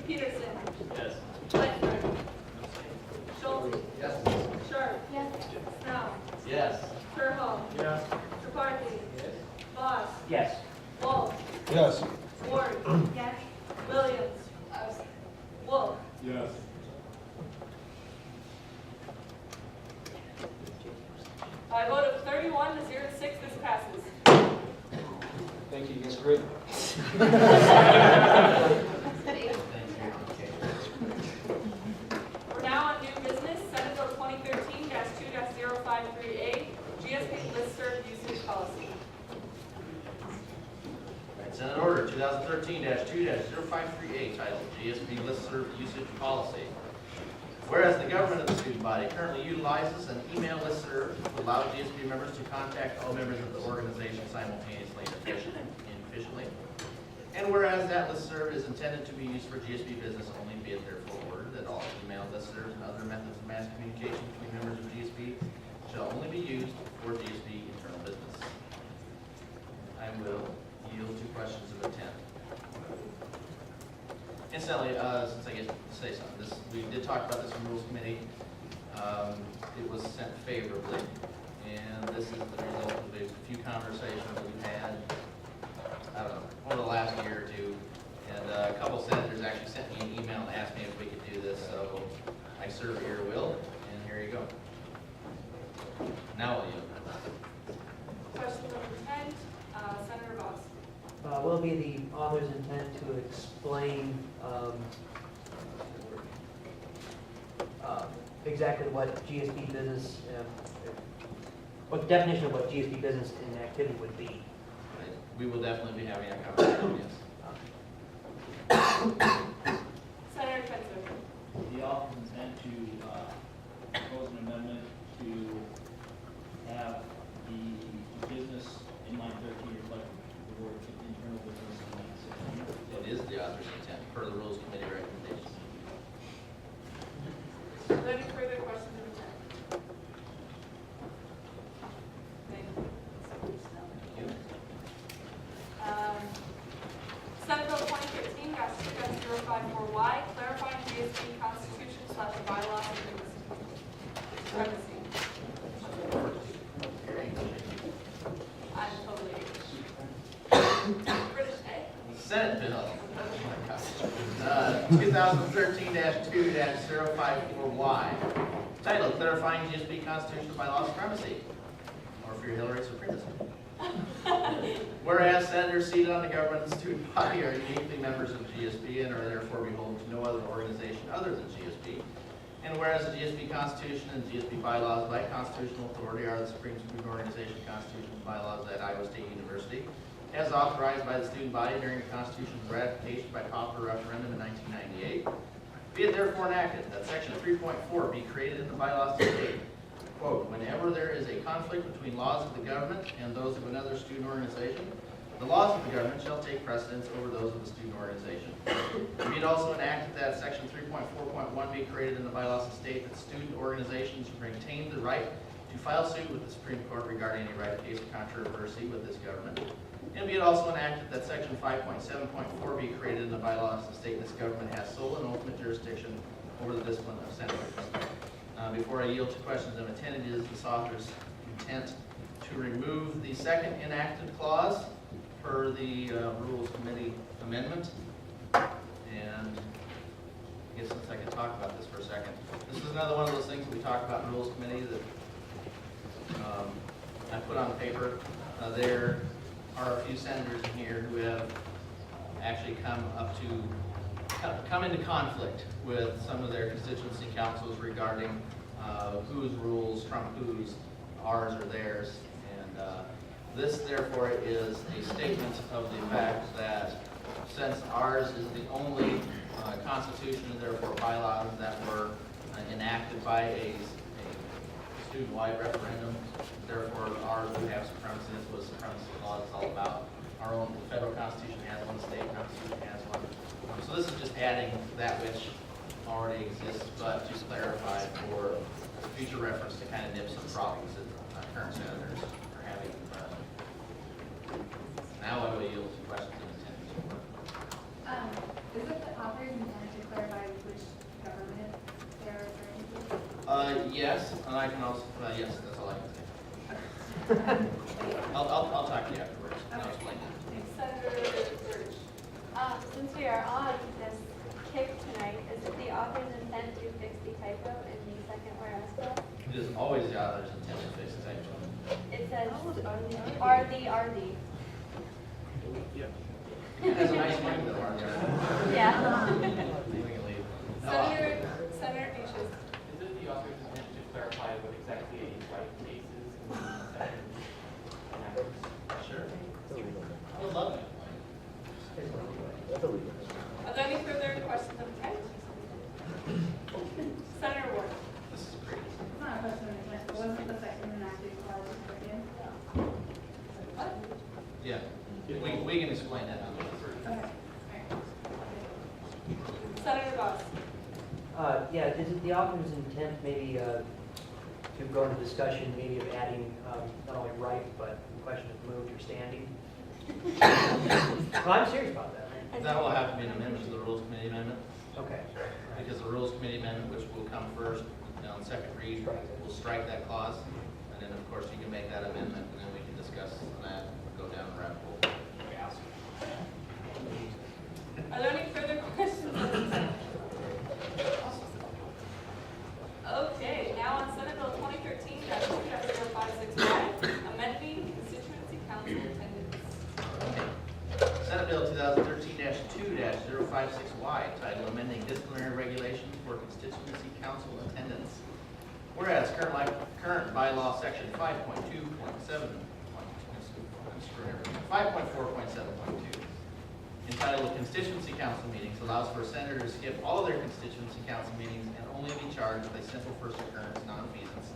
Peterson. Yes. Lightfoot. Schulte. Yes. Sharp. Yes. Snell. Yes. Turhall. Yes. Triparty. Voss. Yes. Wolf. Yes. Ward. Yes. Williams. Wolf. Yes. By a vote of 31 to 06, this passes. Thank you, you guys are great. We're now on new business, Senate Bill 2013-2-053A, GSB Listserv usage policy. Right, Senate Order 2013-2-053A titled GSB Listserv Usage Policy. Whereas the government of the student body currently utilizes an email listserv to allow GSB members to contact all members of the organization simultaneously and efficiently. And whereas that listserv is intended to be used for GSB business only, be it therefore ordered that all email listservs and other methods of mass communication between members of GSB shall only be used for GSB internal business. I will yield to questions of intent. Incidentally, since I get to say something, we did talk about this in Rules Committee. It was sent favorably, and this is the result of a few conversations that we've had, I don't know, over the last year or two. And a couple senators actually sent me an email and asked me if we could do this, so I serve your will, and here you go. Now I'll yield. Question number 10, Senator Voss. Will be the author's intent to explain exactly what GSB business, what the definition of what GSB business and activity would be. we will definitely be having a conversation, yes. Senator Spencer. The office intend to propose an amendment to have the business in line 13 reflect the word internal business in line 16. It is the author's intent per the Rules Committee recommendations. Are there any further questions of intent? Thank you. Senate Bill 2013-2-054Y, clarifying GSB Constitution/Bylaw Supremacy. I'm totally British, eh? Senate Bill 2013-2-054Y, titled Clarifying GSB Constitution by Law Supremacy, or for your Hillary, Supremacy. Whereas senators seated on the government and student body are uniquely members of GSB and are therefore beholden to no other organization other than GSB. And whereas the GSB Constitution and GSB bylaws by constitutional authority are the supreme student organization constitutions and bylaws at Iowa State University, as authorized by the student body during the Constitution's ratification by popular referendum in 1998. Be it therefore enacted that Section 3.4 be created in the bylaws to state, quote, whenever there is a conflict between laws of the government and those of another student organization, the laws of the government shall take precedence over those of the student organization. Be it also enacted that Section 3.4.1 be created in the bylaws to state that student organizations retain the right to file suit with the Supreme Court regarding any right case or controversy with this government. And be it also enacted that Section 5.7.4 be created in the bylaws to state this government has sole and ultimate jurisdiction over the discipline of senators. Before I yield to questions of intent, it is this author's intent to remove the second enacted clause per the Rules Committee amendment. And I guess since I can talk about this for a second, this is another one of those things that we talked about in Rules Committee that I put on paper. There are a few senators in here who have actually come into conflict with some of their constituency councils regarding whose rules trump whose, ours or theirs. And this, therefore, is a statement of the fact that since ours is the only constitution and therefore bylaws that were enacted by a student-wide referendum, therefore ours would have supremacy. This was supremacy law is all about. Our own federal constitution has one, state constitution has one. So this is just adding that which already exists, but just clarify for future reference to kind of nip some problems that current senators are having. Now I will yield to questions of intent. Is it the author's intent to clarify which government they're referring to? Yes, and I can also, yes, that's all I can say. I'll talk to you afterwards, and I'll explain that. Senator Birch. Since we are on this kick tonight, is it the author's intent to fix the typo in the second whereas clause? It is always the author's intent to fix the typo. It says RD. It has a nice ring though, RD. Yeah. Senator Beaches. Is it the author's intent to clarify what exactly a right case is in the second enactment? Sure. I would love that. Are there any further questions of intent? Senator Ward. This is great. It's not a question of intent, but wasn't the second enacted clause written? What? Yeah, we can explain that. Okay. Senator Goss. Yeah, is it the author's intent maybe to go into discussion maybe of adding not only right, but the question of moved or standing? Well, I'm serious about that. That will have to be an amendment to the Rules Committee amendment. Okay. Because the Rules Committee amendment, which will come first, on second read, will strike that clause. And then, of course, you can make that amendment, and then we can discuss that, go down the rabbit hole. Are there any further questions of intent? Okay, now on Senate Bill 2013-2-056Y, amending constituency council attendance. Senate Bill 2013-2-056Y, titled Amending Disciplinary Regulations for Constituency Council Attendance. Whereas current bylaw section 5.2.7 for everyone. 5.4.7.2. Entitled Constituency Council Meetings allows for a senator to skip all of their constituency council meetings and only be charged with a simple first occurrence nonfeasance.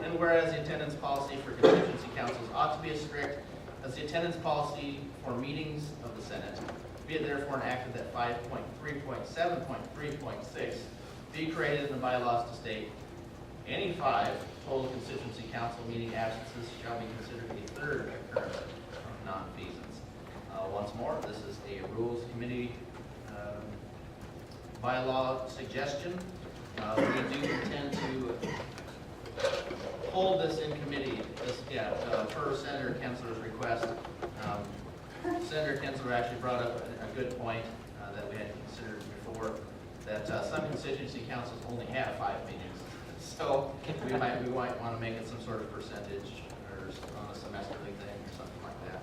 And whereas the attendance policy for constituency councils ought to be as strict as the attendance policy for meetings of the Senate, be it therefore enacted that 5.3.7.3.6 be created in the bylaws to state any 5 total constituency council meeting absences shall be considered a third occurrence of nonfeasance. Once more, this is a Rules Committee bylaw suggestion. We do intend to hold this in committee, per Senator Kinsler's request. Senator Kinsler actually brought up a good point that we had considered before, that some constituency councils only have 5 meetings. So we might want to make it some sort of percentage or on a semesterly thing or something like that.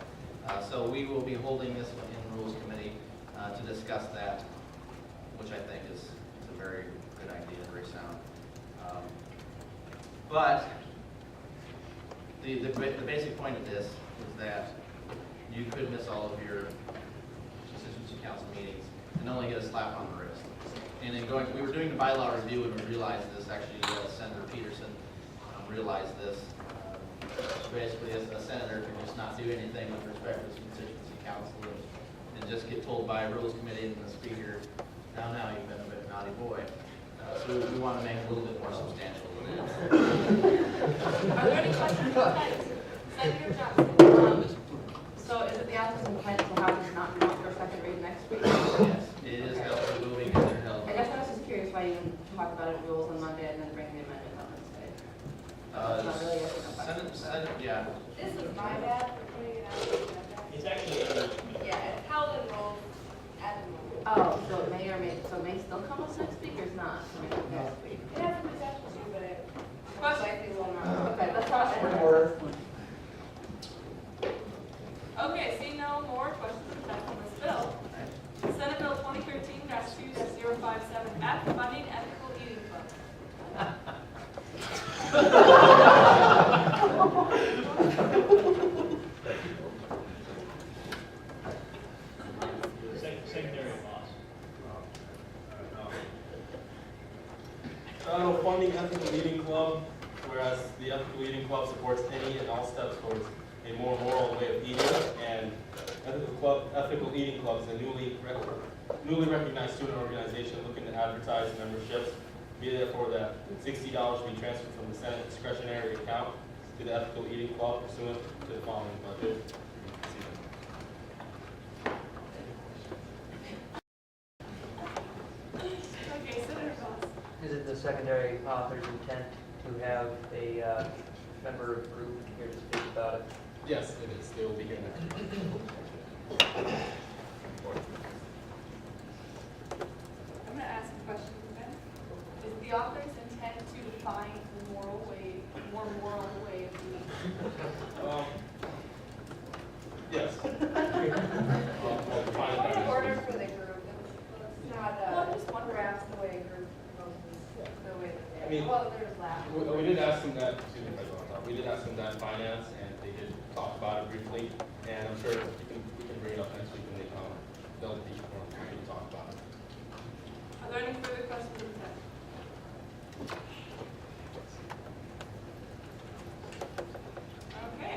So we will be holding this one in Rules Committee to discuss that, which I think is a very good idea, very sound. But the basic point of this is that you could miss all of your constituency council meetings and only get a slap on the wrist. And in we were doing the bylaw review and we realized this, actually Senator Peterson realized this. Basically, as a senator can just not do anything with respect to his constituency council and just get told by a rules committee and the speaker, now you've been a bit naughty boy. So we want to make it a little bit more substantial. Are there any questions on that? Senator Johnson? So is it the office intent to have this not come up for second read next week? Yes, it is held for moving and they're held. I guess I was just curious why you didn't talk about it in rules on Monday and then bring the amendment on Wednesday. It's not really a Senate, yeah. This is my bad for putting it out on the agenda. It's actually under. Yeah, it's held in rules at the moment. Oh, so it may still come up next week or it's not? Next week. It has a potential to, but it most likely will not. Okay, let's cross it. Okay, seeing no more questions or comments on this bill. Senate Bill 2013-2-057F, funding ethical eating clubs. Secondary loss. Funding Ethical Eating Club, whereas the Ethical Eating Club supports any and all steps towards a more moral way of eating, and Ethical Eating Club is a newly recognized student organization looking to advertise memberships. Be therefore that $60 be transferred from the Senate discretionary account to the Ethical Eating Club pursuant to the following budget. Okay, Senator Johnson. Is it the secondary author's intent to have a member of the group here to speak about it? Yes, it is. They will be here next week. I'm going to ask a question again. Is the author's intent to define the more moral way of eating? Yes. It's in order for the group. It's not perhaps the way a group proposes, the way that they. Well, there's that. We did ask them that. Excuse me, President. We did ask them that in finance, and they did talk about it briefly. And I'm sure we can bring it up next week when they come. They'll be more free to talk about it. Are there any further questions of the text? Okay.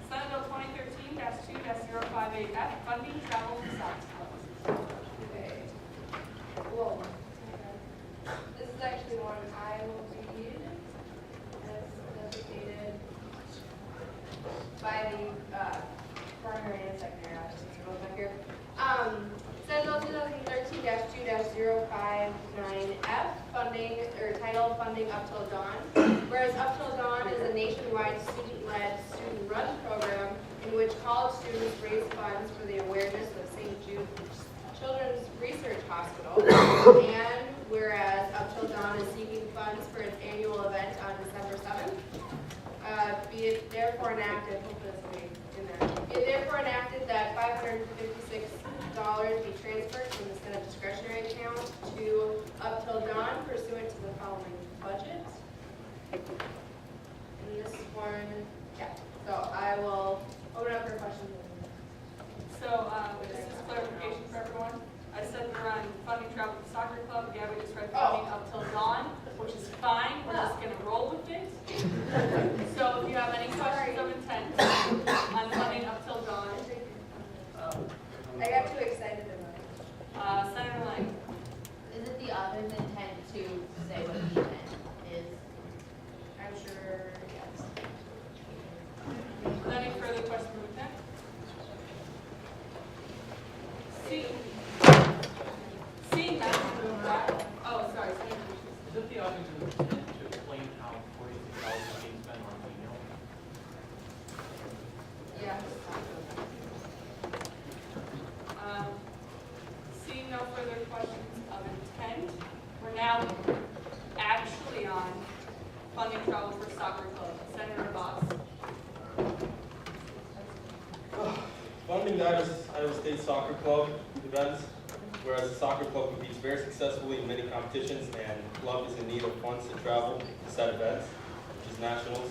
Senate Bill 2013-2-058F, funding travel to Sox clubs. Okay. Well, this is actually one I will read as designated by the primary and secondary officers both up here. Senate Bill 2013-2-059F, funding, or title Funding Up Till Dawn. Whereas Up Till Dawn is a nationwide student-led, student-run program in which college students raise funds for the awareness of St. Jude Children's Research Hospital. And whereas Up Till Dawn is seeking funds for its annual event on December 7th, be it therefore enacted, that $556 be transferred from the Senate discretionary account to Up Till Dawn pursuant to the following budget. And this one, yeah, so I will Open up for questions. So, this is clarification for everyone. I said we're on funding travel to soccer club. Gabby just read funding up till dawn, which is fine. We're just gonna roll with it. So if you have any questions of intent on funding up till dawn, I got too excited in Senator Lang. Is it the author's intent to say what the intent is? I'm sure, yes. Any further questions of intent? Seeing that, oh, sorry. Is it the audience to explain how $46 is being spent on email? Yeah. Seeing no further questions of intent, we're now actually on funding travel for soccer club. Senator Boss. Funding the Iowa State Soccer Club events, whereas the soccer club competes very successfully in many competitions and the club is in need of funds to travel to said events, which is nationals.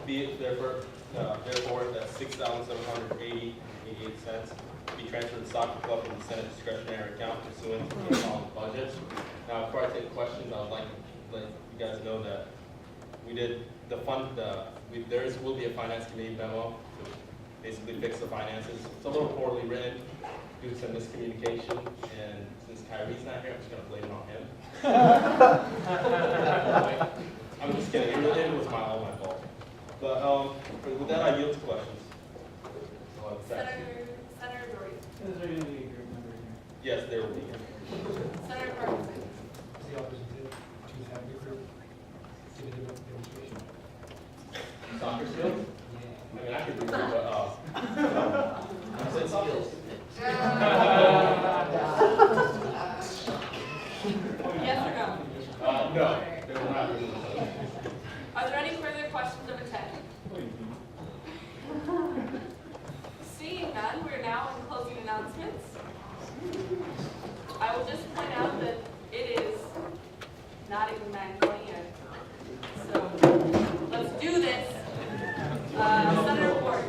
Be it therefore that $6,788.88 be transferred to the soccer club from the Senate discretionary account pursuant to the following budget. Now, before I take questions, I would like to let you guys know that we did the fund. Will be a finance committee memo to basically fix the finances. It's a little poorly written due to some miscommunication, and since Kyrie's not here, I'm just going to blame it on him. I'm just kidding. It was all my fault. But with that, I yield to questions. Senator Dory. Is there going to be a group member here? Yes, there will be. Senator Parkinson. Is the author's intent to have the group give a demonstration? Soccer skills? I mean, I could do that, but I said soccer. Yes or no? No, they will not be. Are there any further questions of intent? Seeing none, we're now in closing announcements. I will just point out that it is not even 9:20 yet. So let's do this. Senator Ward.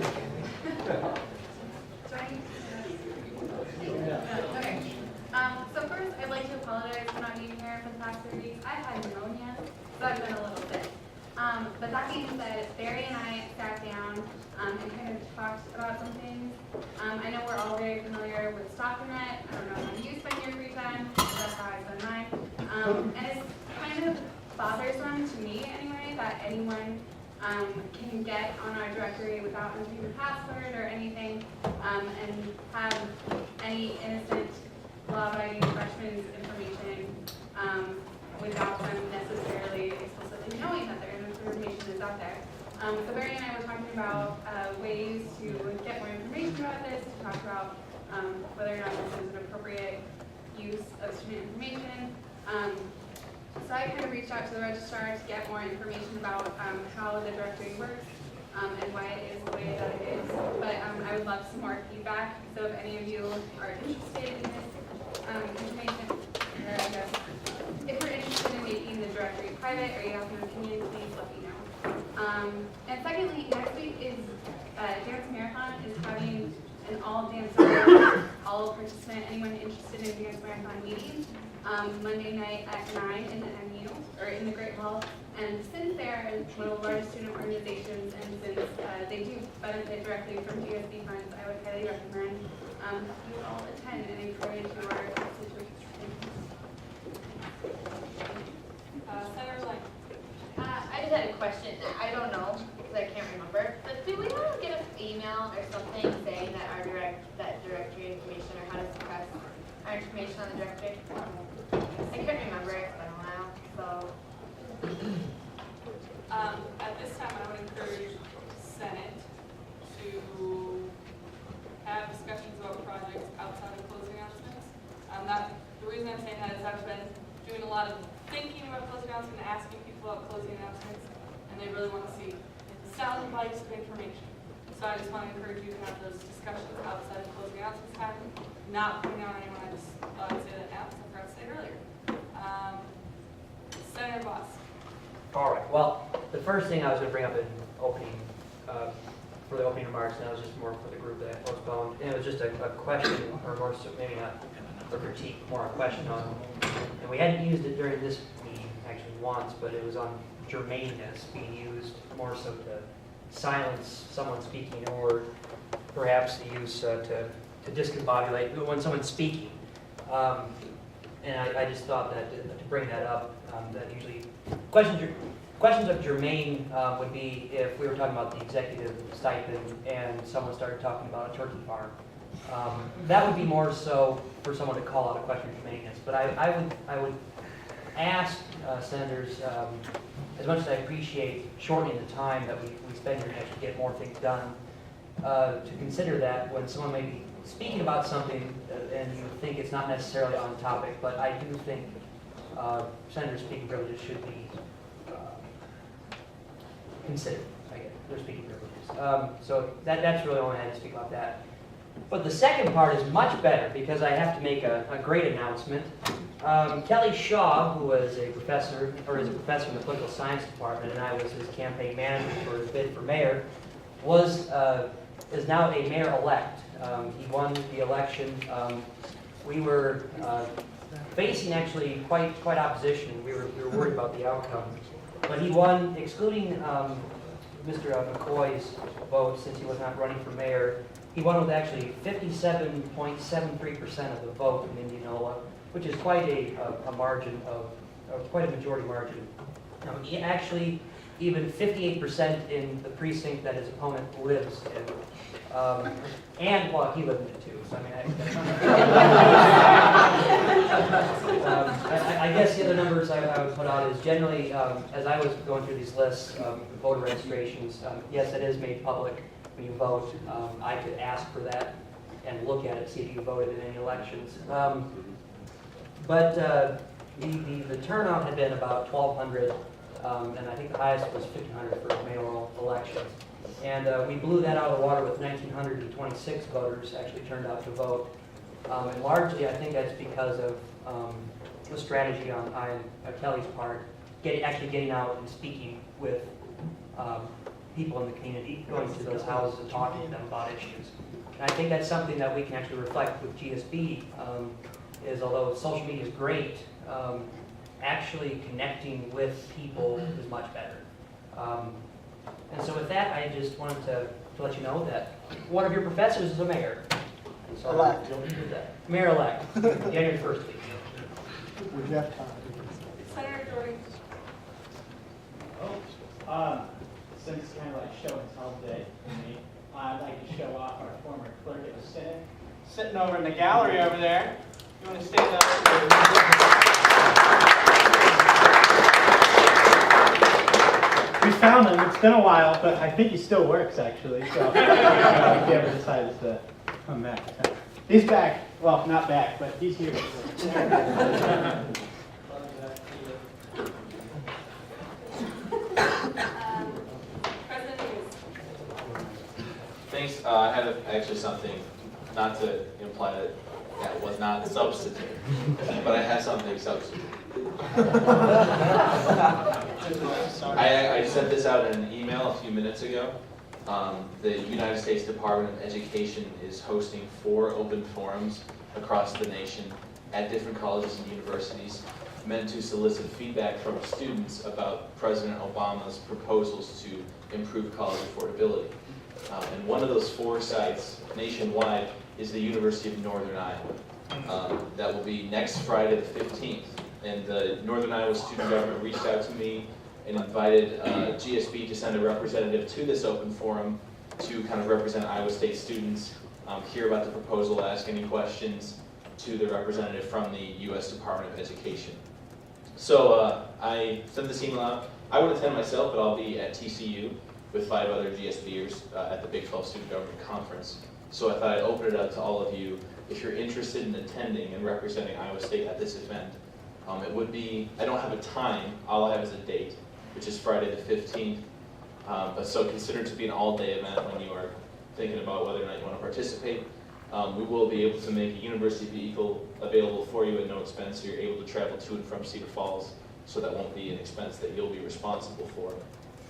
Okay. So first, I'd like to apologize for not being here for the past 3 weeks. I've had pneumonia, so I've been a little sick. But that being said, Barry and I sat down and kind of talked about some things. I know we're all very familiar with StalkerNet. I don't know how you spend your free time, but that's how I spend mine. And it's kind of bothersome to me anyway that anyone can get on our directory without entering the password or anything, and have any innocent law-abiding freshman's information without them necessarily explicitly knowing that their information is out there. So Barry and I were talking about ways to get more information about this, to talk about whether or not this is an appropriate use of student information. So I kind of reached out to the registrar to get more information about how the directory works and why it is the way that it is. But I would love some more feedback. So if any of you are interested in this information, or I guess if you're interested in making the directory private or you have an opinion, please let me know. And secondly, next week is Dance Marathon is having an all-dance, all-participant, anyone interested in Dance Marathon meeting. Monday night at 9 in the MU, or in the Great Hall. And since they're one of the largest student organizations, and since they do benefit directly from GSB funds, I would highly recommend you all attend and encourage your constituents. Senator Lang. I just had a question. I don't know, because I can't remember. But do we all get an email or something saying that our directory information, or how to suppress our information on the directory? I couldn't remember it. It's been a while, so. At this time, I would encourage Senate to have discussions about projects outside of closing announcements. The reason I'm saying that is I've been doing a lot of thinking about closing announcements and asking people about closing announcements, and they really want to see sound bites of information. So I just want to encourage you to have those discussions outside of closing announcements time, not putting on anyone. I just thought I'd say that now, because I forgot to say it earlier. Senator Boss. All right, well, the first thing I was going to bring up in opening for the opening remarks, and that was just more for the group that I postponed. And it was just a question, or more so, maybe not a critique, more a question on, and we hadn't used it during this meeting actually once, but it was on germaneness being used more so to silence someone speaking, or perhaps the use to discombobulate when someone's speaking. And I just thought that to bring that up, that usually questions of germane would be if we were talking about the executive stipend and someone started talking about a turkey farm. That would be more so for someone to call out a question of germaneness. But I would ask senators, as much as I appreciate shortening the time that we spend here to actually get more things done, to consider that when someone may be speaking about something and you think it's not necessarily on topic, but I do think senators' speaking privileges should be considered. I guess their speaking privileges. So that's really all I had to speak about that. But the second part is much better because I have to make a great announcement. Kelly Shaw, who was a professor, or is a professor in the political science department, and I was his campaign manager for his bid for mayor, is now a mayor-elect. He won the election. We were facing actually quite opposition. We were worried about the outcome. But he won, excluding Mr. McCoy's vote, since he was not running for mayor. He won with actually 57.73% of the vote in Indianola, which is quite a margin of quite a majority margin. He actually even 58% in the precinct that his opponent lives in. And well, he lived in it too. So I mean, I guess the other numbers I would put out is generally, as I was going through these lists of voter registrations, yes, it is made public when you vote. I could ask for that and look at it, see if you voted in any elections. But the turnout had been about 1,200, and I think the highest was 1,500 for mayoral elections. And we blew that out of the water with 1,926 voters actually turned out to vote. And largely, I think that's because of the strategy on Kelly's part, actually getting out and speaking with people in the community, going to those houses and talking to them about issues. And I think that's something that we can actually reflect with GSB, is although social media is great, actually connecting with people is much better. And so with that, I just wanted to let you know that one of your professors is a mayor. So Elect. Mayor-elect, January 1st. Would you have time? Senator Jordan. Since it's kind of like show and tell day for me, I'd like to show off our former clerk of the Senate, sitting over in the gallery over there. You want to stand up? We found him. It's been a while, but I think he still works actually. So he ever decided to come back. He's back. Well, not back, but he's here. Thanks. I had actually something, not to imply that that was not substantive, but I have something substantive. I sent this out in an email a few minutes ago. The United States Department of Education is hosting 4 open forums across the nation at different colleges and universities, meant to solicit feedback from students about President Obama's proposals to improve college affordability. And one of those 4 sites nationwide is the University of Northern Iowa. That will be next Friday the 15th. And the Northern Iowa student government reached out to me and invited GSB to send a representative to this open forum to kind of represent Iowa State students, hear about the proposal, ask any questions to the representative from the U.S. Department of Education. So I sent this email out. I would attend myself, but I'll be at TCU with 5 other GSBers at the Big 12 Student Government Conference. So I thought I'd open it up to all of you if you're interested in attending and representing Iowa State at this event. It would be, I don't have a time, all I have is a date, which is Friday the 15th. But so consider it to be an all-day event when you are thinking about whether or not you want to participate. We will be able to make a university vehicle available for you at no expense, so you're able to travel to and from Cedar Falls, so that won't be an expense that you'll be responsible for.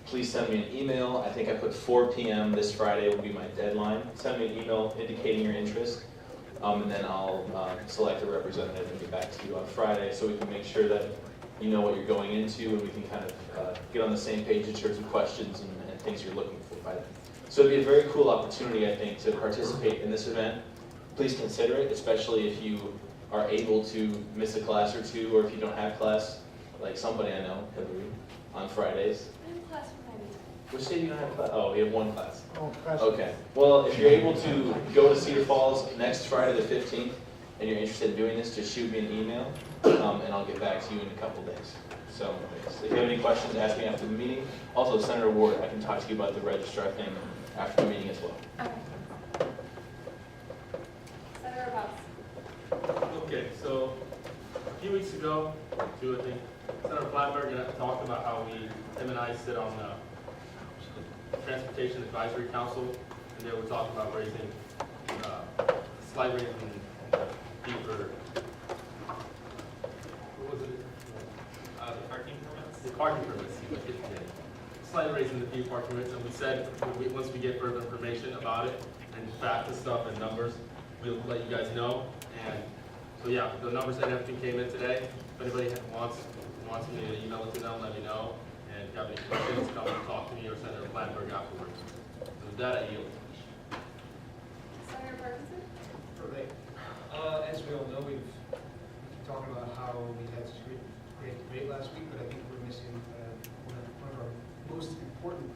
please send me an email. I think I put 4 p.m. this Friday will be my deadline. Send me an email indicating your interest, and then I'll select a representative and get back to you on Friday so we can make sure that you know what you're going into and we can kind of get on the same page in terms of questions and things you're looking for by then. So it'd be a very cool opportunity, I think, to participate in this event. Please consider it, especially if you are able to miss a class or two, or if you don't have class, like somebody I know, Hillary, on Fridays. I have class for my meeting. Which day do you not have class? Oh, we have one class. Oh, class. Okay. Well, if you're able to go to Cedar Falls next Friday the 15th, and you're interested in doing this, just shoot me an email, and I'll get back to you in a couple days. So if you have any questions, ask me after the meeting. Also, Senator Ward, I can talk to you about the registrar thing after the meeting as well. Okay. Senator Butts. Okay, so a few weeks ago, I think, Senator Flatberg and I talked about how him and I sit on the Transportation Advisory Council, and they were talking about raising, slight raise in fee for, what was it? The parking permits? The parking permits, slight raise in the fee parking permits, and we said, once we get further information about it, and facts and stuff and numbers, we'll let you guys know. And so yeah, the numbers and everything came in today. If anybody wants me to email it to them, let me know. And if you have any questions, come and talk to me or Senator Flatberg afterwards. So with that, I yield. Senator Parkinson. As we all know, we've been talking about how we had such a great debate last week, but I think we're missing one of our most important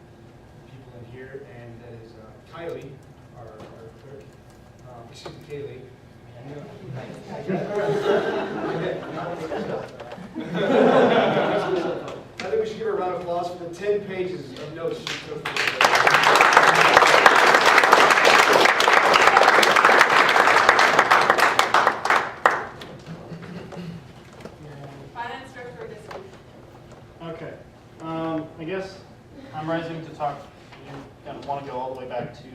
people in here, and that is Kylie, our clerk. Excuse me, Kaylee. I think we should give her a round of applause for the 10 pages of notes she took. Finance Director this week. Okay, I guess I'm rising to talk, you kind of want to go all the way back to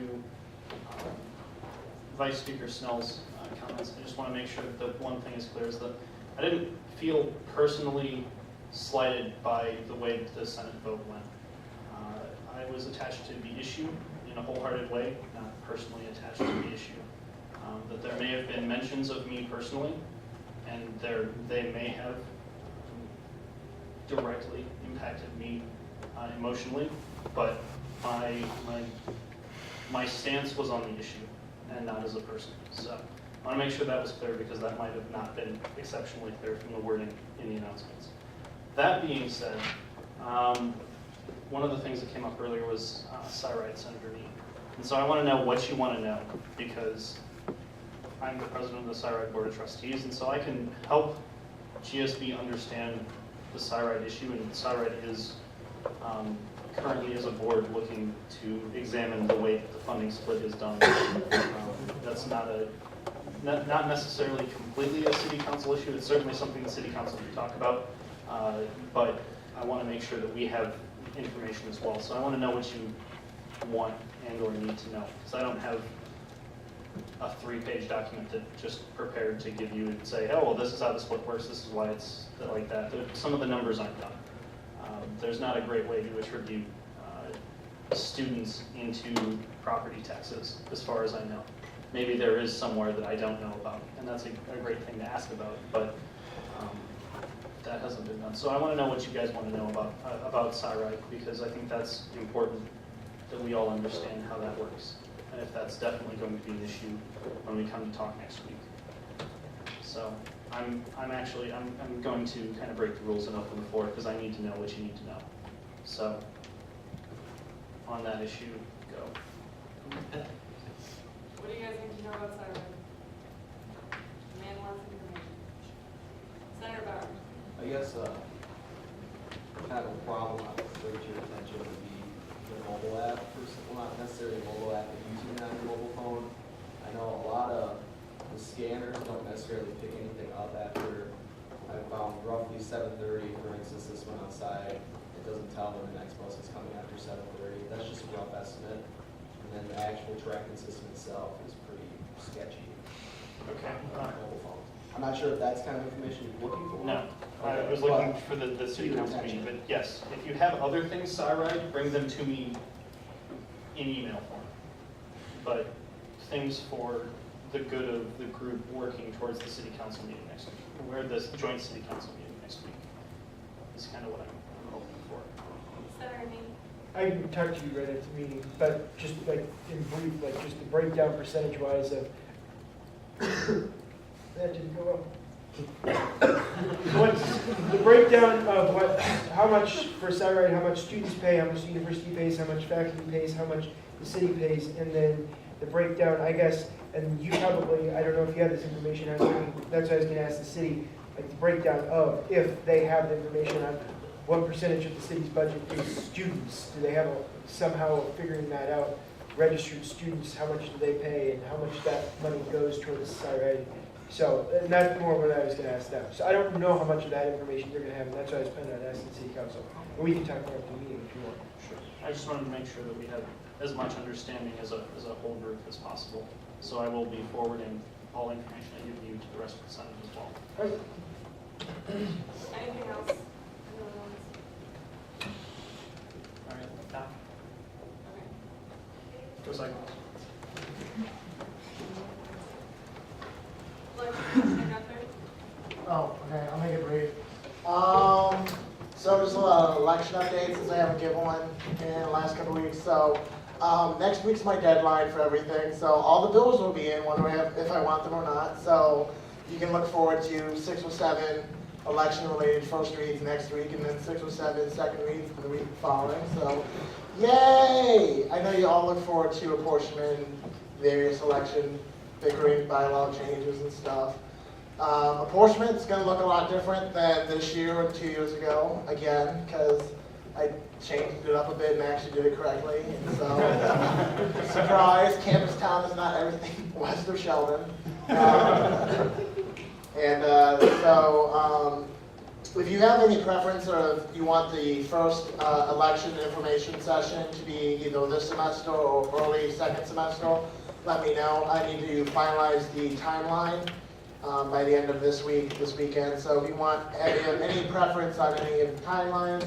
Vice Speaker Snell's comments. I just want to make sure that the one thing is clear is that I didn't feel personally slighted by the way the Senate vote went. I was attached to the issue in a wholehearted way, not personally attached to the issue. That there may have been mentions of me personally, and they may have directly impacted me emotionally, but my stance was on the issue and not as a person. So I want to make sure that was clear because that might have not been exceptionally clear from the wording in the announcements. That being said, one of the things that came up earlier was Cyrite, Senator Nee. And so I want to know what you want to know because I'm the president of the Cyrite Board of Trustees, and so I can help GSB understand the Cyrite issue, and Cyrite is currently as a board looking to examine the way that the funding split is done. That's not necessarily completely a city council issue. It's certainly something the city council can talk about, but I want to make sure that we have information as well. So I want to know what you want and or need to know, because I don't have a 3-page document that just prepared to give you and say, oh, well, this is how the split works, this is why it's like that. Some of the numbers aren't done. There's not a great way to attribute students into property taxes, as far as I know. Maybe there is somewhere that I don't know about, and that's a great thing to ask about, but that hasn't been done. So I want to know what you guys want to know about Cyrite, because I think that's important that we all understand how that works, and if that's definitely going to be an issue when we come to talk next week. So I'm going to kind of break the rules and open the floor because I need to know what you need to know. So on that issue, go. What do you guys need to know about Cyrite? The man wants information. Senator Bauer. I guess kind of a problem I would bring to your attention would be the mobile app. Well, not necessarily a mobile app, but using it on your mobile phone. I know a lot of the scanners don't necessarily pick anything up after, I found roughly 7:30, for instance, this one outside. It doesn't tell when the next bus is coming after 7:30. That's just a rough estimate. And then the actual tracking system itself is pretty sketchy. Okay. On mobile phones. I'm not sure if that's kind of information you're looking for. No. I was looking for the city council meeting, but yes, if you have other things, Sarai, bring them to me in email form. But things for the good of the group working towards the city council meeting next week, or this joint city council meeting next week, is kind of what I'm hoping for. Senator Mead. I can talk to you right at the meeting, but just like in brief, like just the breakdown percentage-wise of, that didn't go up. What's the breakdown of how much for salary, how much students pay, how much the university pays, how much faculty pays, how much the city pays, and then the breakdown, I guess, and you probably, I don't know if you have this information, that's why I was gonna ask the city, like the breakdown of, if they have the information on what percentage of the city's budget is students, do they have somehow figuring that out, registered students, how much do they pay, and how much that money goes towards salary. So, and that's more what I was gonna ask them. So I don't know how much of that information they're gonna have, and that's why I was planning on asking the city council. And we can talk more at the meeting if you want. Sure. I just wanted to make sure that we have as much understanding as a whole group as possible. So I will be forwarding all information I give you to the rest of the Senate as well. Anything else? All right, Tom? Go cycles. Oh, okay, I'll make it brief. So just election updates, since I haven't given one in the last couple of weeks. So next week's my deadline for everything. So all the bills will be in, whether if I want them or not. So you can look forward to 6 or 7 election-related first reads next week, and then 6 or 7 second reads the week following. So yay! I know you all look forward to apportionment, various election bickering, bylaw changes and stuff. Apportionment is going to look a lot different than this year or 2 years ago, again, because I changed it up a bit and actually did it correctly. And so, surprise, Campus Town is not everything west of Sheldon. If you have any preference or if you want the first election information session to be either this semester or early second semester, let me know. I need to finalize the timeline by the end of this weekend. So if you want any preference on any of the timelines,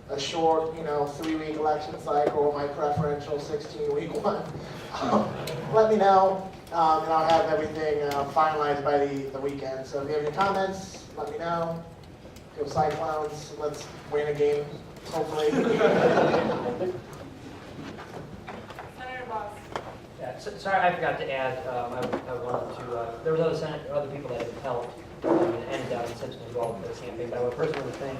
a short, 3-week election cycle, or my preferential 16-week one, let me know, and I'll have everything finalized by the weekend. So if you have any comments, let me know. Go Cyclones, let's win a game, hopefully. Senator Boss. Yeah, sorry, I forgot to add, I wanted to, there was other people that had helped, and Down Simpson as well for the campaign, but I would personally want to thank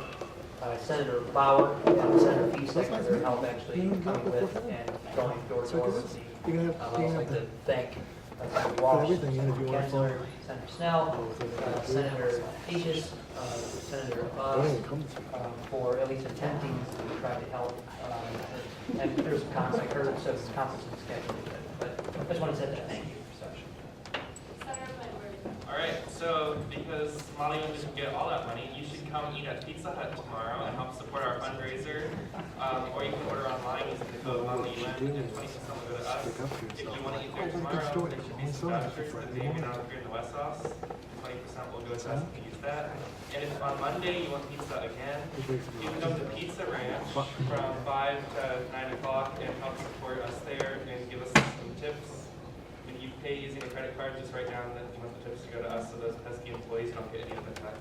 Senator Bauer and Senator Feastek for their help actually coming with and going door to door with the, I'd also like to thank Senator Walsh, Senator Kessler, Senator Snell, Senator Peaches, Senator Buzz, for at least attempting to try to help. And there's some conflict, I heard some conflicts in scheduling, but I just want to say that thank you for such. Senator Blanford. All right, so because Molly didn't get all that money, you should come eat at Pizza Hut tomorrow and help support our fundraiser. Or you can order online using the code MOLLYUN and 20% will go to us. If you want to eat there tomorrow, there should be some vouchers that they may not appear in the West Sauce. 20% will go to us if you use that. And if on Monday you want pizza again, you can come to Pizza Ranch from 5 to 9 o'clock and help support us there and give us some tips. If you pay using a credit card, just write down that you want the tips to go to us so those pesky employees don't get any of it back.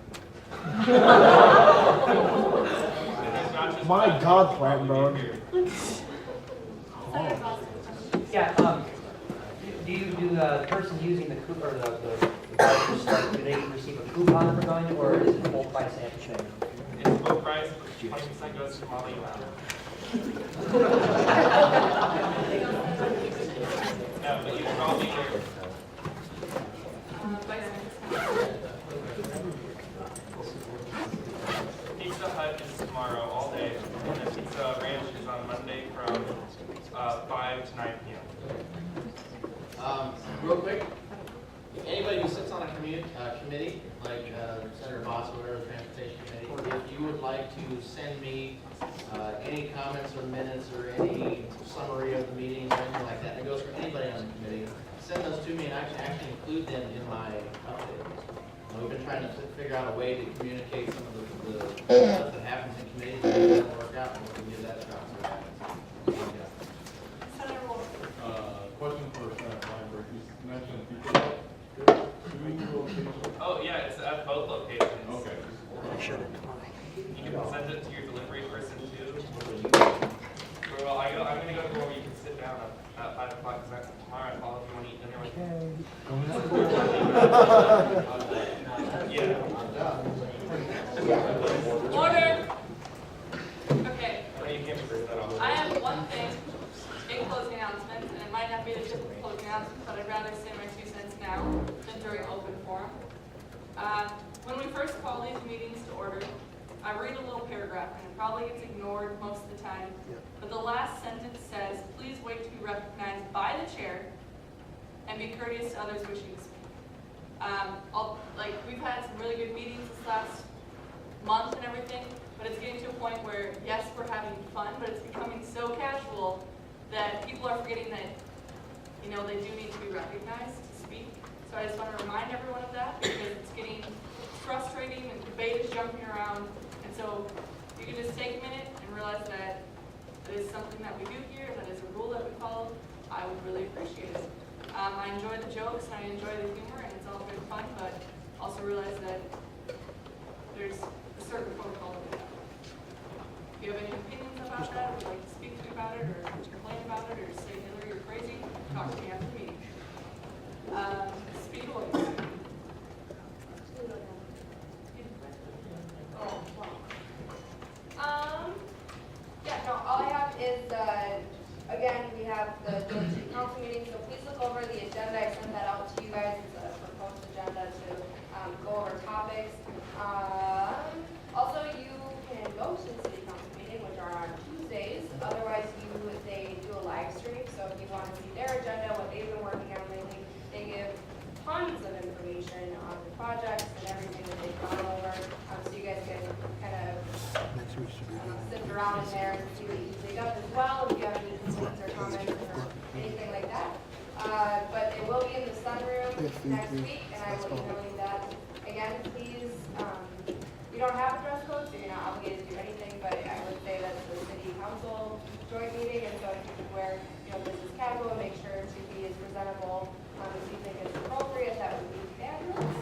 My God, Flattenberg. Yeah, do the person using the coupon, or the vouchers, like, do they receive a coupon for going, or is it full price after? It's full price, 20% goes to Molly No, but you can all be there. Pizza Hut is tomorrow all day, and then Pizza Ranch is on Monday from 5 to 9 p.m. Real quick, anybody who sits on a committee, like Senator Boss or the Transportation Committee, if you would like to send me any comments or minutes or any summary of the meetings or anything like that, it goes for anybody on the committee, send those to me and I can actually include them in my update. We've been trying to figure out a way to communicate some of the stuff that happens in committee, that doesn't work out, and we can get that dropped so it happens. Senator Wolf. Question for Senator Weinberg. You mentioned people. Oh, yeah, it's at both locations. Okay. You can send it to your delivery person too. Well, I'm gonna go to where you can sit down at 5 o'clock tomorrow and follow if you want to eat dinner with me. Order. Okay. You can't reverse that off. I have one thing in closing announcements, and it might not be the typical closing announcement, but I'd rather say my 2 cents now than during open forum. When we first call these meetings to order, I read a little paragraph, and it probably gets ignored most of the time. But the last sentence says, please wait to be recognized by the chair and be courteous to others wishing to speak. We've had some really good meetings this last month and everything, but it's getting to a point where, yes, we're having fun, but it's becoming so casual that people are forgetting that, they do need to be recognized to speak. So I just want to remind everyone of that, because it's getting frustrating and debate is jumping around. And so you can just take a minute and realize that it is something that we do here, that is a rule that we follow. I would really appreciate it. I enjoy the jokes and I enjoy the humor, and it's all good fun, but also realize that there's a certain protocol that we have. If you have any opinions about that, or would like to speak to me about it, or complain about it, or say, Hillary, you're crazy, talk to me after the meeting. Speak away. All I have is, again, we have the Village City Council meeting, so please look over the agenda. I sent that out to you guys. It's a proposed agenda to go over topics. Also, you can go to the City Council meeting, which are on Tuesdays. Otherwise, they do a live stream, so if you want to see their agenda, what they've been working on lately, they give tons of information on the projects and everything that they've gone over, so you guys can kind of sit around in there and see what you dig up as well, if you have any concerns or comments or anything like that. But it will be in the sunroom next week, and I will be emailing that. Again, please, you don't have a dress code, so you're not obligated to do anything, but I would say that's the city council joint meeting, and so if you can wear, business casual, make sure to be as presentable as you think is appropriate, that would be fabulous.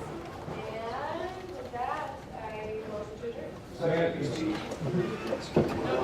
And with that, I motion to adjourn. No